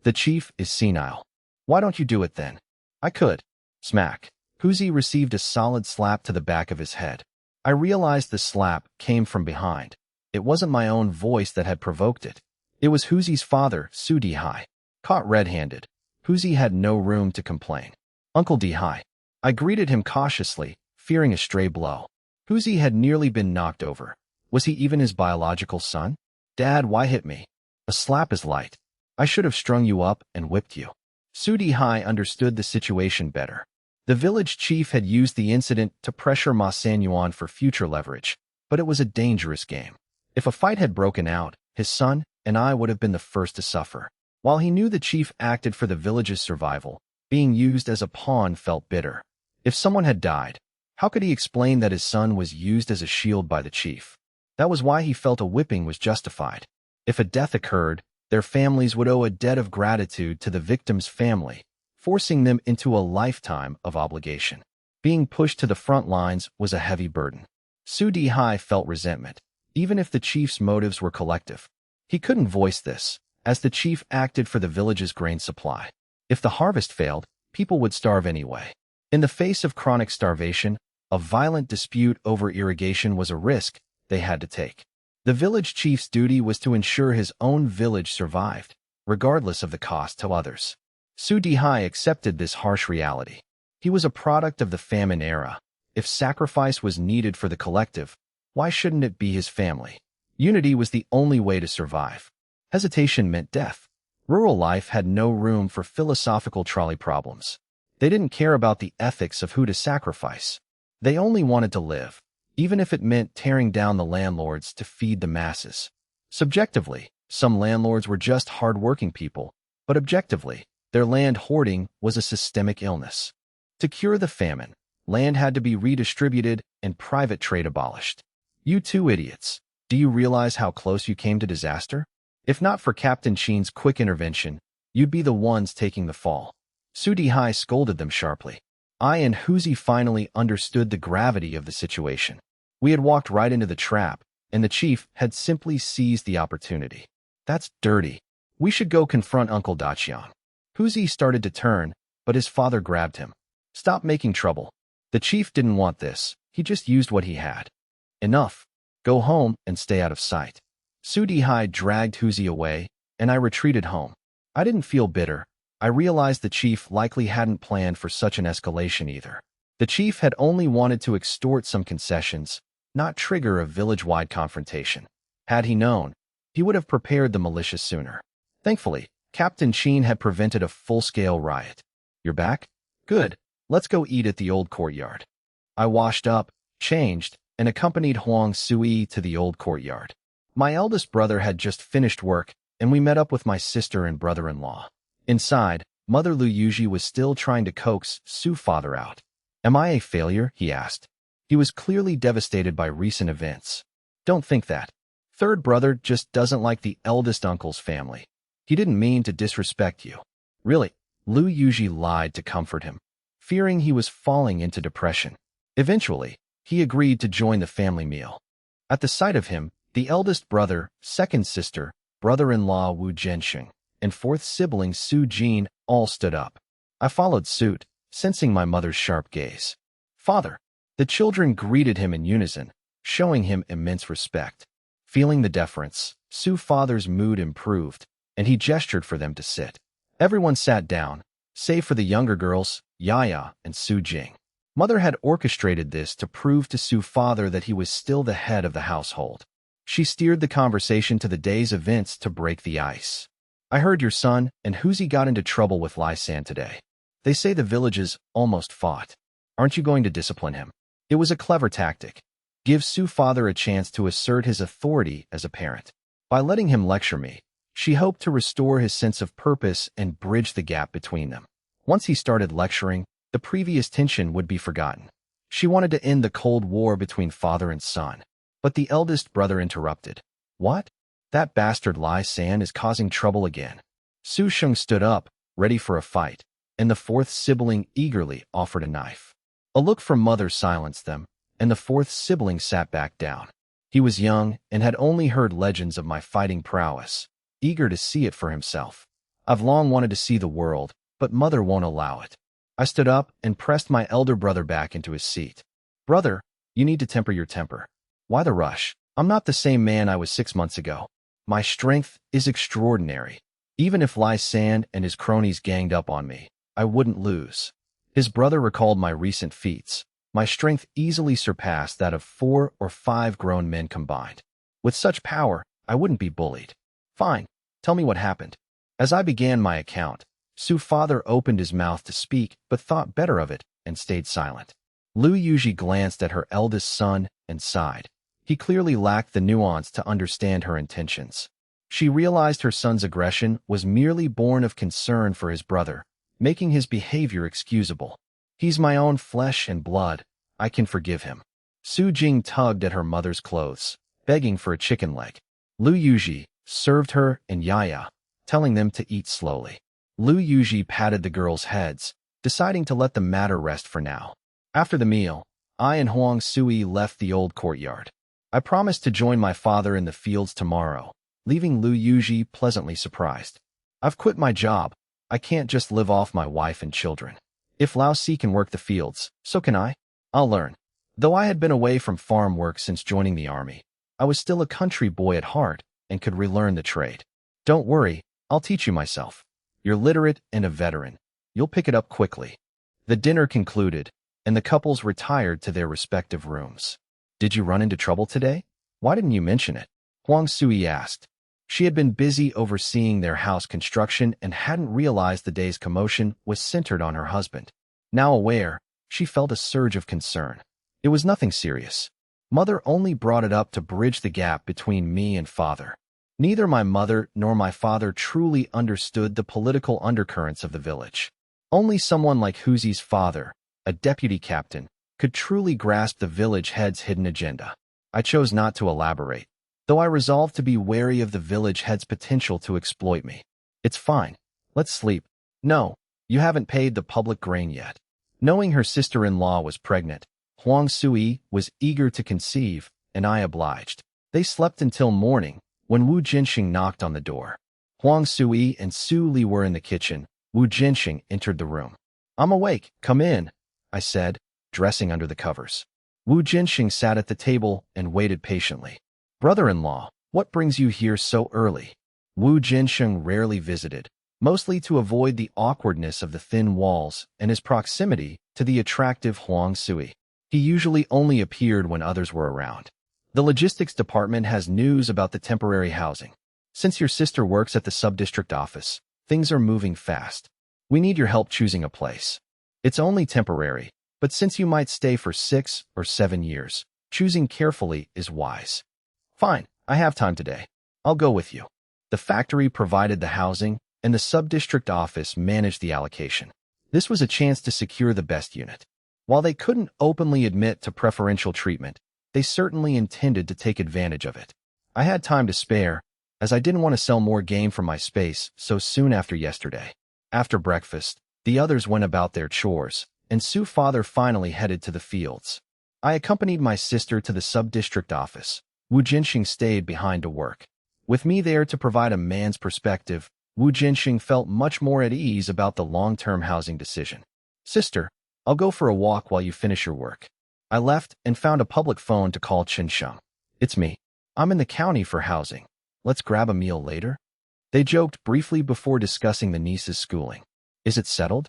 The chief is senile. Why don't you do it then? I could. Smack. Huzi received a solid slap to the back of his head. I realized the slap came from behind. It wasn't my own voice that had provoked it. It was Huzi's father, Su Dihai. Caught red-handed, Huzi had no room to complain. Uncle Dihai. I greeted him cautiously, fearing a stray blow. Huzi had nearly been knocked over. Was he even his biological son? Dad, why hit me? A slap is light. I should have strung you up and whipped you. Su Dihai understood the situation better. The village chief had used the incident to pressure Ma Sanyuan for future leverage, but it was a dangerous game. If a fight had broken out, his son and I would have been the first to suffer. While he knew the chief acted for the village's survival, being used as a pawn felt bitter. If someone had died, how could he explain that his son was used as a shield by the chief? That was why he felt a whipping was justified. If a death occurred, their families would owe a debt of gratitude to the victim's family, forcing them into a lifetime of obligation. Being pushed to the front lines was a heavy burden. Su Dihai felt resentment, even if the chief's motives were collective. He couldn't voice this, as the chief acted for the village's grain supply. If the harvest failed, people would starve anyway. In the face of chronic starvation, a violent dispute over irrigation was a risk they had to take. The village chief's duty was to ensure his own village survived, regardless of the cost to others. Su Dihai accepted this harsh reality. He was a product of the famine era. If sacrifice was needed for the collective, why shouldn't it be his family? Unity was the only way to survive. Hesitation meant death. Rural life had no room for philosophical trolley problems. They didn't care about the ethics of who to sacrifice. They only wanted to live, even if it meant tearing down the landlords to feed the masses. Subjectively, some landlords were just hard-working people, but objectively, their land hoarding was a systemic illness. To cure the famine, land had to be redistributed and private trade abolished. You two idiots, do you realize how close you came to disaster? If not for Captain Sheen's quick intervention, you'd be the ones taking the fall. Su Dihai scolded them sharply. I and Huzi finally understood the gravity of the situation. We had walked right into the trap, and the chief had simply seized the opportunity. That's dirty. We should go confront Uncle Daqiang. Huzi started to turn, but his father grabbed him. Stop making trouble. The chief didn't want this. He just used what he had. Enough. Go home and stay out of sight. Su Dihai dragged Huzi away, and I retreated home. I didn't feel bitter. I realized the chief likely hadn't planned for such an escalation either. The chief had only wanted to extort some concessions, not trigger a village-wide confrontation. Had he known, he would have prepared the militia sooner. Thankfully, Captain Sheen had prevented a full-scale riot. You're back? Good. Let's go eat at the old courtyard. I washed up, changed, and accompanied Huang Sui to the old courtyard. My eldest brother had just finished work, and we met up with my sister and brother-in-law. Inside, Mother Lu Yuji was still trying to coax Su's father out. Am I a failure? He asked. He was clearly devastated by recent events. Don't think that. Third brother just doesn't like the eldest uncle's family. He didn't mean to disrespect you. Really, Lu Yuji lied to comfort him, fearing he was falling into depression. Eventually, he agreed to join the family meal. At the sight of him, the eldest brother, second sister, brother-in-law Wu Jianxing, and fourth sibling Su Jin all stood up. I followed suit, sensing my mother's sharp gaze. Father! The children greeted him in unison, showing him immense respect. Feeling the deference, Su's father's mood improved, and he gestured for them to sit. Everyone sat down, save for the younger girls, Yaya and Su Jing. Mother had orchestrated this to prove to Su's father that he was still the head of the household. She steered the conversation to the day's events to break the ice. I heard your son and Huzi got into trouble with Lai San today. They say the villages almost fought. Aren't you going to discipline him? It was a clever tactic. Give Su's father a chance to assert his authority as a parent. By letting him lecture me, she hoped to restore his sense of purpose and bridge the gap between them. Once he started lecturing, the previous tension would be forgotten. She wanted to end the Cold War between father and son. But the eldest brother interrupted. What? That bastard Lai San is causing trouble again. Su Sheng stood up, ready for a fight, and the fourth sibling eagerly offered a knife. A look from mother silenced them, and the fourth sibling sat back down. He was young and had only heard legends of my fighting prowess, eager to see it for himself. I've long wanted to see the world, but mother won't allow it. I stood up and pressed my elder brother back into his seat. Brother, you need to temper your temper. Why the rush? I'm not the same man I was 6 months ago. My strength is extraordinary. Even if Lai San and his cronies ganged up on me, I wouldn't lose. His brother recalled my recent feats. My strength easily surpassed that of 4 or 5 grown men combined. With such power, I wouldn't be bullied. Fine, tell me what happened. As I began my account, Su's father opened his mouth to speak but thought better of it and stayed silent. Lu Yuji glanced at her eldest son and sighed. He clearly lacked the nuance to understand her intentions. She realized her son's aggression was merely born of concern for his brother, making his behavior excusable. He's my own flesh and blood. I can forgive him. Su Jing tugged at her mother's clothes, begging for a chicken leg. Lu Yuji served her and Yaya, telling them to eat slowly. Lu Yuji patted the girls' heads, deciding to let the matter rest for now. After the meal, I and Huang Sui left the old courtyard. I promised to join my father in the fields tomorrow, leaving Lu Yuji pleasantly surprised. I've quit my job. I can't just live off my wife and children. If Lao Si can work the fields, so can I. I'll learn. Though I had been away from farm work since joining the army, I was still a country boy at heart and could relearn the trade. Don't worry, I'll teach you myself. You're literate and a veteran. You'll pick it up quickly. The dinner concluded, and the couples retired to their respective rooms. Did you run into trouble today? Why didn't you mention it? Huang Sui asked. She had been busy overseeing their house construction and hadn't realized the day's commotion was centered on her husband. Now aware, she felt a surge of concern. It was nothing serious. Mother only brought it up to bridge the gap between me and father. Neither my mother nor my father truly understood the political undercurrents of the village. Only someone like Huzi's father, a deputy captain, could truly grasp the village head's hidden agenda. I chose not to elaborate, though I resolved to be wary of the village head's potential to exploit me. It's fine. Let's sleep. No, you haven't paid the public grain yet. Knowing her sister-in-law was pregnant, Huang Sui was eager to conceive, and I obliged. They slept until morning, when Wu Jianxing knocked on the door. Huang Sui and Su Li were in the kitchen. Wu Jianxing entered the room. I'm awake. Come in, I said, dressing under the covers. Wu Jianxing sat at the table and waited patiently. Brother-in-law, what brings you here so early? Wu Jianxing rarely visited, mostly to avoid the awkwardness of the thin walls and his proximity to the attractive Huang Sui. He usually only appeared when others were around. The logistics department has news about the temporary housing. Since your sister works at the sub-district office, things are moving fast. We need your help choosing a place. It's only temporary, but since you might stay for 6 or 7 years, choosing carefully is wise. Fine, I have time today. I'll go with you. The factory provided the housing, and the sub-district office managed the allocation. This was a chance to secure the best unit. While they couldn't openly admit to preferential treatment, they certainly intended to take advantage of it. I had time to spare, as I didn't want to sell more game from my space so soon after yesterday. After breakfast, the others went about their chores, and Su's father finally headed to the fields. I accompanied my sister to the sub-district office. Wu Jinxing stayed behind to work. With me there to provide a man's perspective, Wu Jinxing felt much more at ease about the long-term housing decision. Sister, I'll go for a walk while you finish your work. I left and found a public phone to call Qinsheng. It's me. I'm in the county for housing. Let's grab a meal later. They joked briefly before discussing the niece's schooling. Is it settled?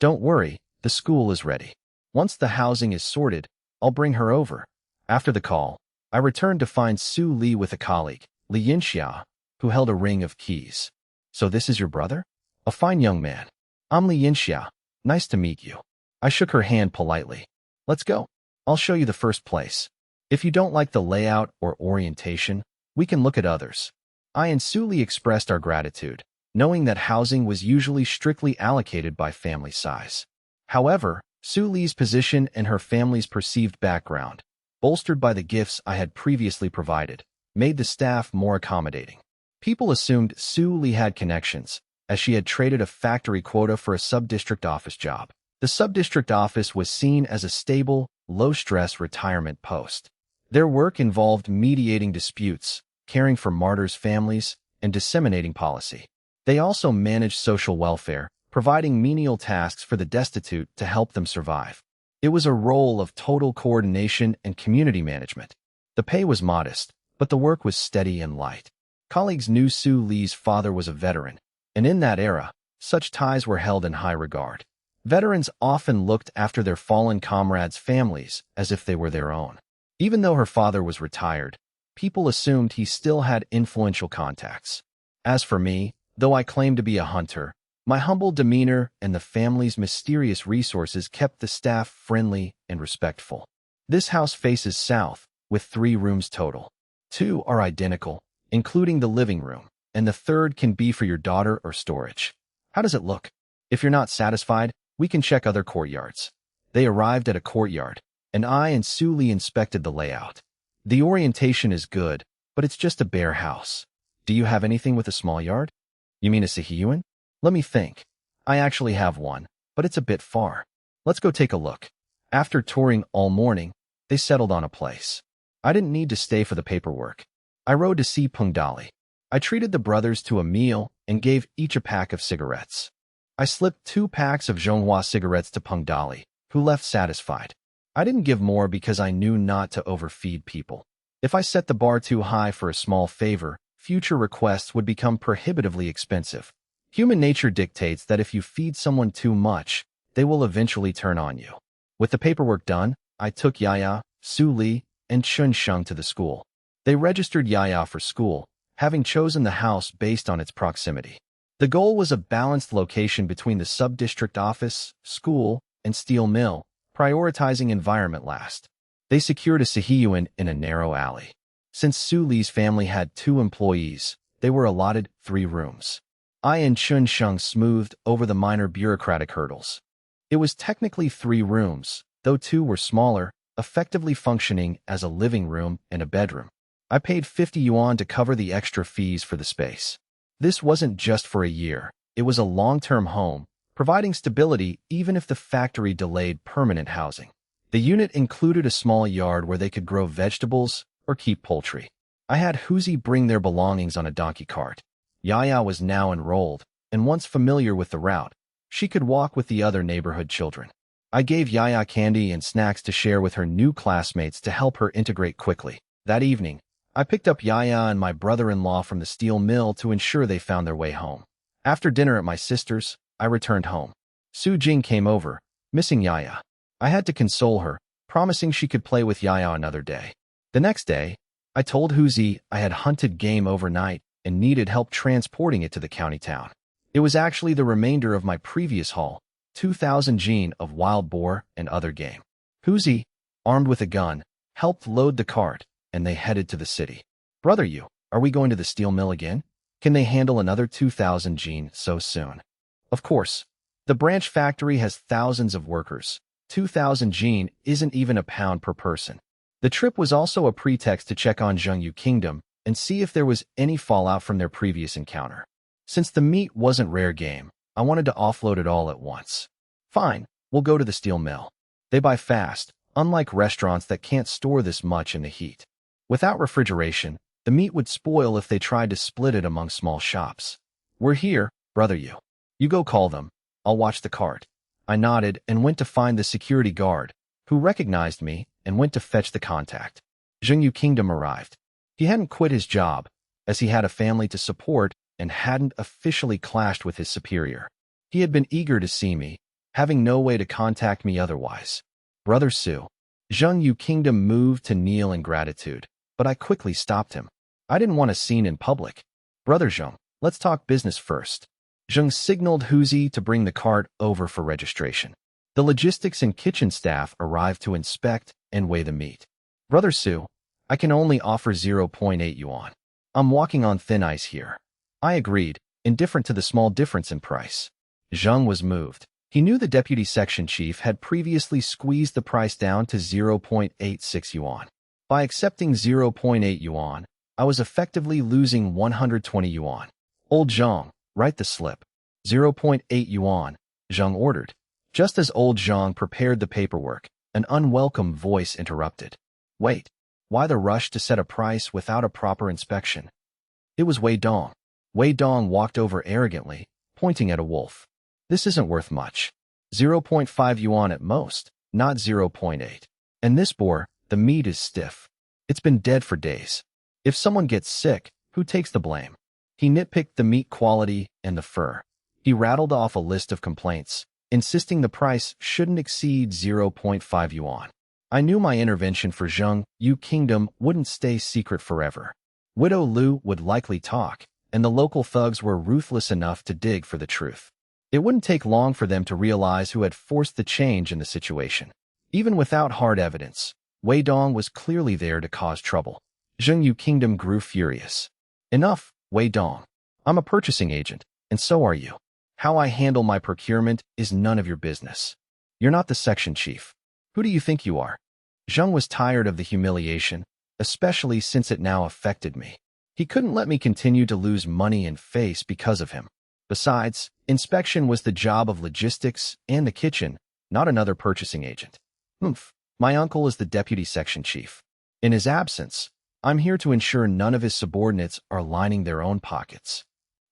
Don't worry, the school is ready. Once the housing is sorted, I'll bring her over. After the call, I returned to find Su Li with a colleague, Li Yinxia, who held a ring of keys. So this is your brother? A fine young man. I'm Li Yinxia. Nice to meet you. I shook her hand politely. Let's go. I'll show you the first place. If you don't like the layout or orientation, we can look at others. I and Su Li expressed our gratitude, knowing that housing was usually strictly allocated by family size. However, Su Li's position and her family's perceived background, bolstered by the gifts I had previously provided, made the staff more accommodating. People assumed Su Li had connections, as she had traded a factory quota for a sub-district office job. The sub-district office was seen as a stable, low-stress retirement post. Their work involved mediating disputes, caring for martyrs' families, and disseminating policy. They also managed social welfare, providing menial tasks for the destitute to help them survive. It was a role of total coordination and community management. The pay was modest, but the work was steady and light. Colleagues knew Su Li's father was a veteran, and in that era, such ties were held in high regard. Veterans often looked after their fallen comrades' families as if they were their own. Even though her father was retired, people assumed he still had influential contacts. As for me, though I claimed to be a hunter, my humble demeanor and the family's mysterious resources kept the staff friendly and respectful. This house faces south, with 3 rooms total. 2 are identical, including the living room, and the third can be for your daughter or storage. How does it look? If you're not satisfied, we can check other courtyards. They arrived at a courtyard, and I and Su Li inspected the layout. The orientation is good, but it's just a bare house. Do you have anything with a small yard? You mean a Sanshuiwan? Let me think. I actually have one, but it's a bit far. Let's go take a look. After touring all morning, they settled on a place. I didn't need to stay for the paperwork. I rode to see Pengdali. I treated the brothers to a meal and gave each a pack of cigarettes. I slipped 2 packs of Manhwa cigarettes to Pengdali, who left satisfied. I didn't give more because I knew not to overfeed people. If I set the bar too high for a small favor, future requests would become prohibitively expensive. Human nature dictates that if you feed someone too much, they will eventually turn on you. With the paperwork done, I took Yaya, Su Li, and Qinsheng to the school. They registered Yaya for school, having chosen the house based on its proximity. The goal was a balanced location between the sub-district office, school, and steel mill, prioritizing environment last. They secured a Sanshuiwan in a narrow alley. Since Su Li's family had 2 employees, they were allotted 3 rooms. I and Qinsheng smoothed over the minor bureaucratic hurdles. It was technically 3 rooms, though 2 were smaller, effectively functioning as a living room and a bedroom. I paid 50 yuan to cover the extra fees for the space. This wasn't just for a year, it was a long-term home, providing stability even if the factory delayed permanent housing. The unit included a small yard where they could grow vegetables or keep poultry. I had Huzi bring their belongings on a donkey cart. Yaya was now enrolled, and once familiar with the route, she could walk with the other neighborhood children. I gave Yaya candy and snacks to share with her new classmates to help her integrate quickly. That evening, I picked up Yaya and my brother-in-law from the steel mill to ensure they found their way home. After dinner at my sister's, I returned home. Su Jing came over, missing Yaya. I had to console her, promising she could play with Yaya another day. The next day, I told Huzi I had hunted game overnight and needed help transporting it to the county town. It was actually the remainder of my previous haul, 2,000 jin of wild boar and other game. Huzi, armed with a gun, helped load the cart, and they headed to the city. Brother Yu, are we going to the steel mill again? Can they handle another 2,000 gene so soon? Of course. The branch factory has thousands of workers. 2,000 gene isn't even a pound per person. The trip was also a pretext to check on Zhengyu Kingdom and see if there was any fallout from their previous encounter. Since the meat wasn't rare game, I wanted to offload it all at once. Fine, we'll go to the steel mill. They buy fast, unlike restaurants that can't store this much in the heat. Without refrigeration, the meat would spoil if they tried to split it among small shops. We're here, brother Yu. You go call them. I'll watch the cart. I nodded and went to find the security guard, who recognized me and went to fetch the contact. Zhengyu Kingdom arrived. He hadn't quit his job, as he had a family to support and hadn't officially clashed with his superior. He had been eager to see me, having no way to contact me otherwise. Brother Su. Zhengyu Kingdom moved to kneel in gratitude, but I quickly stopped him. I didn't want a scene in public. Brother Zheng, let's talk business first. Zheng signaled Huzi to bring the cart over for registration. The logistics and kitchen staff arrived to inspect and weigh the meat. Brother Su, I can only offer 0.8 yuan. I'm walking on thin ice here. I agreed, indifferent to the small difference in price. Zheng was moved. He knew the deputy section chief had previously squeezed the price down to 0.86 yuan. By accepting 0.8 yuan, I was effectively losing 120 yuan. Old Zhang, write the slip. 0.8 yuan, Zhang ordered. Just as old Zhang prepared the paperwork, an unwelcome voice interrupted. Wait, why the rush to set a price without a proper inspection? It was Wei Dong. Wei Dong walked over arrogantly, pointing at a wolf. This isn't worth much. 0.5 yuan at most, not 0.8. And this boar, the meat is stiff. It's been dead for days. If someone gets sick, who takes the blame? He nitpicked the meat quality and the fur. He rattled off a list of complaints, insisting the price shouldn't exceed 0.5 yuan. I knew my intervention for Zhengyu Kingdom wouldn't stay secret forever. Widow Lu would likely talk, and the local thugs were ruthless enough to dig for the truth. It wouldn't take long for them to realize who had forced the change in the situation. Even without hard evidence, Wei Dong was clearly there to cause trouble. Zhengyu Kingdom grew furious. Enough, Wei Dong. I'm a purchasing agent, and so are you. How I handle my procurement is none of your business. You're not the section chief. Who do you think you are? Zheng was tired of the humiliation, especially since it now affected me. He couldn't let me continue to lose money and face because of him. Besides, inspection was the job of logistics and the kitchen, not another purchasing agent. My uncle is the deputy section chief. In his absence, I'm here to ensure none of his subordinates are lining their own pockets.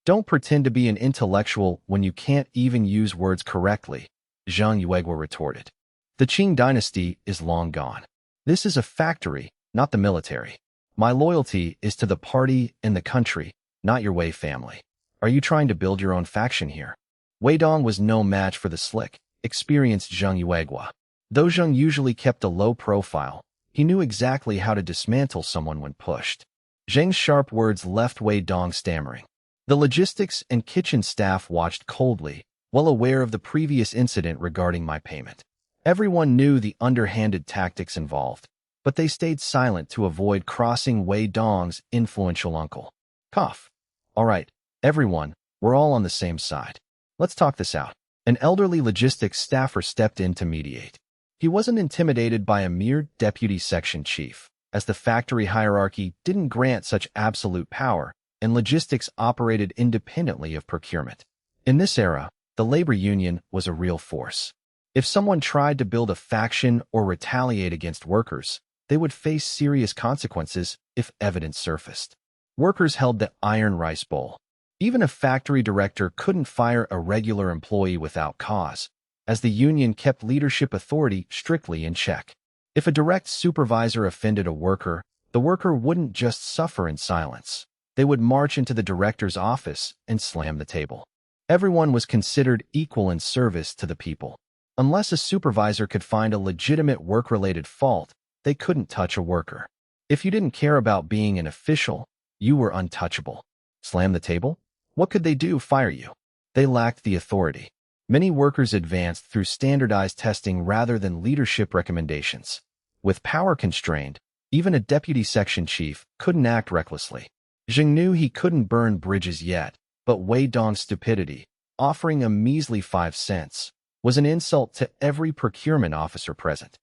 Don't pretend to be an intellectual when you can't even use words correctly, Zhang Yuegua retorted. The Qing dynasty is long gone. This is a factory, not the military. My loyalty is to the party and the country, not your Wei family. Are you trying to build your own faction here? Wei Dong was no match for the slick, experienced Zhang Yuegua. Though Zheng usually kept a low profile, he knew exactly how to dismantle someone when pushed. Zheng's sharp words left Wei Dong stammering. The logistics and kitchen staff watched coldly, well aware of the previous incident regarding my payment. Everyone knew the underhanded tactics involved, but they stayed silent to avoid crossing Wei Dong's influential uncle. Cough. All right, everyone, we're all on the same side. Let's talk this out. An elderly logistics staffer stepped in to mediate. He wasn't intimidated by a mere deputy section chief, as the factory hierarchy didn't grant such absolute power, and logistics operated independently of procurement. In this era, the labor union was a real force. If someone tried to build a faction or retaliate against workers, they would face serious consequences if evidence surfaced. Workers held the iron rice bowl. Even a factory director couldn't fire a regular employee without cause, as the union kept leadership authority strictly in check. If a direct supervisor offended a worker, the worker wouldn't just suffer in silence. They would march into the director's office and slam the table. Everyone was considered equal in service to the people. Unless a supervisor could find a legitimate work-related fault, they couldn't touch a worker. If you didn't care about being an official, you were untouchable. Slam the table? What could they do? Fire you? They lacked the authority. Many workers advanced through standardized testing rather than leadership recommendations. With power constrained, Even a deputy section chief couldn't act recklessly. Zheng knew he couldn't burn bridges yet, but Wei Dong's stupidity, offering a measly 5 cents, was an insult to every procurement officer present.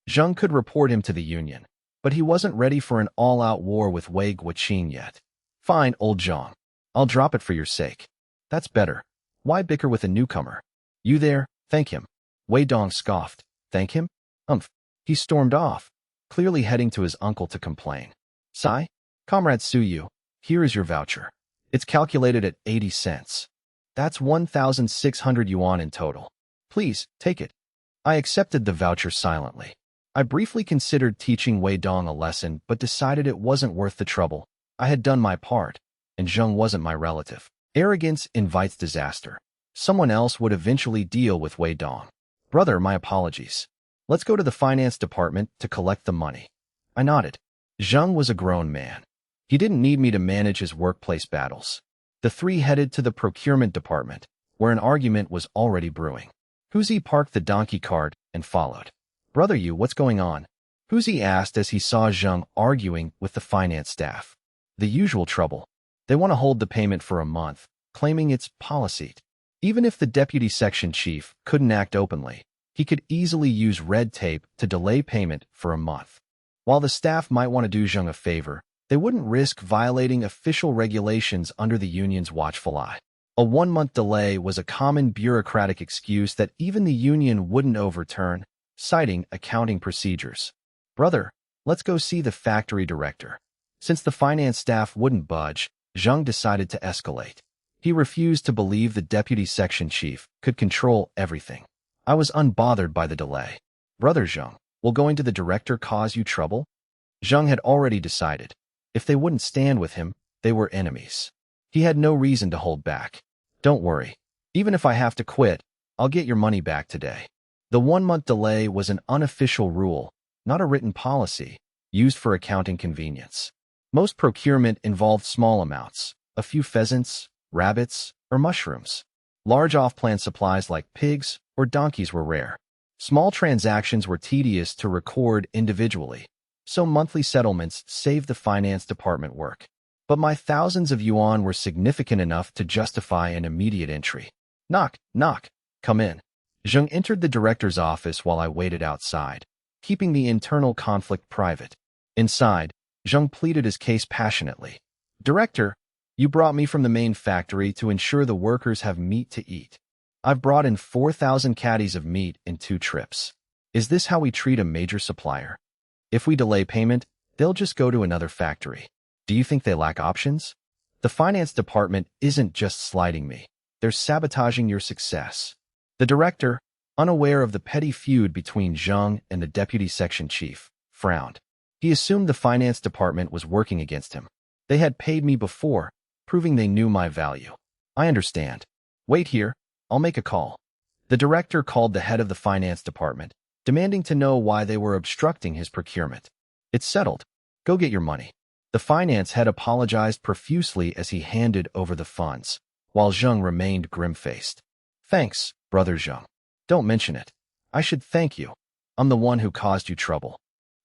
Zheng could report him to the union, but he wasn't ready for an all-out war with Wei Guoqing yet. Fine, old Zhang. I'll drop it for your sake. That's better. Why bicker with a newcomer? You there, thank him. Wei Dong scoffed. Thank him? Umph. He stormed off, clearly heading to his uncle to complain. Sigh? Comrade Suyu, here is your voucher. It's calculated at 80 cents. That's 1,600 yuan in total. Please, take it. I accepted the voucher silently. I briefly considered teaching Wei Dong a lesson, but decided it wasn't worth the trouble. I had done my part, and Zheng wasn't my relative. Arrogance invites disaster. Someone else would eventually deal with Wei Dong. Brother, my apologies. Let's go to the finance department to collect the money. I nodded. Zheng was a grown man. He didn't need me to manage his workplace battles. The three headed to the procurement department, where an argument was already brewing. Huzi parked the donkey cart and followed. Brother, what's going on? Huzi asked as he saw Zheng arguing with the finance staff. The usual trouble. They want to hold the payment for a month, claiming it's policy. Even if the deputy section chief couldn't act openly, he could easily use red tape to delay payment for a month. While the staff might want to do Zheng a favor, they wouldn't risk violating official regulations under the union's watchful eye. A 1-month delay was a common bureaucratic excuse that even the union wouldn't overturn, citing accounting procedures. Brother, let's go see the factory director. Since the finance staff wouldn't budge, Zheng decided to escalate. He refused to believe the deputy section chief could control everything. I was unbothered by the delay. Brother Zheng, will going to the director cause you trouble? Zheng had already decided. If they wouldn't stand with him, they were enemies. He had no reason to hold back. Don't worry. Even if I have to quit, I'll get your money back today. The 1-month delay was an unofficial rule, not a written policy, used for accounting convenience. Most procurement involved small amounts, a few pheasants, rabbits, or mushrooms. Large off-plan supplies like pigs or donkeys were rare. Small transactions were tedious to record individually, so monthly settlements saved the finance department work. But my thousands of yuan were significant enough to justify an immediate entry. Knock, knock, come in. Zheng entered the director's office while I waited outside, keeping the internal conflict private. Inside, Zheng pleaded his case passionately. Director, you brought me from the main factory to ensure the workers have meat to eat. I've brought in 4,000 caddies of meat in 2 trips. Is this how we treat a major supplier? If we delay payment, they'll just go to another factory. Do you think they lack options? The finance department isn't just slighting me. They're sabotaging your success. The director, unaware of the petty feud between Zheng and the deputy section chief, frowned. He assumed the finance department was working against him. They had paid me before, proving they knew my value. I understand. Wait here, I'll make a call. The director called the head of the finance department, demanding to know why they were obstructing his procurement. It's settled. Go get your money. The finance head apologized profusely as he handed over the funds, while Zheng remained grim-faced. Thanks, brother Zheng. Don't mention it. I should thank you. I'm the one who caused you trouble.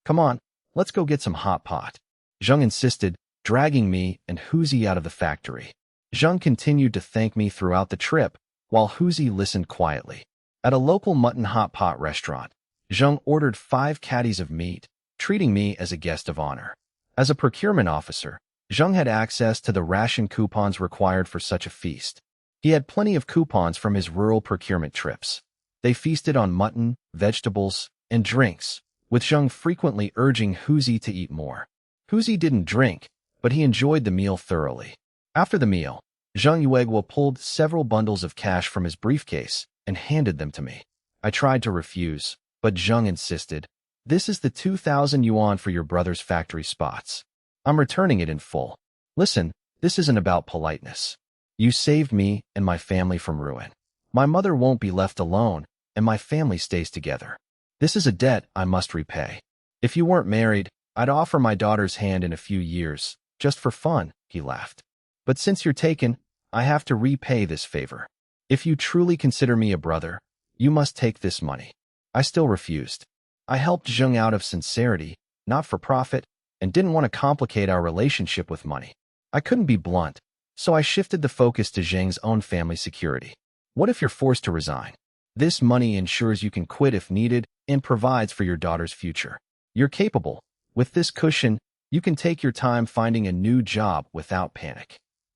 Come on, let's go get some hot pot. Zheng insisted, dragging me and Huzi out of the factory. Zheng continued to thank me throughout the trip, while Huzi listened quietly. At a local mutton hot pot restaurant, Zheng ordered 5 caddies of meat, treating me as a guest of honor. As a procurement officer, Zheng had access to the ration coupons required for such a feast. He had plenty of coupons from his rural procurement trips. They feasted on mutton, vegetables, and drinks, with Zheng frequently urging Huzi to eat more. Huzi didn't drink, but he enjoyed the meal thoroughly. After the meal, Zheng Yuegwa pulled several bundles of cash from his briefcase and handed them to me. I tried to refuse, but Zheng insisted. This is the 2,000 yuan for your brother's factory spots. I'm returning it in full. Listen, this isn't about politeness. You saved me and my family from ruin. My mother won't be left alone, and my family stays together. This is a debt I must repay. If you weren't married, I'd offer my daughter's hand in a few years, just for fun, he laughed. But since you're taken, I have to repay this favor. If you truly consider me a brother, you must take this money. I still refused. I helped Zheng out of sincerity, not for profit, and didn't want to complicate our relationship with money. I couldn't be blunt, so I shifted the focus to Zheng's own family security. What if you're forced to resign? This money ensures you can quit if needed and provides for your daughter's future. You're capable. With this cushion, you can take your time finding a new job without panic.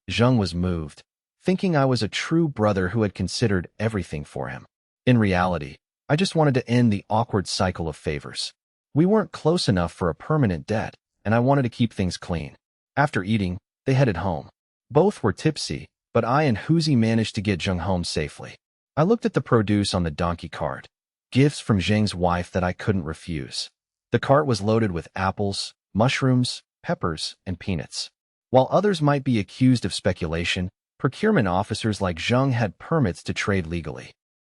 Zheng was moved, thinking I was a true brother who had considered everything for him. In reality, I just wanted to end the awkward cycle of favors. We weren't close enough for a permanent debt, and I wanted to keep things clean. After eating, they headed home. Both were tipsy, but I and Huzi managed to get Zheng home safely. I looked at the produce on the donkey cart, gifts from Zheng's wife that I couldn't refuse. The cart was loaded with apples, mushrooms, peppers, and peanuts. While others might be accused of speculation, procurement officers like Zheng had permits to trade legally.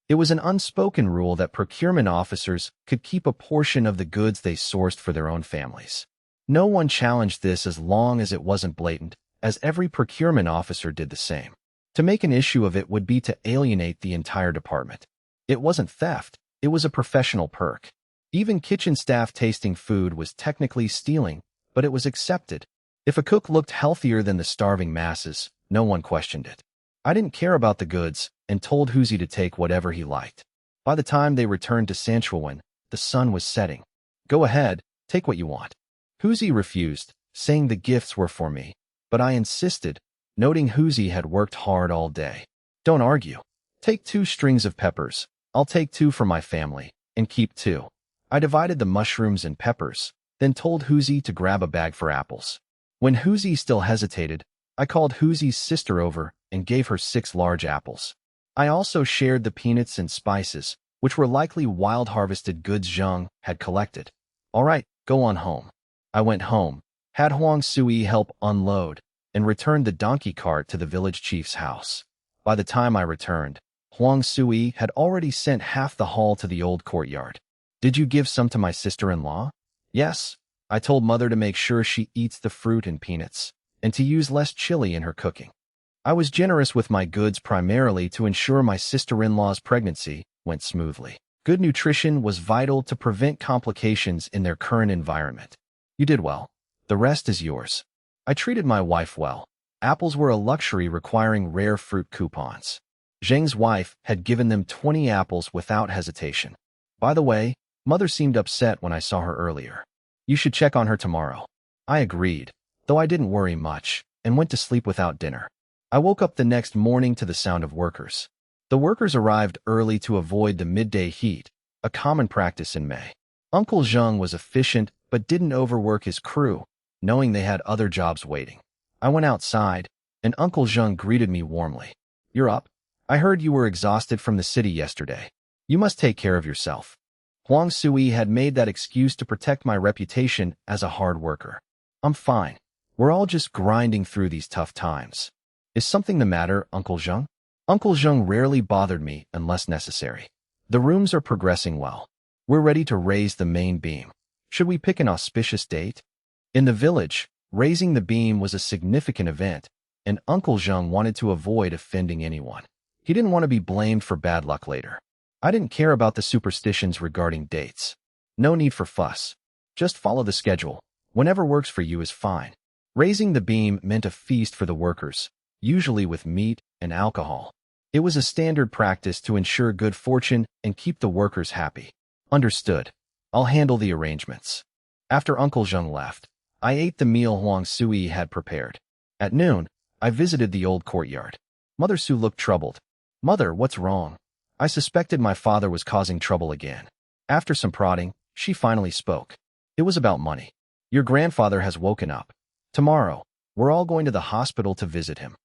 It was an unspoken rule that procurement officers could keep a portion of the goods they sourced for their own families. No one challenged this as long as it wasn't blatant, as every procurement officer did the same. To make an issue of it would be to alienate the entire department. It wasn't theft, it was a professional perk. Even kitchen staff tasting food was technically stealing, but it was accepted. If a cook looked healthier than the starving masses, no one questioned it. I didn't care about the goods and told Huzi to take whatever he liked. By the time they returned to Sanshuiwan, the sun was setting. Go ahead, take what you want. Huzi refused, saying the gifts were for me, but I insisted, noting Huzi had worked hard all day. Don't argue. Take 2 strings of peppers. I'll take 2 for my family, and keep 2. I divided the mushrooms and peppers, then told Huzi to grab a bag for apples. When Huzi still hesitated, I called Huzi's sister over and gave her 6 large apples. I also shared the peanuts and spices, which were likely wild-harvested goods Zheng had collected. All right, go on home. I went home, had Huang Sui help unload, and returned the donkey cart to the village chief's house. By the time I returned, Huang Sui had already sent half the haul to the old courtyard. Did you give some to my sister-in-law? Yes. I told Mother to make sure she eats the fruit and peanuts, and to use less chili in her cooking. I was generous with my goods primarily to ensure my sister-in-law's pregnancy went smoothly. Good nutrition was vital to prevent complications in their current environment. You did well. The rest is yours. I treated my wife well. Apples were a luxury requiring rare fruit coupons. Zheng's wife had given them 20 apples without hesitation. By the way, Mother seemed upset when I saw her earlier. You should check on her tomorrow. I agreed, though I didn't worry much, and went to sleep without dinner. I woke up the next morning to the sound of workers. The workers arrived early to avoid the midday heat, a common practice in May. Uncle Zheng was efficient but didn't overwork his crew, knowing they had other jobs waiting. I went outside, and Uncle Zheng greeted me warmly. You're up? I heard you were exhausted from the city yesterday. You must take care of yourself. Huang Sui had made that excuse to protect my reputation as a hard worker. I'm fine. We're all just grinding through these tough times. Is something the matter, Uncle Zheng? Uncle Zheng rarely bothered me unless necessary. The rooms are progressing well. We're ready to raise the main beam. Should we pick an auspicious date? In the village, raising the beam was a significant event, and Uncle Zheng wanted to avoid offending anyone. He didn't want to be blamed for bad luck later. I didn't care about the superstitions regarding dates. No need for fuss. Just follow the schedule. Whenever works for you is fine. Raising the beam meant a feast for the workers, usually with meat and alcohol. It was a standard practice to ensure good fortune and keep the workers happy. Understood. I'll handle the arrangements. After Uncle Zheng left, I ate the meal Huang Sui had prepared. At noon, I visited the old courtyard. Mother Su looked troubled. Mother, what's wrong? I suspected my father was causing trouble again. After some prodding, she finally spoke. It was about money. Your grandfather has woken up. Tomorrow, we're all going to the hospital to visit him.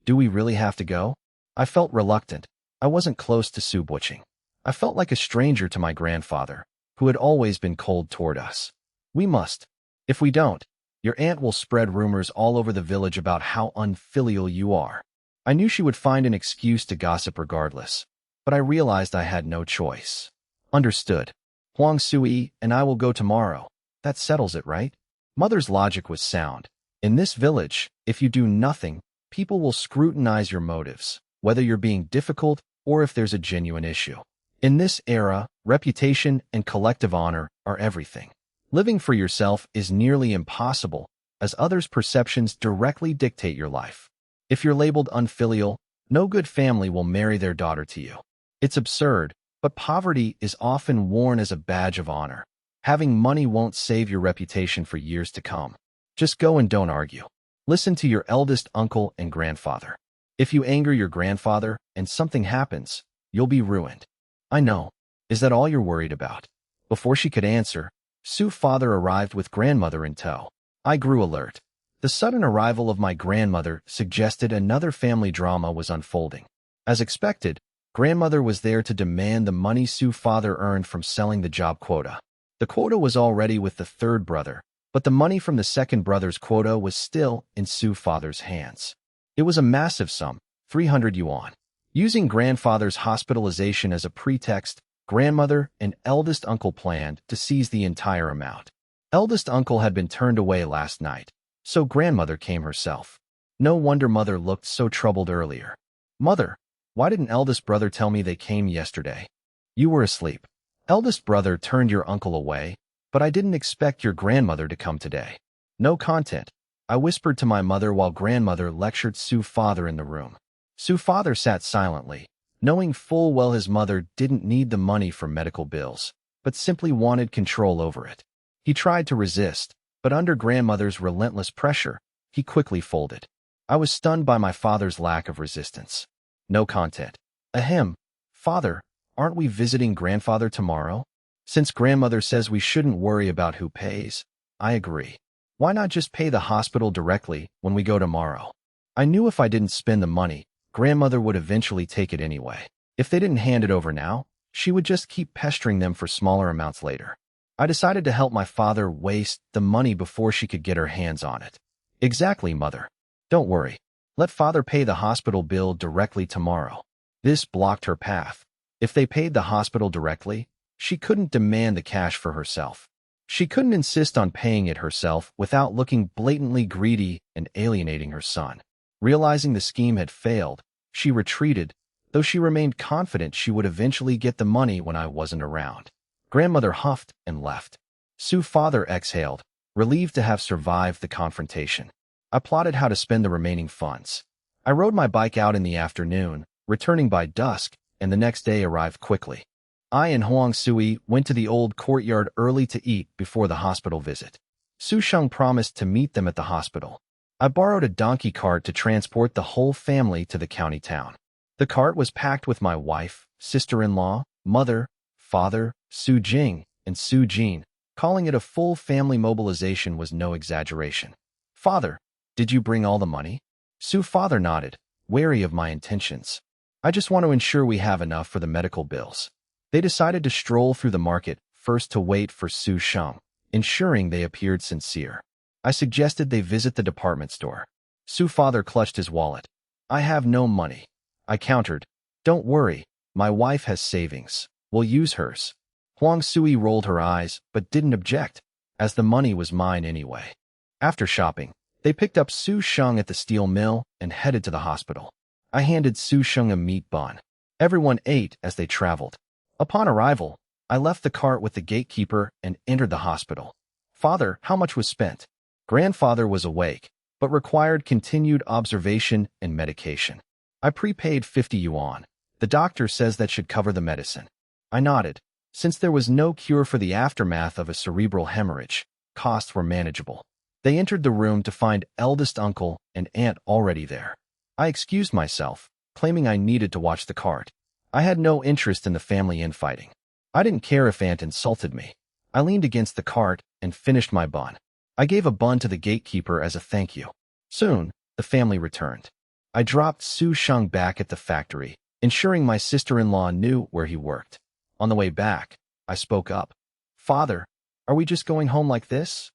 Do we really have to go? I felt reluctant. I wasn't close to Su Butching. I felt like a stranger to my grandfather, who had always been cold toward us. We must. If we don't, your aunt will spread rumors all over the village about how unfilial you are. I knew she would find an excuse to gossip regardless, but I realized I had no choice. Understood. Huang Sui and I will go tomorrow. That settles it, right? Mother's logic was sound. In this village, if you do nothing, people will scrutinize your motives, whether you're being difficult or if there's a genuine issue. In this era, reputation and collective honor are everything. Living for yourself is nearly impossible, as others' perceptions directly dictate your life. If you're labeled unfilial, no good family will marry their daughter to you. It's absurd, but poverty is often worn as a badge of honor. Having money won't save your reputation for years to come. Just go and don't argue. Listen to your eldest uncle and grandfather. If you anger your grandfather and something happens, you'll be ruined. I know. Is that all you're worried about? Before she could answer, Su's father arrived with grandmother in tow. I grew alert. The sudden arrival of my grandmother suggested another family drama was unfolding. As expected, grandmother was there to demand the money Su's father earned from selling the job quota. The quota was already with the third brother, but the money from the second brother's quota was still in Su's father's hands. It was a massive sum, 300 yuan. Using grandfather's hospitalization as a pretext, grandmother and eldest uncle planned to seize the entire amount. Eldest uncle had been turned away last night, so grandmother came herself. No wonder mother looked so troubled earlier. Mother, why didn't eldest brother tell me they came yesterday? You were asleep. Eldest brother turned your uncle away, but I didn't expect your grandmother to come today. No content. I whispered to my mother while grandmother lectured Su's father in the room. Su's father sat silently, knowing full well his mother didn't need the money for medical bills, but simply wanted control over it. He tried to resist, but under grandmother's relentless pressure, he quickly folded. I was stunned by my father's lack of resistance. No content. Ahem. Father, aren't we visiting grandfather tomorrow? Since grandmother says we shouldn't worry about who pays, I agree. Why not just pay the hospital directly when we go tomorrow? I knew if I didn't spend the money, grandmother would eventually take it anyway. If they didn't hand it over now, she would just keep pestering them for smaller amounts later. I decided to help my father waste the money before she could get her hands on it. Exactly, mother. Don't worry. Let father pay the hospital bill directly tomorrow. This blocked her path. If they paid the hospital directly, she couldn't demand the cash for herself. She couldn't insist on paying it herself without looking blatantly greedy and alienating her son. Realizing the scheme had failed, she retreated, though she remained confident she would eventually get the money when I wasn't around. Grandmother huffed and left. Su's father exhaled, relieved to have survived the confrontation. I plotted how to spend the remaining funds. I rode my bike out in the afternoon, returning by dusk, and the next day arrived quickly. I and Huang Sui went to the old courtyard early to eat before the hospital visit. Su Sheng promised to meet them at the hospital. I borrowed a donkey cart to transport the whole family to the county town. The cart was packed with my wife, sister-in-law, mother, father, Su Jing, and Su Jin. Calling it a full family mobilization was no exaggeration. Father, did you bring all the money? Su's father nodded, wary of my intentions. I just want to ensure we have enough for the medical bills. They decided to stroll through the market, first to wait for Su Sheng, ensuring they appeared sincere. I suggested they visit the department store. Su's father clutched his wallet. I have no money. I countered. Don't worry, my wife has savings. We'll use hers. Huang Sui rolled her eyes, but didn't object, as the money was mine anyway. After shopping, they picked up Su Sheng at the steel mill and headed to the hospital. I handed Su Sheng a meat bun. Everyone ate as they traveled. Upon arrival, I left the cart with the gatekeeper and entered the hospital. Father, how much was spent? Grandfather was awake, but required continued observation and medication. I prepaid 50 yuan. The doctor says that should cover the medicine. I nodded. Since there was no cure for the aftermath of a cerebral hemorrhage, costs were manageable. They entered the room to find eldest uncle and aunt already there. I excused myself, claiming I needed to watch the cart. I had no interest in the family infighting. I didn't care if aunt insulted me. I leaned against the cart and finished my bun. I gave a bun to the gatekeeper as a thank you. Soon, the family returned. I dropped Su Sheng back at the factory, ensuring my sister-in-law knew where he worked. On the way back, I spoke up. Father, are we just going home like this?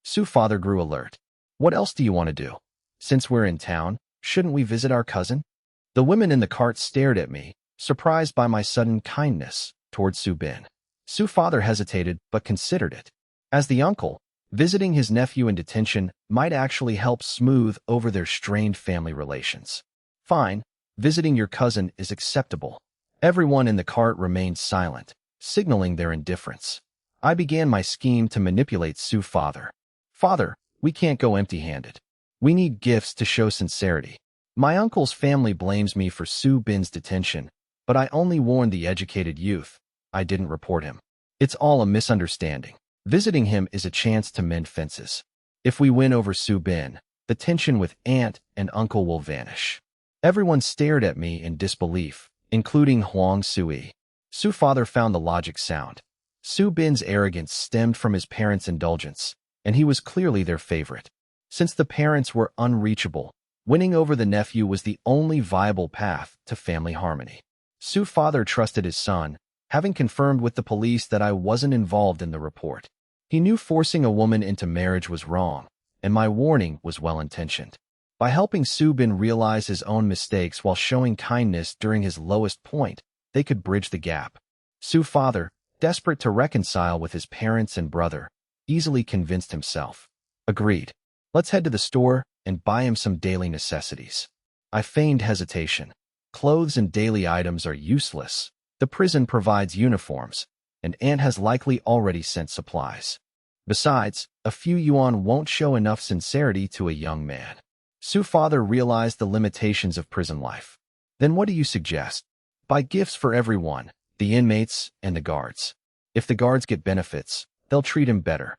Su's father grew alert. What else do you want to do? Since we're in town, shouldn't we visit our cousin? The women in the cart stared at me, surprised by my sudden kindness toward Su Bin. Su's father hesitated but considered it. As the uncle, visiting his nephew in detention might actually help smooth over their strained family relations. Fine, visiting your cousin is acceptable. Everyone in the cart remained silent, signaling their indifference. I began my scheme to manipulate Su's father. Father, we can't go empty-handed. We need gifts to show sincerity. My uncle's family blames me for Su Bin's detention, but I only warned the educated youth. I didn't report him. It's all a misunderstanding. Visiting him is a chance to mend fences. If we win over Su Bin, the tension with aunt and uncle will vanish. Everyone stared at me in disbelief, including Huang Sui. Su's father found the logic sound. Su Bin's arrogance stemmed from his parents' indulgence, and he was clearly their favorite. Since the parents were unreachable, winning over the nephew was the only viable path to family harmony. Su's father trusted his son, having confirmed with the police that I wasn't involved in the report. He knew forcing a woman into marriage was wrong, and my warning was well-intentioned. By helping Su Bin realize his own mistakes while showing kindness during his lowest point, they could bridge the gap. Su's father, desperate to reconcile with his parents and brother, easily convinced himself. Agreed. Let's head to the store and buy him some daily necessities. I feigned hesitation. Clothes and daily items are useless. The prison provides uniforms, and Aunt has likely already sent supplies. Besides, a few yuan won't show enough sincerity to a young man. Su's father realized the limitations of prison life. Then what do you suggest? Buy gifts for everyone, the inmates and the guards. If the guards get benefits, they'll treat him better.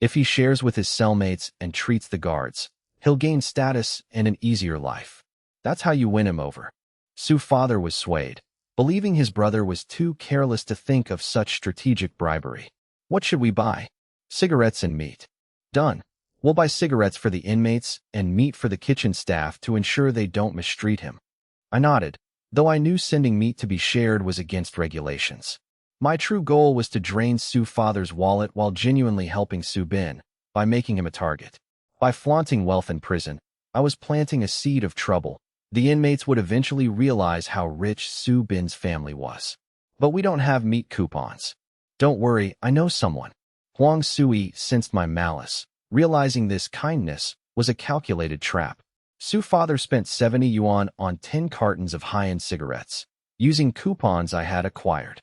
If he shares with his cellmates and treats the guards, he'll gain status and an easier life. That's how you win him over. Su's father was swayed, believing his brother was too careless to think of such strategic bribery. What should we buy? Cigarettes and meat. Done. We'll buy cigarettes for the inmates and meat for the kitchen staff to ensure they don't mistreat him. I nodded, though I knew sending meat to be shared was against regulations. My true goal was to drain Su's father's wallet while genuinely helping Su Bin, by making him a target. By flaunting wealth in prison, I was planting a seed of trouble. The inmates would eventually realize how rich Su Bin's family was. But we don't have meat coupons. Don't worry, I know someone. Huang Sui sensed my malice, realizing this kindness was a calculated trap. Su's father spent 70 yuan on 10 cartons of high-end cigarettes, using coupons I had acquired.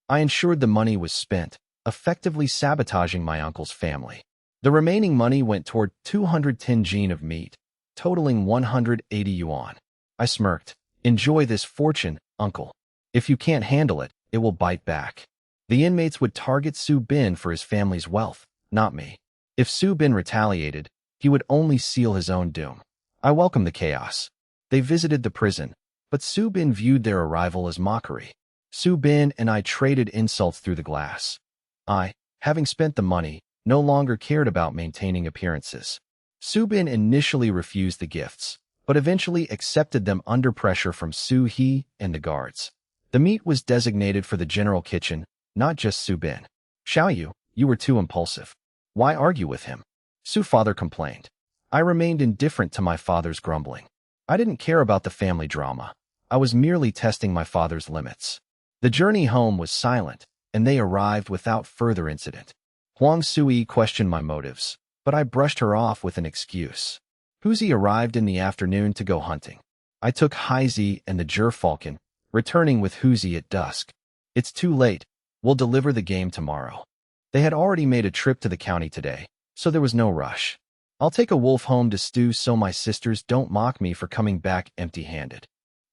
I ensured the money was spent, effectively sabotaging my uncle's family. The remaining money went toward 210 jin of meat, totaling 180 yuan. I smirked. Enjoy this fortune, uncle. If you can't handle it, it will bite back. The inmates would target Su Bin for his family's wealth, not me. If Su Bin retaliated, he would only seal his own doom. I welcomed the chaos. They visited the prison, but Su Bin viewed their arrival as mockery. Su Bin and I traded insults through the glass. I, having spent the money, no longer cared about maintaining appearances. Su Bin initially refused the gifts, but eventually accepted them under pressure from Su He and the guards. The meat was designated for the general kitchen, not just Su Bin. Xiaoyu, you were too impulsive. Why argue with him? Su's father complained. I remained indifferent to my father's grumbling. I didn't care about the family drama. I was merely testing my father's limits. The journey home was silent, and they arrived without further incident. Huang Sui questioned my motives, but I brushed her off with an excuse. Huzi arrived in the afternoon to go hunting. I took Haizi and the gerfalcon, returning with Huzi at dusk. It's too late. We'll deliver the game tomorrow. They had already made a trip to the county today, so there was no rush. I'll take a wolf home to stew so my sisters don't mock me for coming back empty-handed.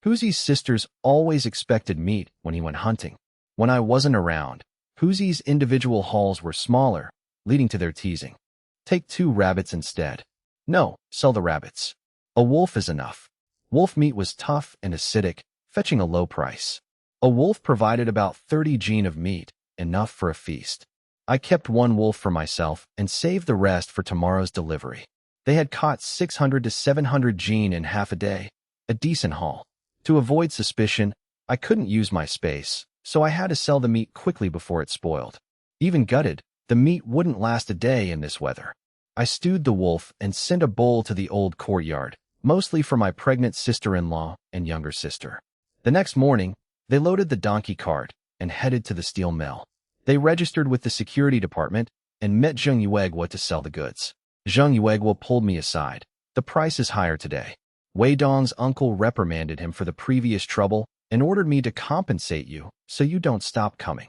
Huzi's sisters always expected meat when he went hunting. When I wasn't around, Huzi's individual hauls were smaller, leading to their teasing. Take 2 rabbits instead. No, sell the rabbits. A wolf is enough. Wolf meat was tough and acidic, fetching a low price. A wolf provided about 30 jin of meat, enough for a feast. I kept 1 wolf for myself and saved the rest for tomorrow's delivery. They had caught 600 to 700 jin in half a day, a decent haul. To avoid suspicion, I couldn't use my space, so I had to sell the meat quickly before it spoiled. Even gutted, the meat wouldn't last a day in this weather. I stewed the wolf and sent a bowl to the old courtyard, mostly for my pregnant sister-in-law and younger sister. The next morning, they loaded the donkey cart and headed to the steel mill. They registered with the security department and met Zheng Yuegwa to sell the goods. Zheng Yuegwa pulled me aside. The price is higher today. Wei Dong's uncle reprimanded him for the previous trouble and ordered me to compensate you so you don't stop coming.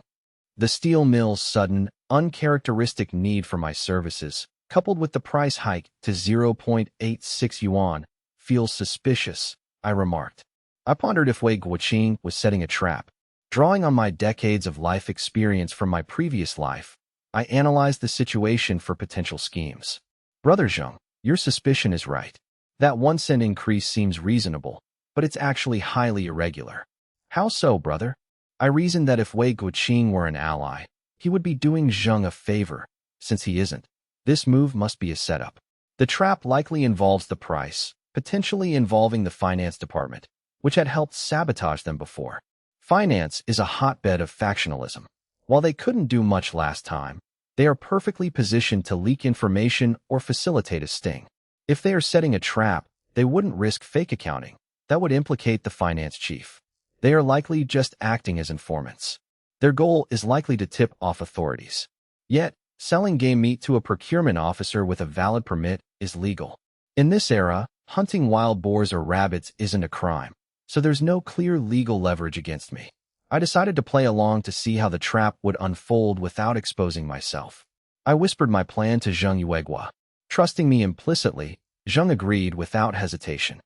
The steel mill's sudden, uncharacteristic need for my services, coupled with the price hike to 0.86 yuan, feels suspicious, I remarked. I pondered if Wei Guoqing was setting a trap. Drawing on my decades of life experience from my previous life, I analyzed the situation for potential schemes. Brother Zheng, your suspicion is right. That 1 cent increase seems reasonable, but it's actually highly irregular. How so, brother? I reasoned that if Wei Guoqing were an ally, he would be doing Zheng a favor. Since he isn't, this move must be a setup. The trap likely involves the price, potentially involving the finance department, which had helped sabotage them before. Finance is a hotbed of factionalism. While they couldn't do much last time, they are perfectly positioned to leak information or facilitate a sting. If they are setting a trap, they wouldn't risk fake accounting. That would implicate the finance chief. They are likely just acting as informants. Their goal is likely to tip off authorities. Yet, selling game meat to a procurement officer with a valid permit is legal. In this era, hunting wild boars or rabbits isn't a crime, so there's no clear legal leverage against me. I decided to play along to see how the trap would unfold without exposing myself. I whispered my plan to Zheng Yuegua. Trusting me implicitly, Zheng agreed without hesitation.